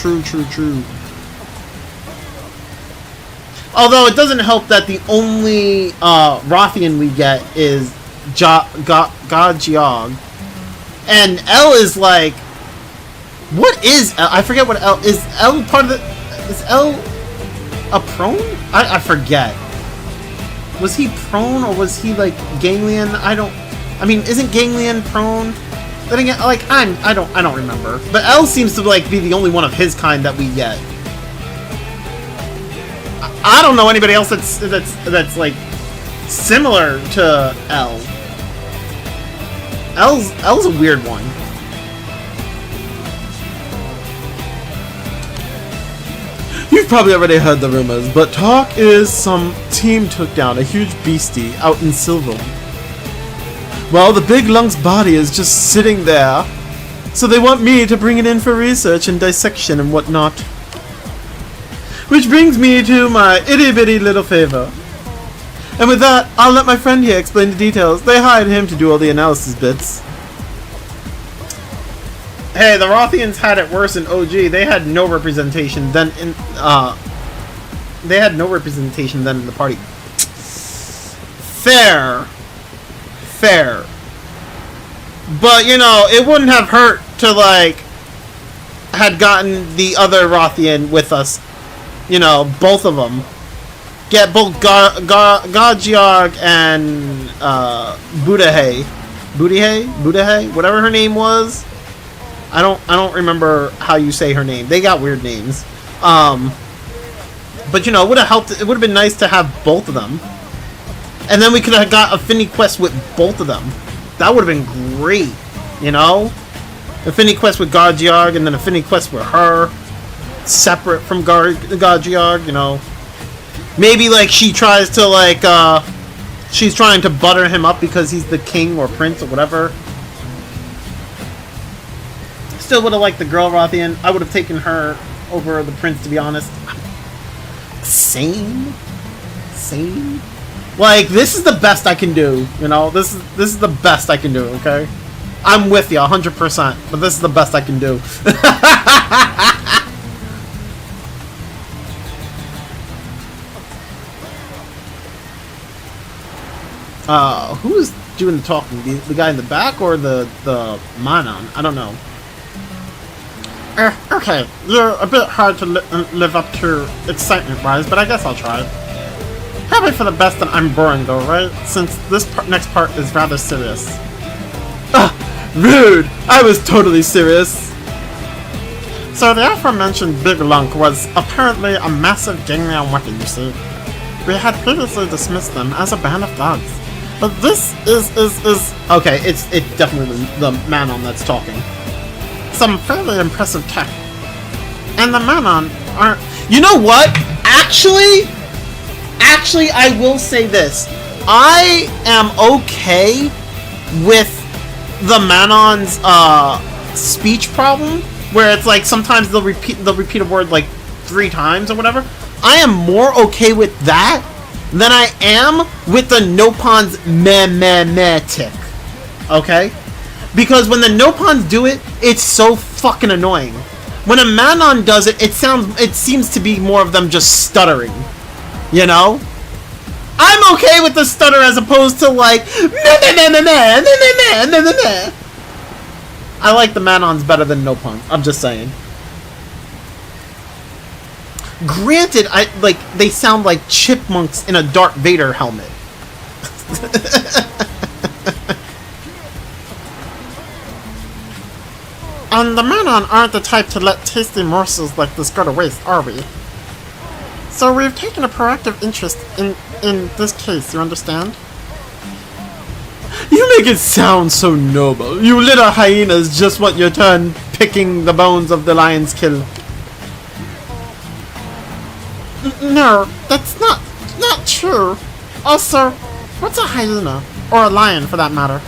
Although it doesn't help that the only Wrothian we get is Gajiog. And L is like... What is L? I forget what L... Is L part of the... Is L a prone? I forget. Was he prone or was he like ganglion? I mean, isn't ganglion prone? Then again, like I don't remember. But L seems to like be the only one of his kind that we get. I don't know anybody else that's like similar to L. L's a weird one. You've probably already heard the rumors, but talk is some team took down a huge beastie out in Silver. Well, the big lung's body is just sitting there, so they want me to bring it in for research and dissection and whatnot. Which brings me to my itty-bitty little favor. And with that, I'll let my friend here explain the details. They hired him to do all the analysis bits. Hey, the Wrothians had it worse in OG. They had no representation then in the party. Fair. But you know, it wouldn't have hurt to like had gotten the other Wrothian with us. You know, both of them. Get both Gajiog and Budahe, whatever her name was. I don't remember how you say her name. They got weird names. But you know, it would have helped. It would have been nice to have both of them. And then we could have got Affinity Quest with both of them. That would have been great, you know? Affinity Quest with Gajiog and then Affinity Quest with her. separate from Gajiog, you know. Maybe, like, she tries to, like, she's trying to butter him up because he's the king or prince or whatever. Still would have liked the girl Wrothian. I would have taken her over the prince, to be honest. Same. Like, this is the best I can do, you know? This is the best I can do, okay? I'm with you 100%, but this is the best I can do. Who's doing the talking? The guy in the back or the Manon? I don't know. Okay, you're a bit hard to live up to excitement-wise, but I guess I'll try. Probably for the best that I'm boring though, right? Since this next part is rather serious. Rude! I was totally serious! So the aforementioned Big Lunk was apparently a massive gangman weapon, you see. We had previously dismissed them as a band of dogs. But this is... Okay, it's definitely the Manon that's talking. Some fairly impressive tech. And the Manon aren't... You know what? Actually, I will say this. I am okay with the Manon's speech problem, where it's like sometimes they'll repeat a word like 3 times or whatever. I am more okay with that than I am with the Nopon's meh tick. Okay? Because when the Nopons do it, it's so fucking annoying. When a Manon does it, it seems to be more of them just stuttering. You know? I'm okay with the stutter as opposed to like I like the Manons better than Nopons. I'm just saying. Granted, they sound like chipmunks in a Darth Vader helmet. And the Manon aren't the type to let tasty morsels like this go to waste, are we? So we've taken a proactive interest in this case, you understand? You make it sound so noble. You little hyenas just want your turn picking the bones of the lion's kill. No, that's not true. Also, what's a hyena? Or a lion, for that matter?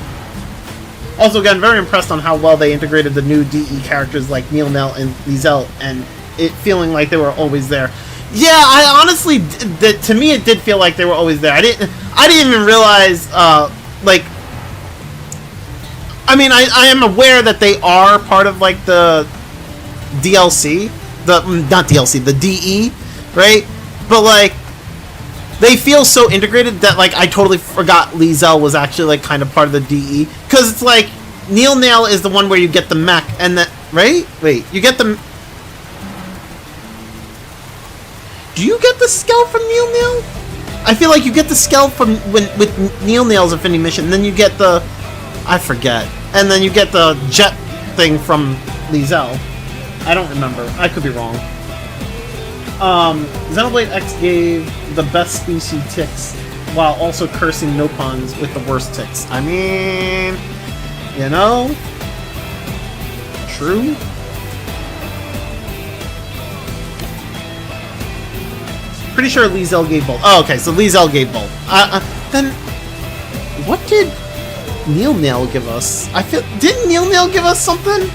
Also, again, very impressed on how well they integrated the new DE characters like Neil Nell and Lizelle, and it feeling like they were always there. Yeah, I honestly, to me, it did feel like they were always there. I didn't even realize, like, I mean, I am aware that they are part of, like, the DLC, not DLC, the DE, right? But, like, they feel so integrated that, like, I totally forgot Lizelle was actually, like, kind of part of the DE. Because it's like, Neil Nail is the one where you get the mech, and the, right? Wait, you get the... Do you get the skull from Neil Nail? I feel like you get the skull from, with Neil Nail's Affinity Mission, and then you get the... I forget. And then you get the jet thing from Lizelle. I don't remember. I could be wrong. Xenoblade X gave the best species ticks, while also cursing Nopons with the worst ticks. I mean, you know, true. Pretty sure Lizelle gave both. Oh, okay, so Lizelle gave both. Then, what did Neil Nail give us? Didn't Neil Nail give us something?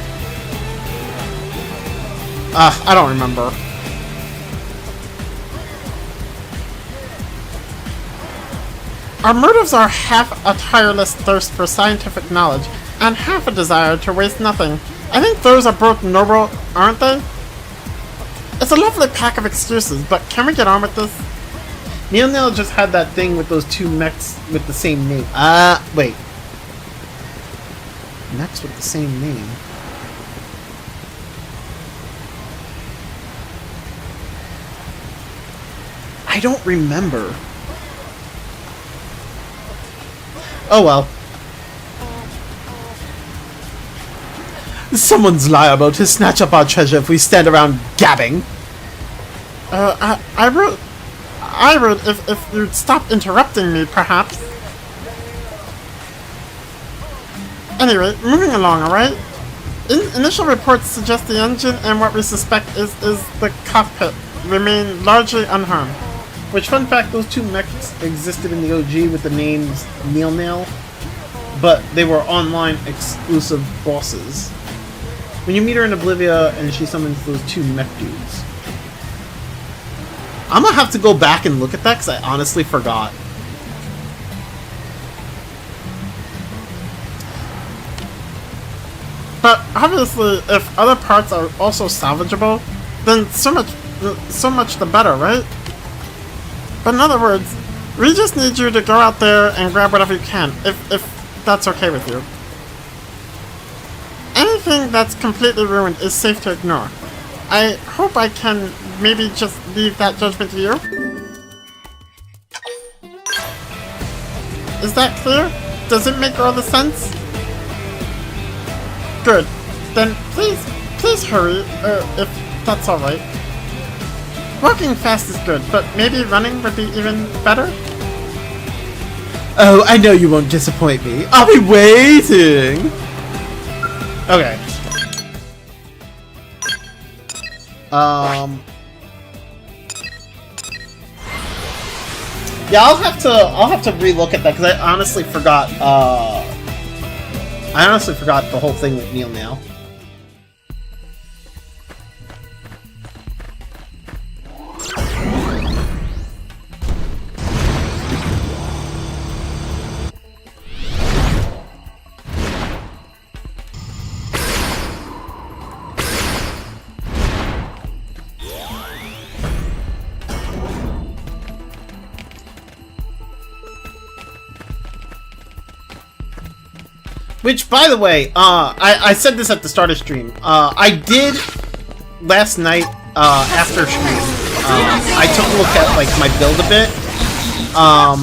I don't remember. Our motives are half a tireless thirst for scientific knowledge, and half a desire to waste nothing. I think those are both noble, aren't they? It's a lovely pack of excuses, but can we get on with this? Neil Nail just had that thing with those 2 mechs with the same name. Wait. Mechs with the same name. I don't remember. Oh well. Someone's liable to snatch up our treasure if we stand around gabbing. I would if you'd stop interrupting me, perhaps. Anyway, moving along, alright? Initial reports suggest the engine and what we suspect is the cockpit remain largely unharmed. Which, fun fact, those two mechs existed in the OG with the names Nail, but they were online exclusive bosses. When you meet her in Oblivia and she summons those two mech dudes. I'm gonna have to go back and look at that because I honestly forgot. But obviously, if other parts are also salvageable, then so much the better, right? But in other words, we just need you to go out there and grab whatever you can, if that's okay with you. Anything that's completely ruined is safe to ignore. I hope I can maybe just leave that judgment to you. Is that clear? Does it make all the sense? Good. Then please hurry, if that's alright. Walking fast is good, but maybe running would be even better? Oh, I know you won't disappoint me. I'll be waiting! Okay. Yeah, I'll have to relook at that because I honestly forgot the whole thing with Neil now. Which, by the way, I said this at the start of stream. I did last night after stream. I took a look at like my build a bit. I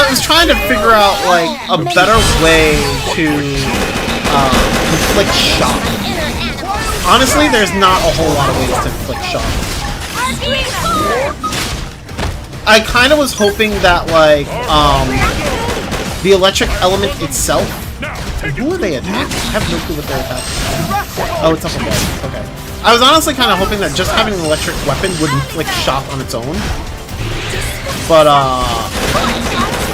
was trying to figure out like a better way to inflict shock. Honestly, there's not a whole lot of ways to inflict shock. I kind of was hoping that like the electric element itself. Who are they attacking? I have no clue what they're attacking. Oh, it's up above. Okay. I was honestly kind of hoping that just having an electric weapon would inflict shock on its own. But,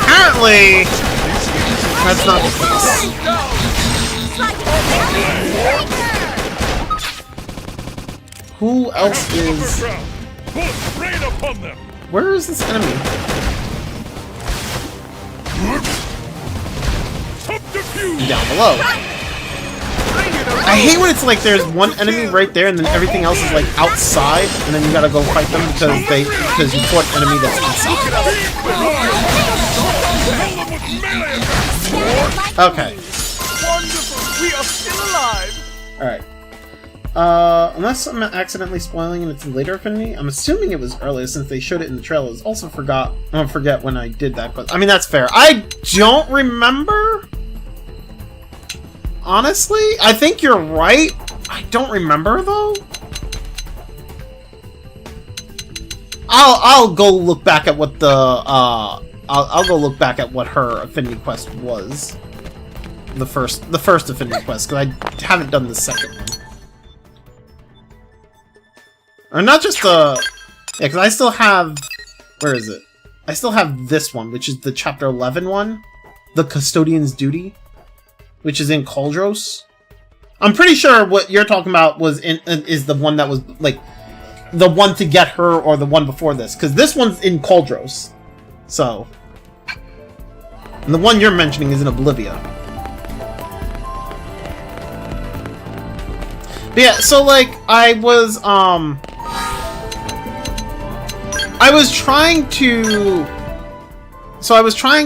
apparently, that's not the case. Who else is... Where is this enemy? Down below. I hate when it's like there's one enemy right there and then everything else is like outside and then you gotta go fight them because you fought an enemy that's inside. Okay. Wonderful! We are still alive! Alright. Unless I'm accidentally spoiling and it's later affinity, I'm assuming it was earlier since they showed it in the trailers. Also I forget when I did that, but I mean that's fair. I don't remember. Honestly, I think you're right. I don't remember though. I'll go look back at what the I'll go look back at what her affinity quest was. The first affinity quest, because I haven't done the second one. Or not just the... Yeah, because I still have... Where is it? I still have this one, which is the Chapter 11 one. The Custodian's Duty. Which is in Cauldros. I'm pretty sure what you're talking about is the one that was, like... The one to get her, or the one before this. Because this one's in Cauldros. So... And the one you're mentioning is in Oblivia. But yeah, so, like, I was trying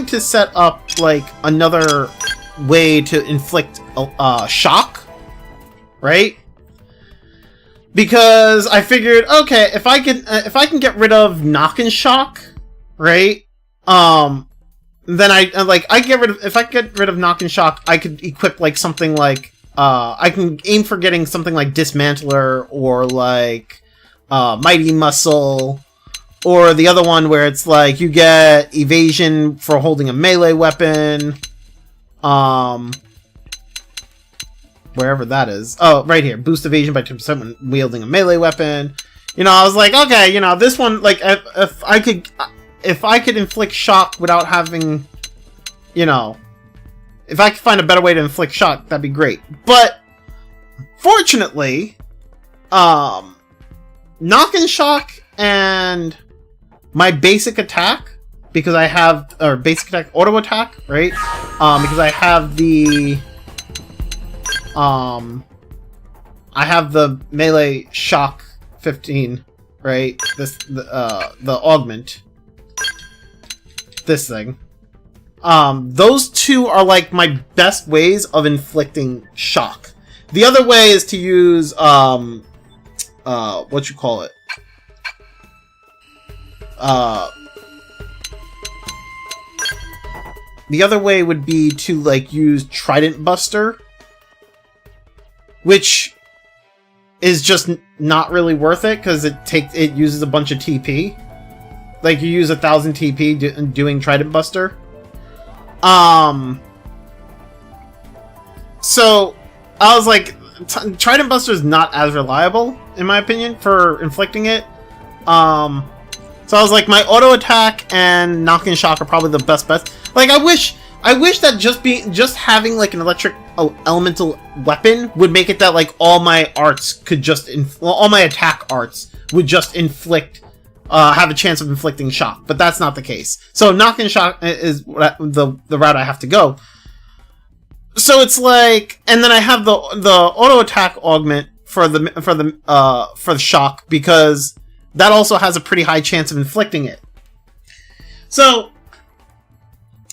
to set up, like, another way to inflict shock, right? Because I figured, okay, if I can get rid of knock and shock, right? Then if I get rid of knock and shock, I could equip like something like I can aim for getting something like Dismantler or like Mighty Muscle, or the other one where it's like you get evasion for holding a melee weapon. wherever that is. Oh, right here. Boost evasion by 2% when wielding a melee weapon. You know, I was like, okay, you know, this one, like, if I could inflict shock without having, you know, if I could find a better way to inflict shock, that'd be great. But fortunately, knock and shock and my basic attack, because I have, or basic attack, auto attack, right? Because I have the, I have the melee shock 15, right? This, the augment. This thing. Those two are like my best ways of inflicting shock. The other way is to use, what you call it? The other way would be to, like, use Trident Buster, which is just not really worth it, because it uses a bunch of TP. Like, you use 1,000 TP doing Trident Buster. So, I was like, Trident Buster is not as reliable, in my opinion, for inflicting it. So I was like, my auto attack and knock and shock are probably the best bets. Like, I wish that just having like an electric elemental weapon would make it that like all my arts could just all my attack arts would just inflict, have a chance of inflicting shock, but that's not the case. So knock and shock is the route I have to go. So it's like, and then I have the auto attack augment for the shock, because that also has a pretty high chance of inflicting it. So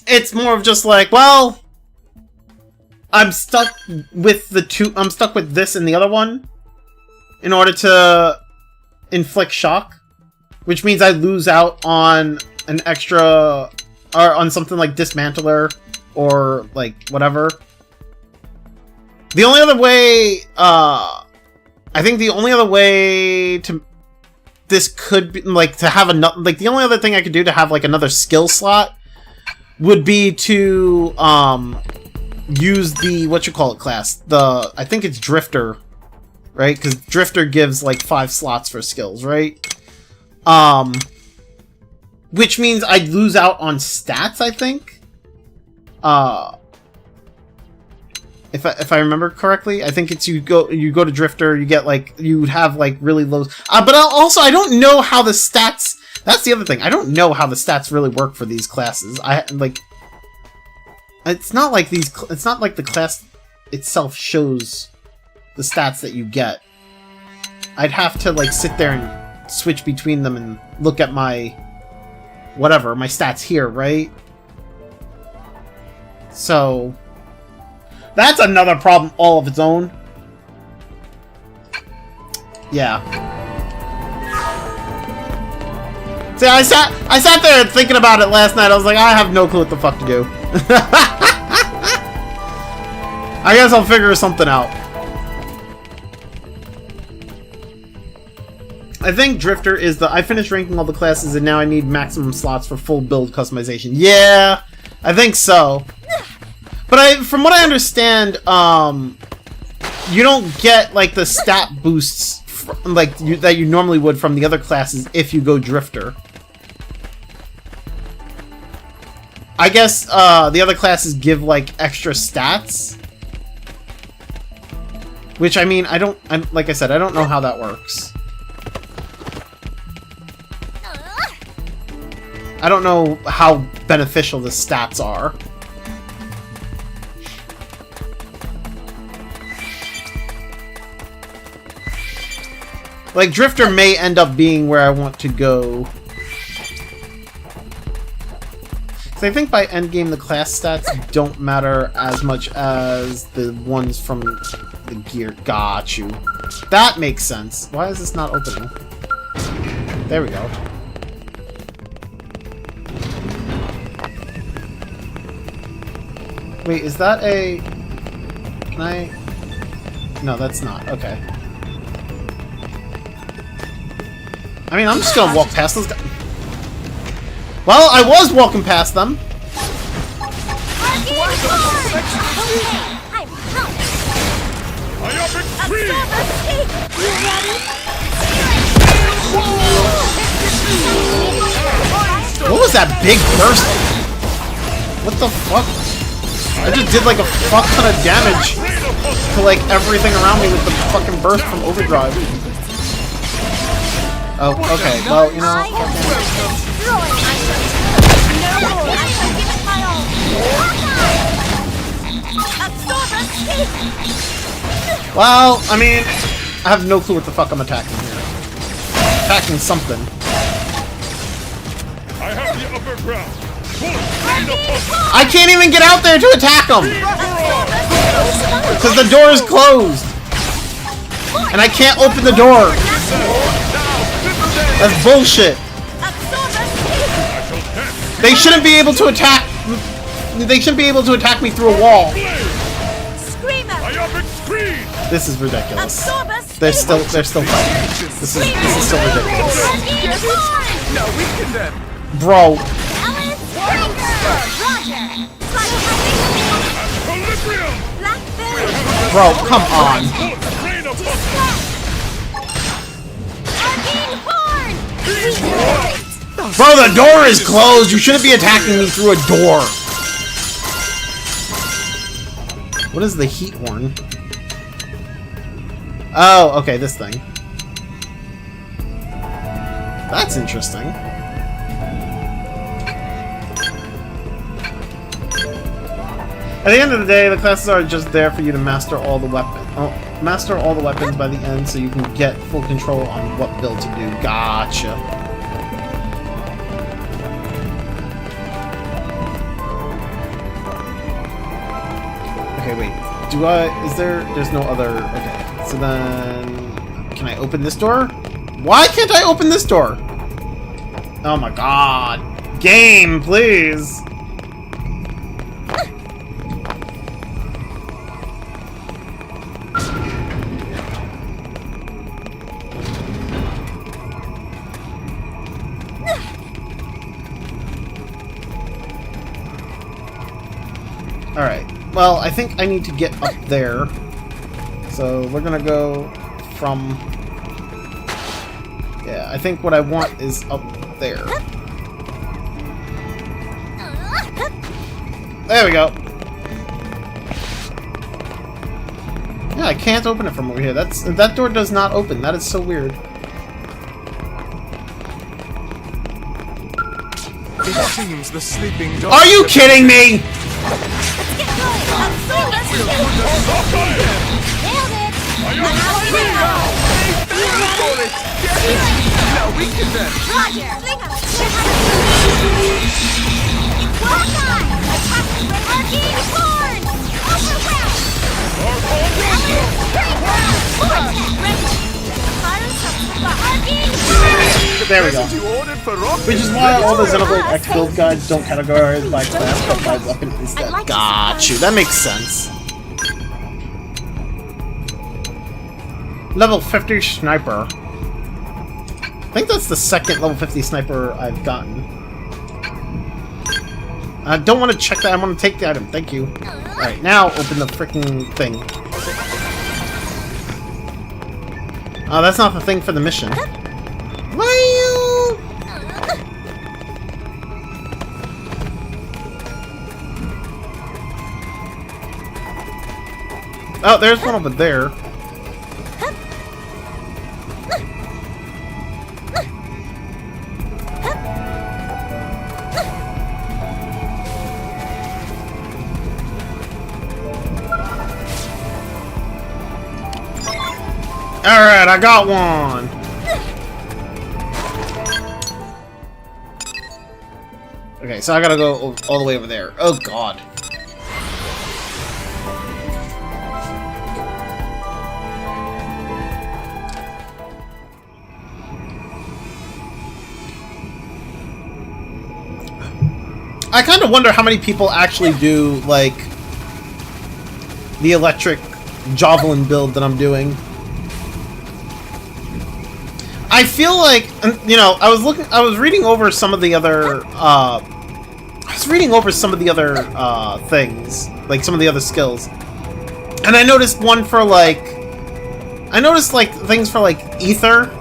it's more of just like, well, I'm stuck with I'm stuck with this and the other one in order to inflict shock, which means I lose out on an extra, or on something like Dismantler or like whatever. The only other way, I think the only other way to this could be like to have another, like the only other thing I could do to have like another skill slot would be to use the class, I think it's Drifter, right? Because Drifter gives like 5 slots for skills, right? Which means I'd lose out on stats, I think. If I remember correctly, I think it's you go to Drifter, you get like, you would have like really low, but also I don't know how the stats, that's the other thing, I don't know how the stats really work for these classes. It's not like the class itself shows the stats that you get. I'd have to like sit there and switch between them and look at my my stats here, right? So that's another problem all of its own. Yeah. See, I sat there thinking about it last night. I was like, I have no clue what the fuck to do. I guess I'll figure something out. I think Drifter is I finished ranking all the classes and now I need maximum slots for full build customization. Yeah, I think so. But from what I understand, you don't get like the stat boosts that you normally would from the other classes if you go Drifter. I guess the other classes give like extra stats, which I mean, like I said, I don't know how that works. I don't know how beneficial the stats are. Like, Drifter may end up being where I want to go. So I think by endgame the class stats don't matter as much as the ones from the gear. Got you. That makes sense. Why is this not opening? There we go. Wait, is that a... Can I... No, that's not. Okay. I mean, I'm just gonna walk past those guys. Well, I was walking past them. What was that big burst? What the fuck? I just did like a fuck ton of damage to like everything around me with the fucking burst from overdrive. Oh, okay. Well, you know. Well, I mean, I have no clue what the fuck I'm attacking here. Attacking something. I have the upper ground. I can't even get out there to attack him! Because the door is closed! And I can't open the door! That's bullshit! They shouldn't be able to attack... They shouldn't be able to attack me through a wall. This is ridiculous. They're still fighting. This is still ridiculous. Now weaken them. Bro. Bro, come on. Bro, the door is closed. You shouldn't be attacking me through a door. What is the heat horn? Oh, okay, this thing. That's interesting. At the end of the day, the classes are just there for you to master all the weapons by the end, so you can get full control on what build to do. Gotcha. Okay, wait. There's no other... Okay, so then... Can I open this door? Why can't I open this door? Oh my god. Game, please! Alright. Well, I think I need to get up there. So we're gonna go from... Yeah, I think what I want is up there. There we go. Yeah, I can't open it from over here. That door does not open. That is so weird. It seems the sleeping dog. Are you kidding me? Now weaken them. There we go. Which is why all the Xenoblade X build guides don't categorize by class but by weapon instead. Got you. That makes sense. Level 50 sniper. I think that's the second level 50 sniper I've gotten. I don't want to check that. I want to take the item. Thank you. Alright, now open the freaking thing. Oh, that's not the thing for the mission. Oh, there's one over there. Alright, I got one! Okay, so I gotta go all the way over there. Oh god. I kind of wonder how many people actually do, like, the electric javelin build that I'm doing. I feel like, you know, I was reading over some of the other, things, like some of the other skills. And I noticed one for, like, I noticed, like, things for, like, ether.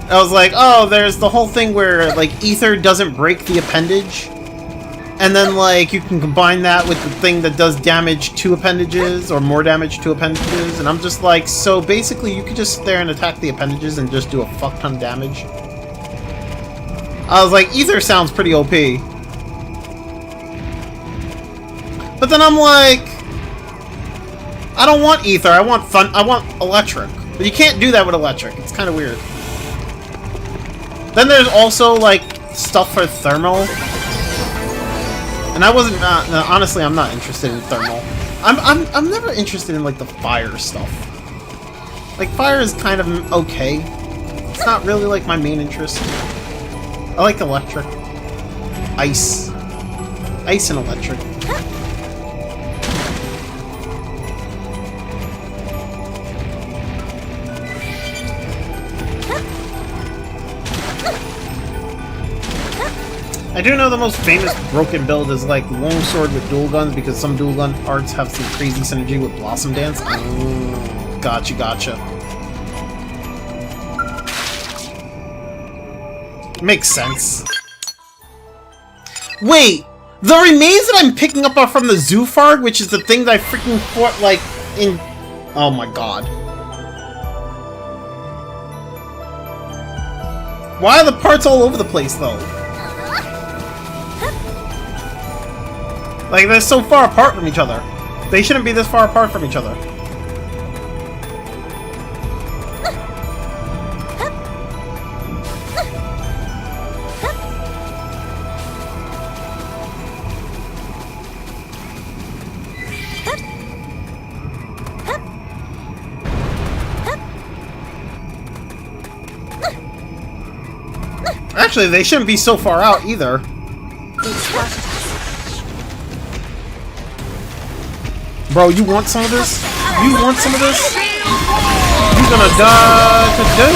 I was like, oh, there's the whole thing where, like, ether doesn't break the appendage. And then, like, you can combine that with the thing that does damage to appendages, or more damage to appendages. And I'm just like, so basically you could just sit there and attack the appendages and just do a fuck ton of damage. I was like, ether sounds pretty OP. But then I'm like, I don't want ether, I want electric. But you can't do that with electric, it's kind of weird. Then there's also, like, stuff for thermal. And I wasn't, honestly, I'm not interested in thermal. I'm never interested in, like, the fire stuff. Like, fire is kind of okay. It's not really, like, my main interest. I like electric. Ice. Ice and electric. I do know the most famous broken build is like longsword with dual guns because some dual gun parts have some crazy synergy with Blossom Dance. Oh, gotcha, gotcha. Makes sense. Wait! The remains that I'm picking up are from the Zoofarg, which is the thing that I freaking fought, like, in... Oh my god. Why are the parts all over the place, though? Like, they're so far apart from each other. They shouldn't be this far apart from each other. Actually, they shouldn't be so far out either. Bro, you want some of this? You want some of this? You're gonna die today.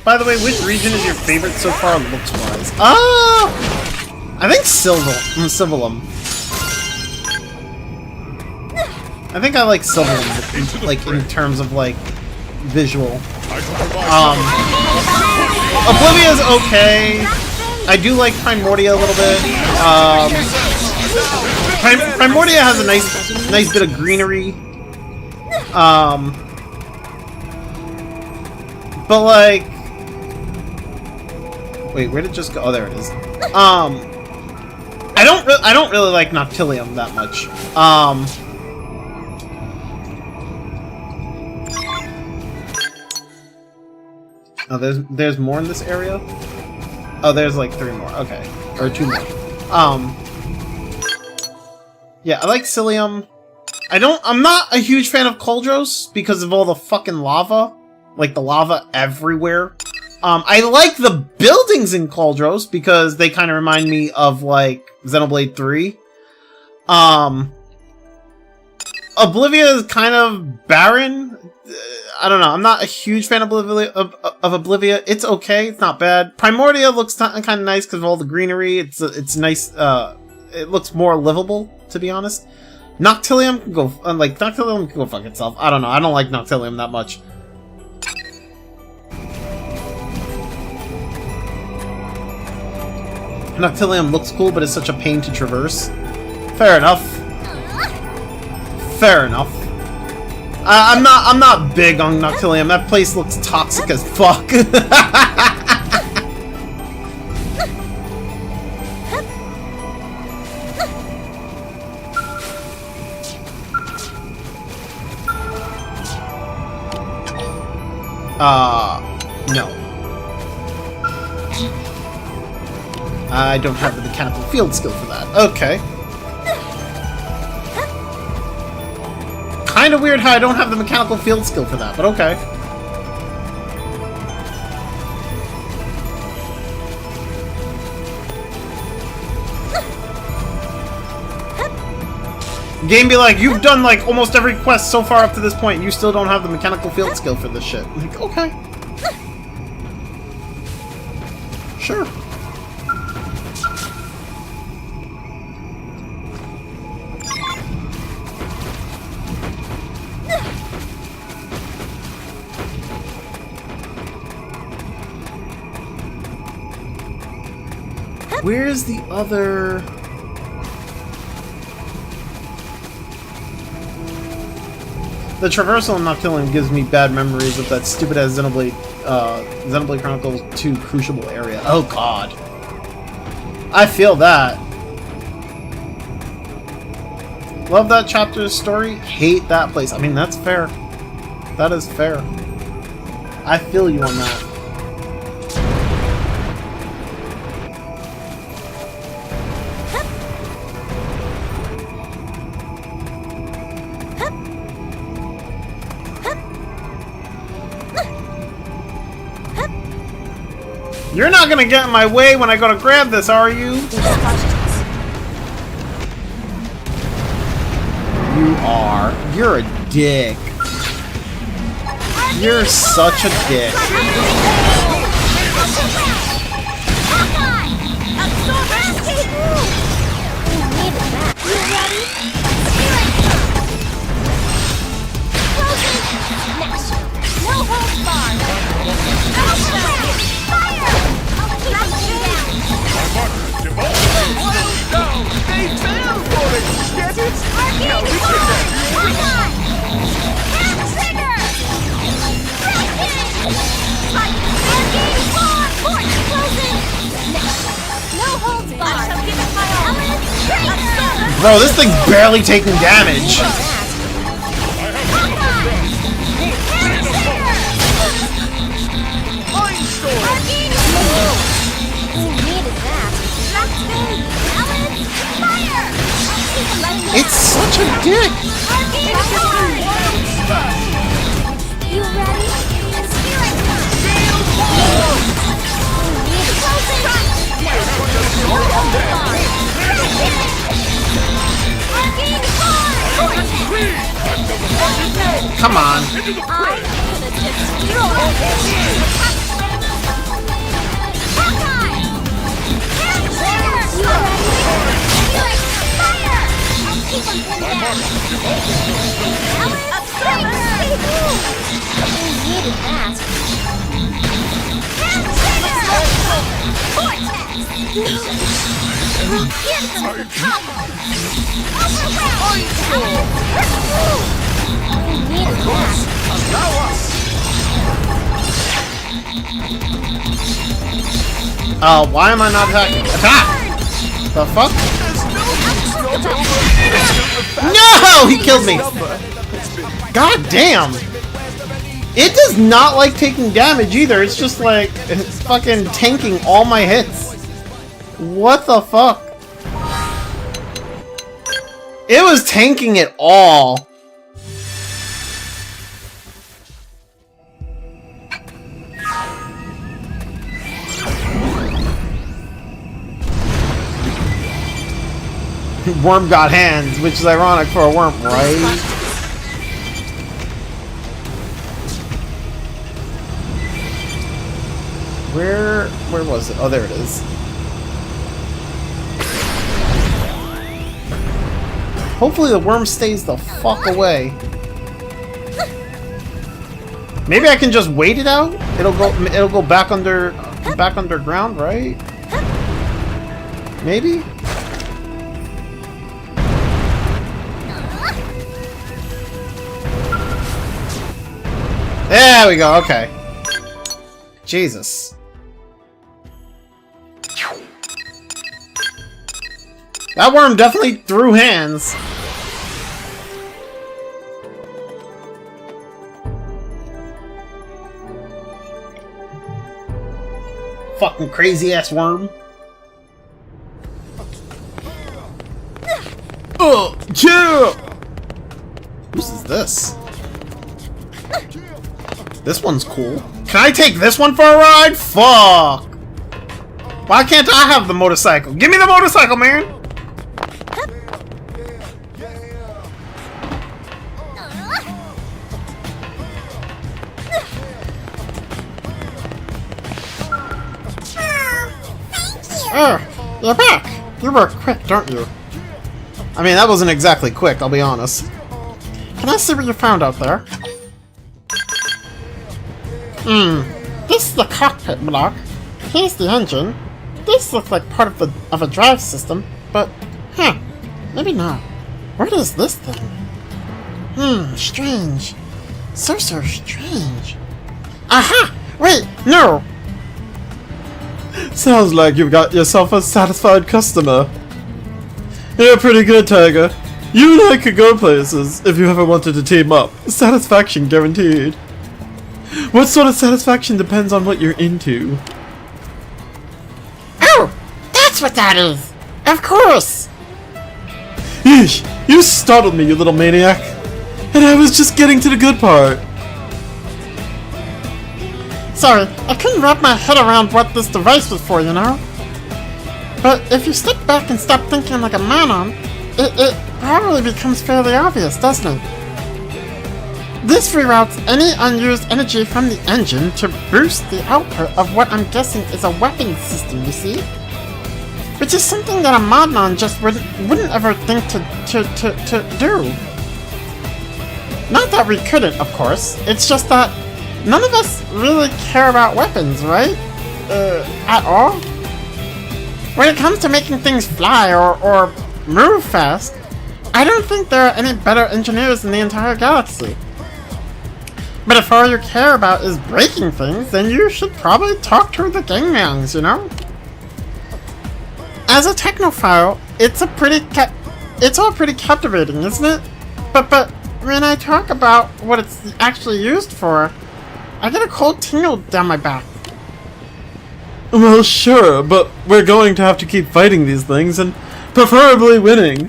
By the way, which region is your favorite so far looks-wise? I think Civilum. I think I like Civilum, like, in terms of, like, visual. Oblivia's okay. I do like Primordia a little bit. Primordia has a nice bit of greenery. But like, wait, where did it just go? Oh, there it is. I don't really like Noctilium that much. Oh, there's more in this area? Oh, there's like 3 more. Okay. Or 2 more. Yeah, I like Cilium. I'm not a huge fan of Koldros because of all the fucking lava. Like, the lava everywhere. I like the buildings in Koldros because they kind of remind me of, like, Xenoblade 3. Oblivia is kind of barren. I don't know. I'm not a huge fan of Oblivia. It's okay. It's not bad. Primordia looks kind of nice because of all the greenery. It's nice. It looks more livable, to be honest. Noctilium can go Noctilium can go fuck itself. I don't know. I don't like Noctilium that much. Noctilium looks cool, but it's such a pain to traverse. Fair enough. Fair enough. I'm not big on Noctilium. That place looks toxic as fuck. No. I don't have the mechanical field skill for that. Okay. Kinda weird how I don't have the mechanical field skill for that, but okay. Game be like, you've done like almost every quest so far up to this point, and you still don't have the mechanical field skill for this shit. I'm like, okay. Sure. Where's the other... The traversal I'm not killing gives me bad memories of that stupid-ass Xenoblade, Xenoblade Chronicles 2 Crucible area. Oh god. I feel that. Love that chapter's story, hate that place. I mean, that's fair. That is fair. I feel you on that. You're not gonna get in my way when I go to grab this, are you? You are. You're a dick. You're such a dick. Bro, this thing's barely taking damage. It's such a dick. You ready? Come on. Why am I not attacking? Attack! The fuck? No! He killed me! God damn! It does not like taking damage either. It's just like, it's fucking tanking all my hits. What the fuck? It was tanking it all. Worm got hands, which is ironic for a worm, right? Where was it? Oh, there it is. Hopefully the worm stays the fuck away. Maybe I can just wait it out? It'll go back underground, right? Maybe? There we go, okay. Jesus. That worm definitely threw hands. Fucking crazy ass worm. Oh, yeah! Whose is this? This one's cool. Can I take this one for a ride? Fuck! Why can't I have the motorcycle? Give me the motorcycle, man! Oh, you're back! You were quick, don't you? I mean, that wasn't exactly quick, I'll be honest. Can I see what you found out there? This is the cockpit block. Here's the engine. This looks like part of a drive system, but maybe not. What is this thing? Strange. So strange. Aha! Wait, no! Sounds like you've got yourself a satisfied customer. You're pretty good, Tiger. You and I could go places if you ever wanted to team up. Satisfaction guaranteed. What sort of satisfaction depends on what you're into. Oh! That's what that is! Of course! Yeesh! You startled me, you little maniac! And I was just getting to the good part. Sorry, I couldn't wrap my head around what this device was for, you know? But if you step back and stop thinking like a man-on, it probably becomes fairly obvious, doesn't it? This reroutes any unused energy from the engine to boost the output of what I'm guessing is a weapons system, you see? Which is something that a Modnon just wouldn't ever think to do. Not that we couldn't, of course, it's just that none of us really care about weapons, right? At all? When it comes to making things fly or move fast, I don't think there are any better engineers in the entire galaxy. But if all you care about is breaking things, then you should probably talk to the Gangmangs, you know? As a technophile, it's all pretty captivating, isn't it? But when I talk about what it's actually used for, I get a cold tingle down my back. Well, sure, but we're going to have to keep fighting these things, and preferably winning.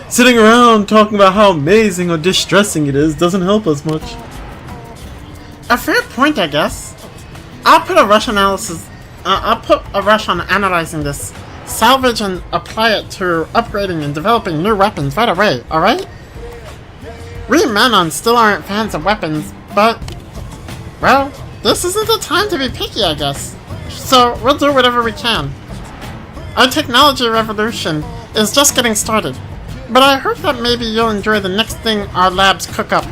Sitting around talking about how amazing or distressing it is doesn't help us much. A fair point, I guess. I'll put a rush on analyzing this, salvage and apply it to upgrading and developing new weapons right away, alright? We Manon still aren't fans of weapons, but, well, this isn't the time to be picky, I guess. So we'll do whatever we can. Our technology revolution is just getting started, but I hope that maybe you'll enjoy the next thing our labs cook up.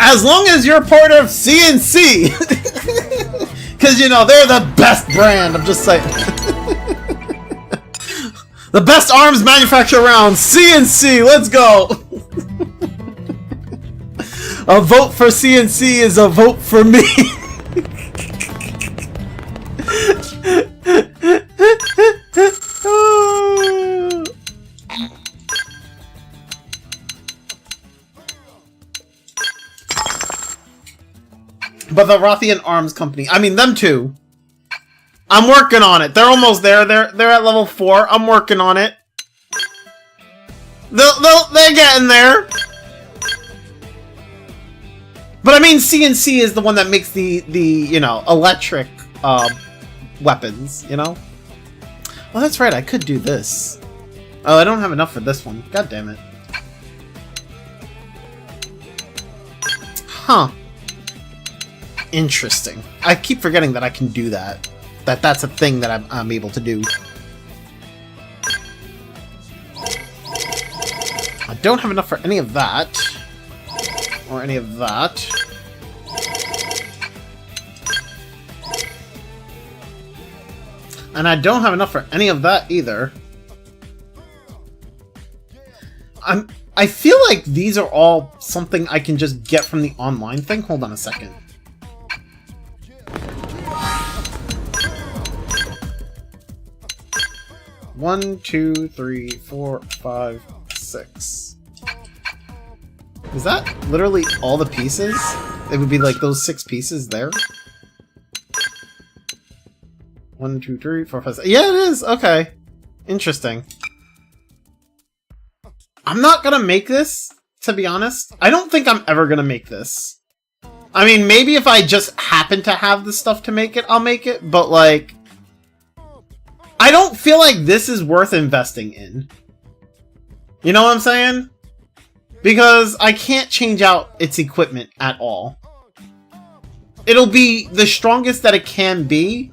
As long as you're part of CNC! Because, you know, they're the best brand, I'm just saying. The best arms manufacturer around, CNC, let's go! A vote for CNC is a vote for me! But the Wrothian Arms Company, I mean them too. I'm working on it. They're almost there. They're at level 4. I'm working on it. They're getting there. But I mean, CNC is the one that makes the you know, electric weapons, you know? Well, that's right, I could do this. Oh, I don't have enough for this one. God damn it. Huh. Interesting. I keep forgetting that I can do that. That's a thing that I'm able to do. I don't have enough for any of that. Or any of that. And I don't have enough for any of that either. I feel like these are all something I can just get from the online thing. Hold on a second. One, two, three, 4, 5, 6. Is that literally all the pieces? It would be like those 6 pieces there? 1, 2, 3, 4, 5, 6. Yeah, it is! Okay. Interesting. I'm not gonna make this, to be honest. I don't think I'm ever gonna make this. I mean, maybe if I just happen to have the stuff to make it, I'll make it, but like... I don't feel like this is worth investing in. You know what I'm saying? Because I can't change out its equipment at all. It'll be the strongest that it can be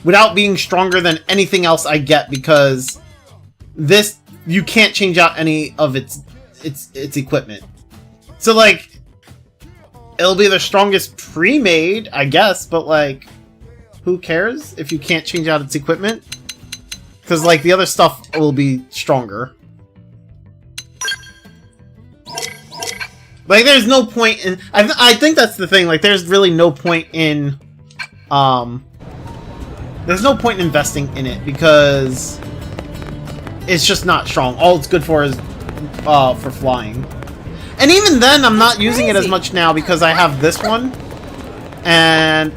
without being stronger than anything else I get, because this, you can't change out any of its equipment. So like, it'll be the strongest pre-made, I guess, but like, who cares if you can't change out its equipment? Because, like, the other stuff will be stronger. Like, there's no point in... I think that's the thing. Like, there's really no point in... There's no point in investing in it, because... it's just not strong. All it's good for is... for flying. And even then, I'm not using it as much now, because I have this one. And...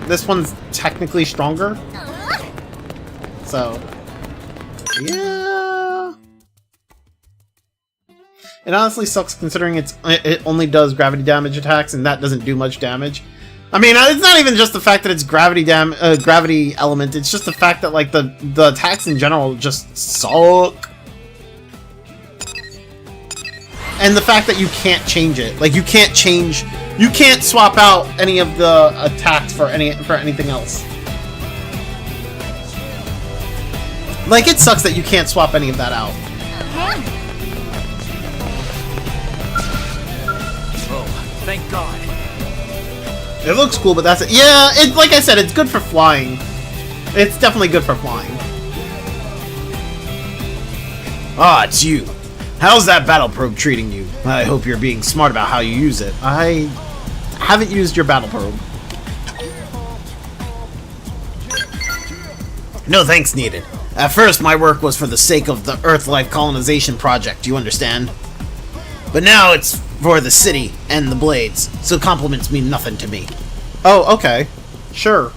this one's technically stronger. So... yeah... It honestly sucks considering it only does gravity damage attacks, and that doesn't do much damage. I mean, it's not even just the fact that it's gravity element, it's just the fact that, like, the attacks in general just suck. And the fact that you can't change it. Like, you can't swap out any of the attacks for anything else. Like, it sucks that you can't swap any of that out. Thank God. It looks cool, but that's it. Yeah, it's like I said, it's good for flying. It's definitely good for flying. Ah, it's you. How's that battle probe treating you? I hope you're being smart about how you use it. I haven't used your battle probe. No thanks needed. At first, my work was for the sake of the Earth Life Colonization Project, you understand? But now it's for the city and the Blades, so compliments mean nothing to me. Oh, okay. Sure.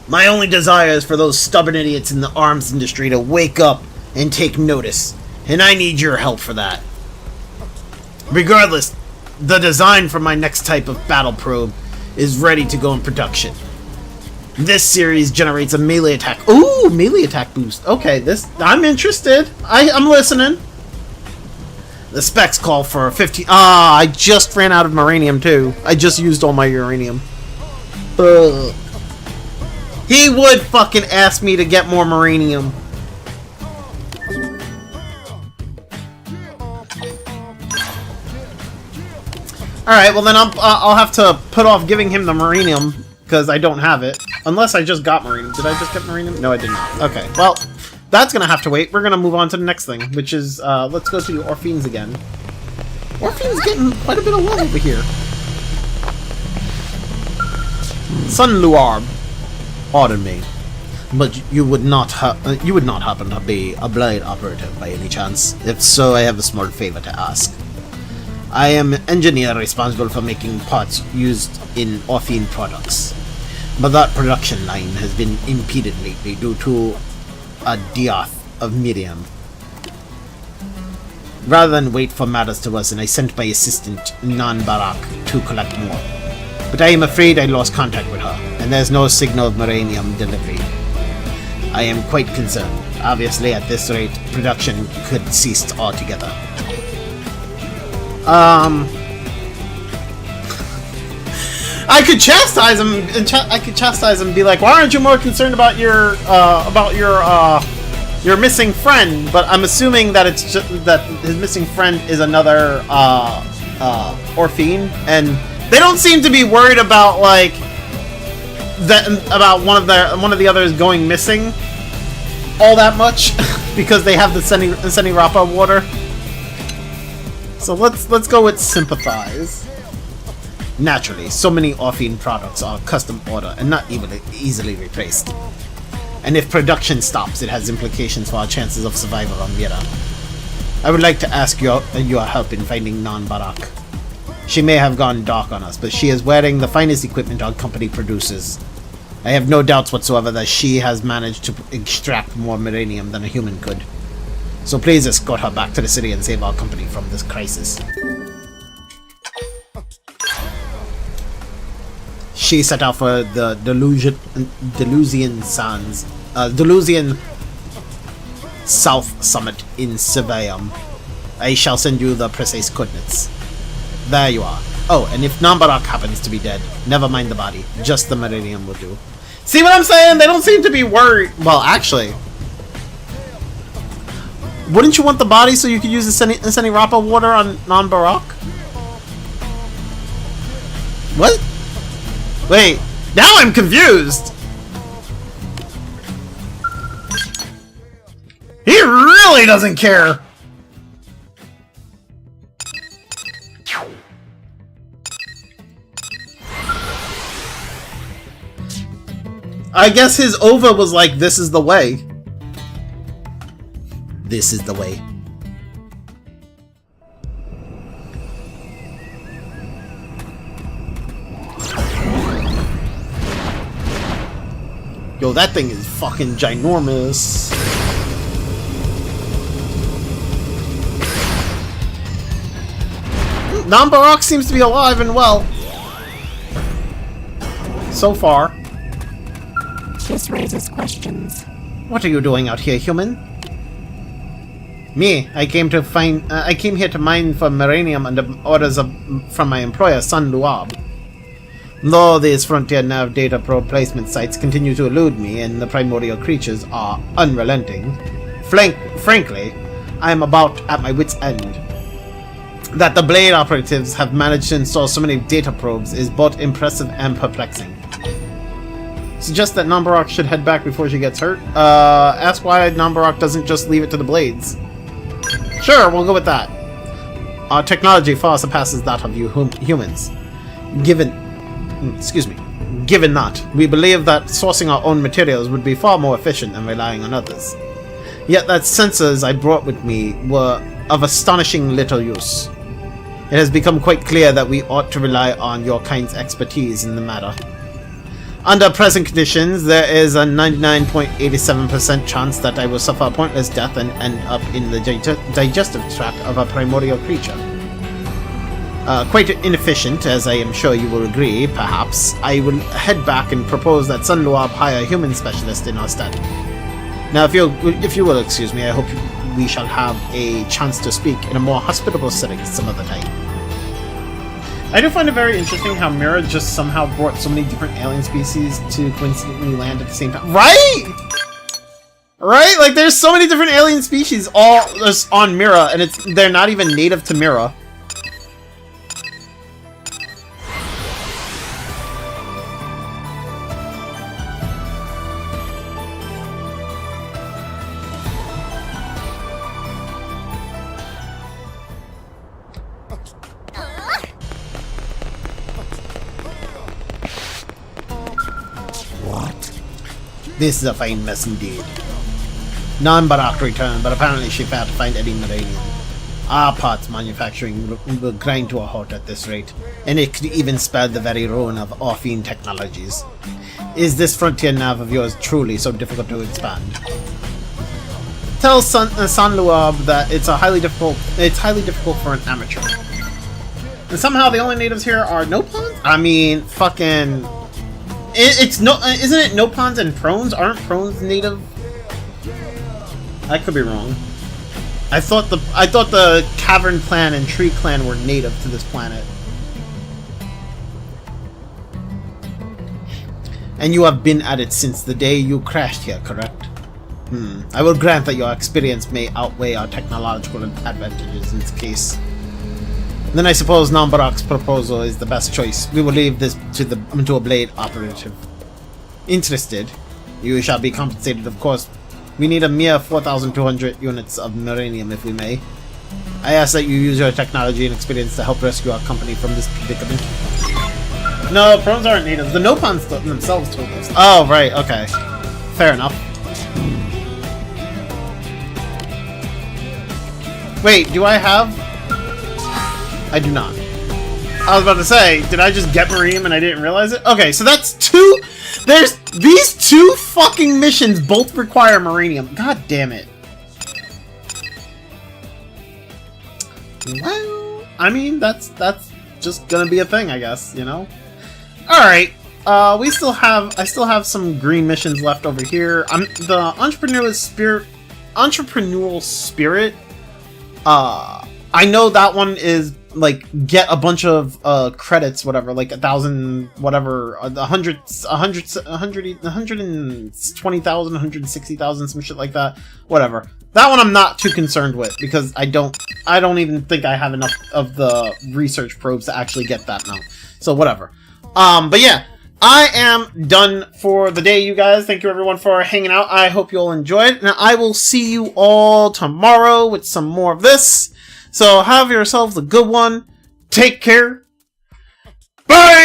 My only desire is for those stubborn idiots in the arms industry to wake up and take notice, and I need your help for that. Regardless, the design for my next type of battle probe is ready to go in production. This series generates a melee attack. Ooh, melee attack boost. Okay, I'm interested. I'm listening. The specs call for 50. I just ran out of uranium too. I just used all my uranium. He would fucking ask me to get more uranium. Alright, well then I'll have to put off giving him the uranium, because I don't have it. Unless I just got uranium. Did I just get uranium? No, I did not. Okay, well... that's gonna have to wait. We're gonna move on to the next thing, which is, let's go to the Orphines again. Orphines getting quite a bit of love over here. Sun Luarb. Pardon me, but you would not happen to be a blade operator by any chance? If so, I have a small favor to ask. I am an engineer responsible for making parts used in Orphine products, but that production line has been impeded lately due to a dearth of Miriam. Rather than wait for matters to worsen, I sent my assistant, Nan Barak, to collect more. But I am afraid I lost contact with her, and there's no signal of uranium delivery. I am quite concerned. Obviously, at this rate, production could cease altogether. I could chastise him. I could chastise him and be like, "Why aren't you more concerned about your missing friend?" But I'm assuming that it's just that his missing friend is another Orphine, and they don't seem to be worried about like that about one of the others going missing all that much because they have the Senirapa water. So let's go with sympathize. Naturally, so many Orphine products are custom order and not easily replaced. And if production stops, it has implications for our chances of survival on Mira. I would like to ask your help in finding Nan Barak. She may have gone dark on us, but she is wearing the finest equipment our company produces. I have no doubts whatsoever that she has managed to extract more uranium than a human could. So please escort her back to the city and save our company from this crisis. She set out for the Delusian South Summit in Sevium. I shall send you the precise coordinates. There you are. Oh, and if Nambarak happens to be dead, never mind the body. Just the uranium will do. See what I'm saying? They don't seem to be worried. Well, actually, wouldn't you want the body so you could use the Senirapa water on Nambarak? What? Wait, Now I'm confused! He really doesn't care! I guess his OVA was like, this is the way. This is the way. Yo, that thing is fucking ginormous. Nambarok seems to be alive and well. So far. This raises questions. What are you doing out here, human? Me, I came here to mine for Maranium under orders from my employer, Sun Luab. Though these frontier nav data probe placement sites continue to elude me and the primordial creatures are unrelenting, frankly, I am about at my wit's end. That the Blade operatives have managed to install so many data probes is both impressive and perplexing. Suggest that Nambarok should head back before she gets hurt. Ask why Nambarok doesn't just leave it to the Blades. Sure, we'll go with that. Our technology far surpasses that of you humans. Given that, we believe that sourcing our own materials would be far more efficient than relying on others. Yet that sensors I brought with me were of astonishing little use. It has become quite clear that we ought to rely on your kind's expertise in the matter. Under present conditions, there is a 99.87% chance that I will suffer a pointless death and end up in the digestive tract of a primordial creature. Quite inefficient, as I am sure you will agree, perhaps. I will head back and propose that Sun Luab hire a human specialist in our stead. Now, if you will excuse me, I hope we shall have a chance to speak in a more hospitable setting some other time. I do find it very interesting how Mira just somehow brought so many different alien species to coincidentally land at the same time. Right? Right? Like, there's so many different alien species all just on Mira, and they're not even native to Mira. This is a fine mess indeed. Nambarok returned, but apparently she failed to find any Maranium. Our parts manufacturing will grind to a halt at this rate, and it could even spell the very ruin of Orphean technologies. Is this frontier nav of yours truly so difficult to expand? Tell San Luab that it's highly difficult for an amateur. And somehow the only natives here are Nopons? I mean, fucking... isn't it Nopons and Prones? Aren't Prones native? I could be wrong. I thought the Cavern Clan and Tree Clan were native to this planet. And you have been at it since the day you crashed here, correct? I will grant that your experience may outweigh our technological advantages in this case. Then I suppose Nambarok's proposal is the best choice. We will leave this to a Blade operative. Interested? You shall be compensated, of course. We need a mere 4,200 units of Maranium, if we may. I ask that you use your technology and experience to help rescue our company from this predicament. No, Prones aren't natives. The Nopons themselves told us. Oh, right, okay. Fair enough. Wait, do I have... I do not. I was about to say, did I just get Marine and I didn't realize it? Okay, so that's two... There's... These two fucking missions both require Maranium. God damn it. Well, I mean, that's just gonna be a thing, I guess, you know? Alright. I still have some green missions left over here. The entrepreneurial spirit, I know that one is like get a bunch of credits, whatever, like 1,000, whatever, 120,000, 160,000, some shit like that. Whatever. That one I'm not too concerned with because I don't even think I have enough of the research probes to actually get that now. So whatever. But yeah, I am done for the day, you guys. Thank you everyone for hanging out. I hope you all enjoyed. And I will see you all tomorrow with some more of this. So have yourselves a good one. Take care. Bye!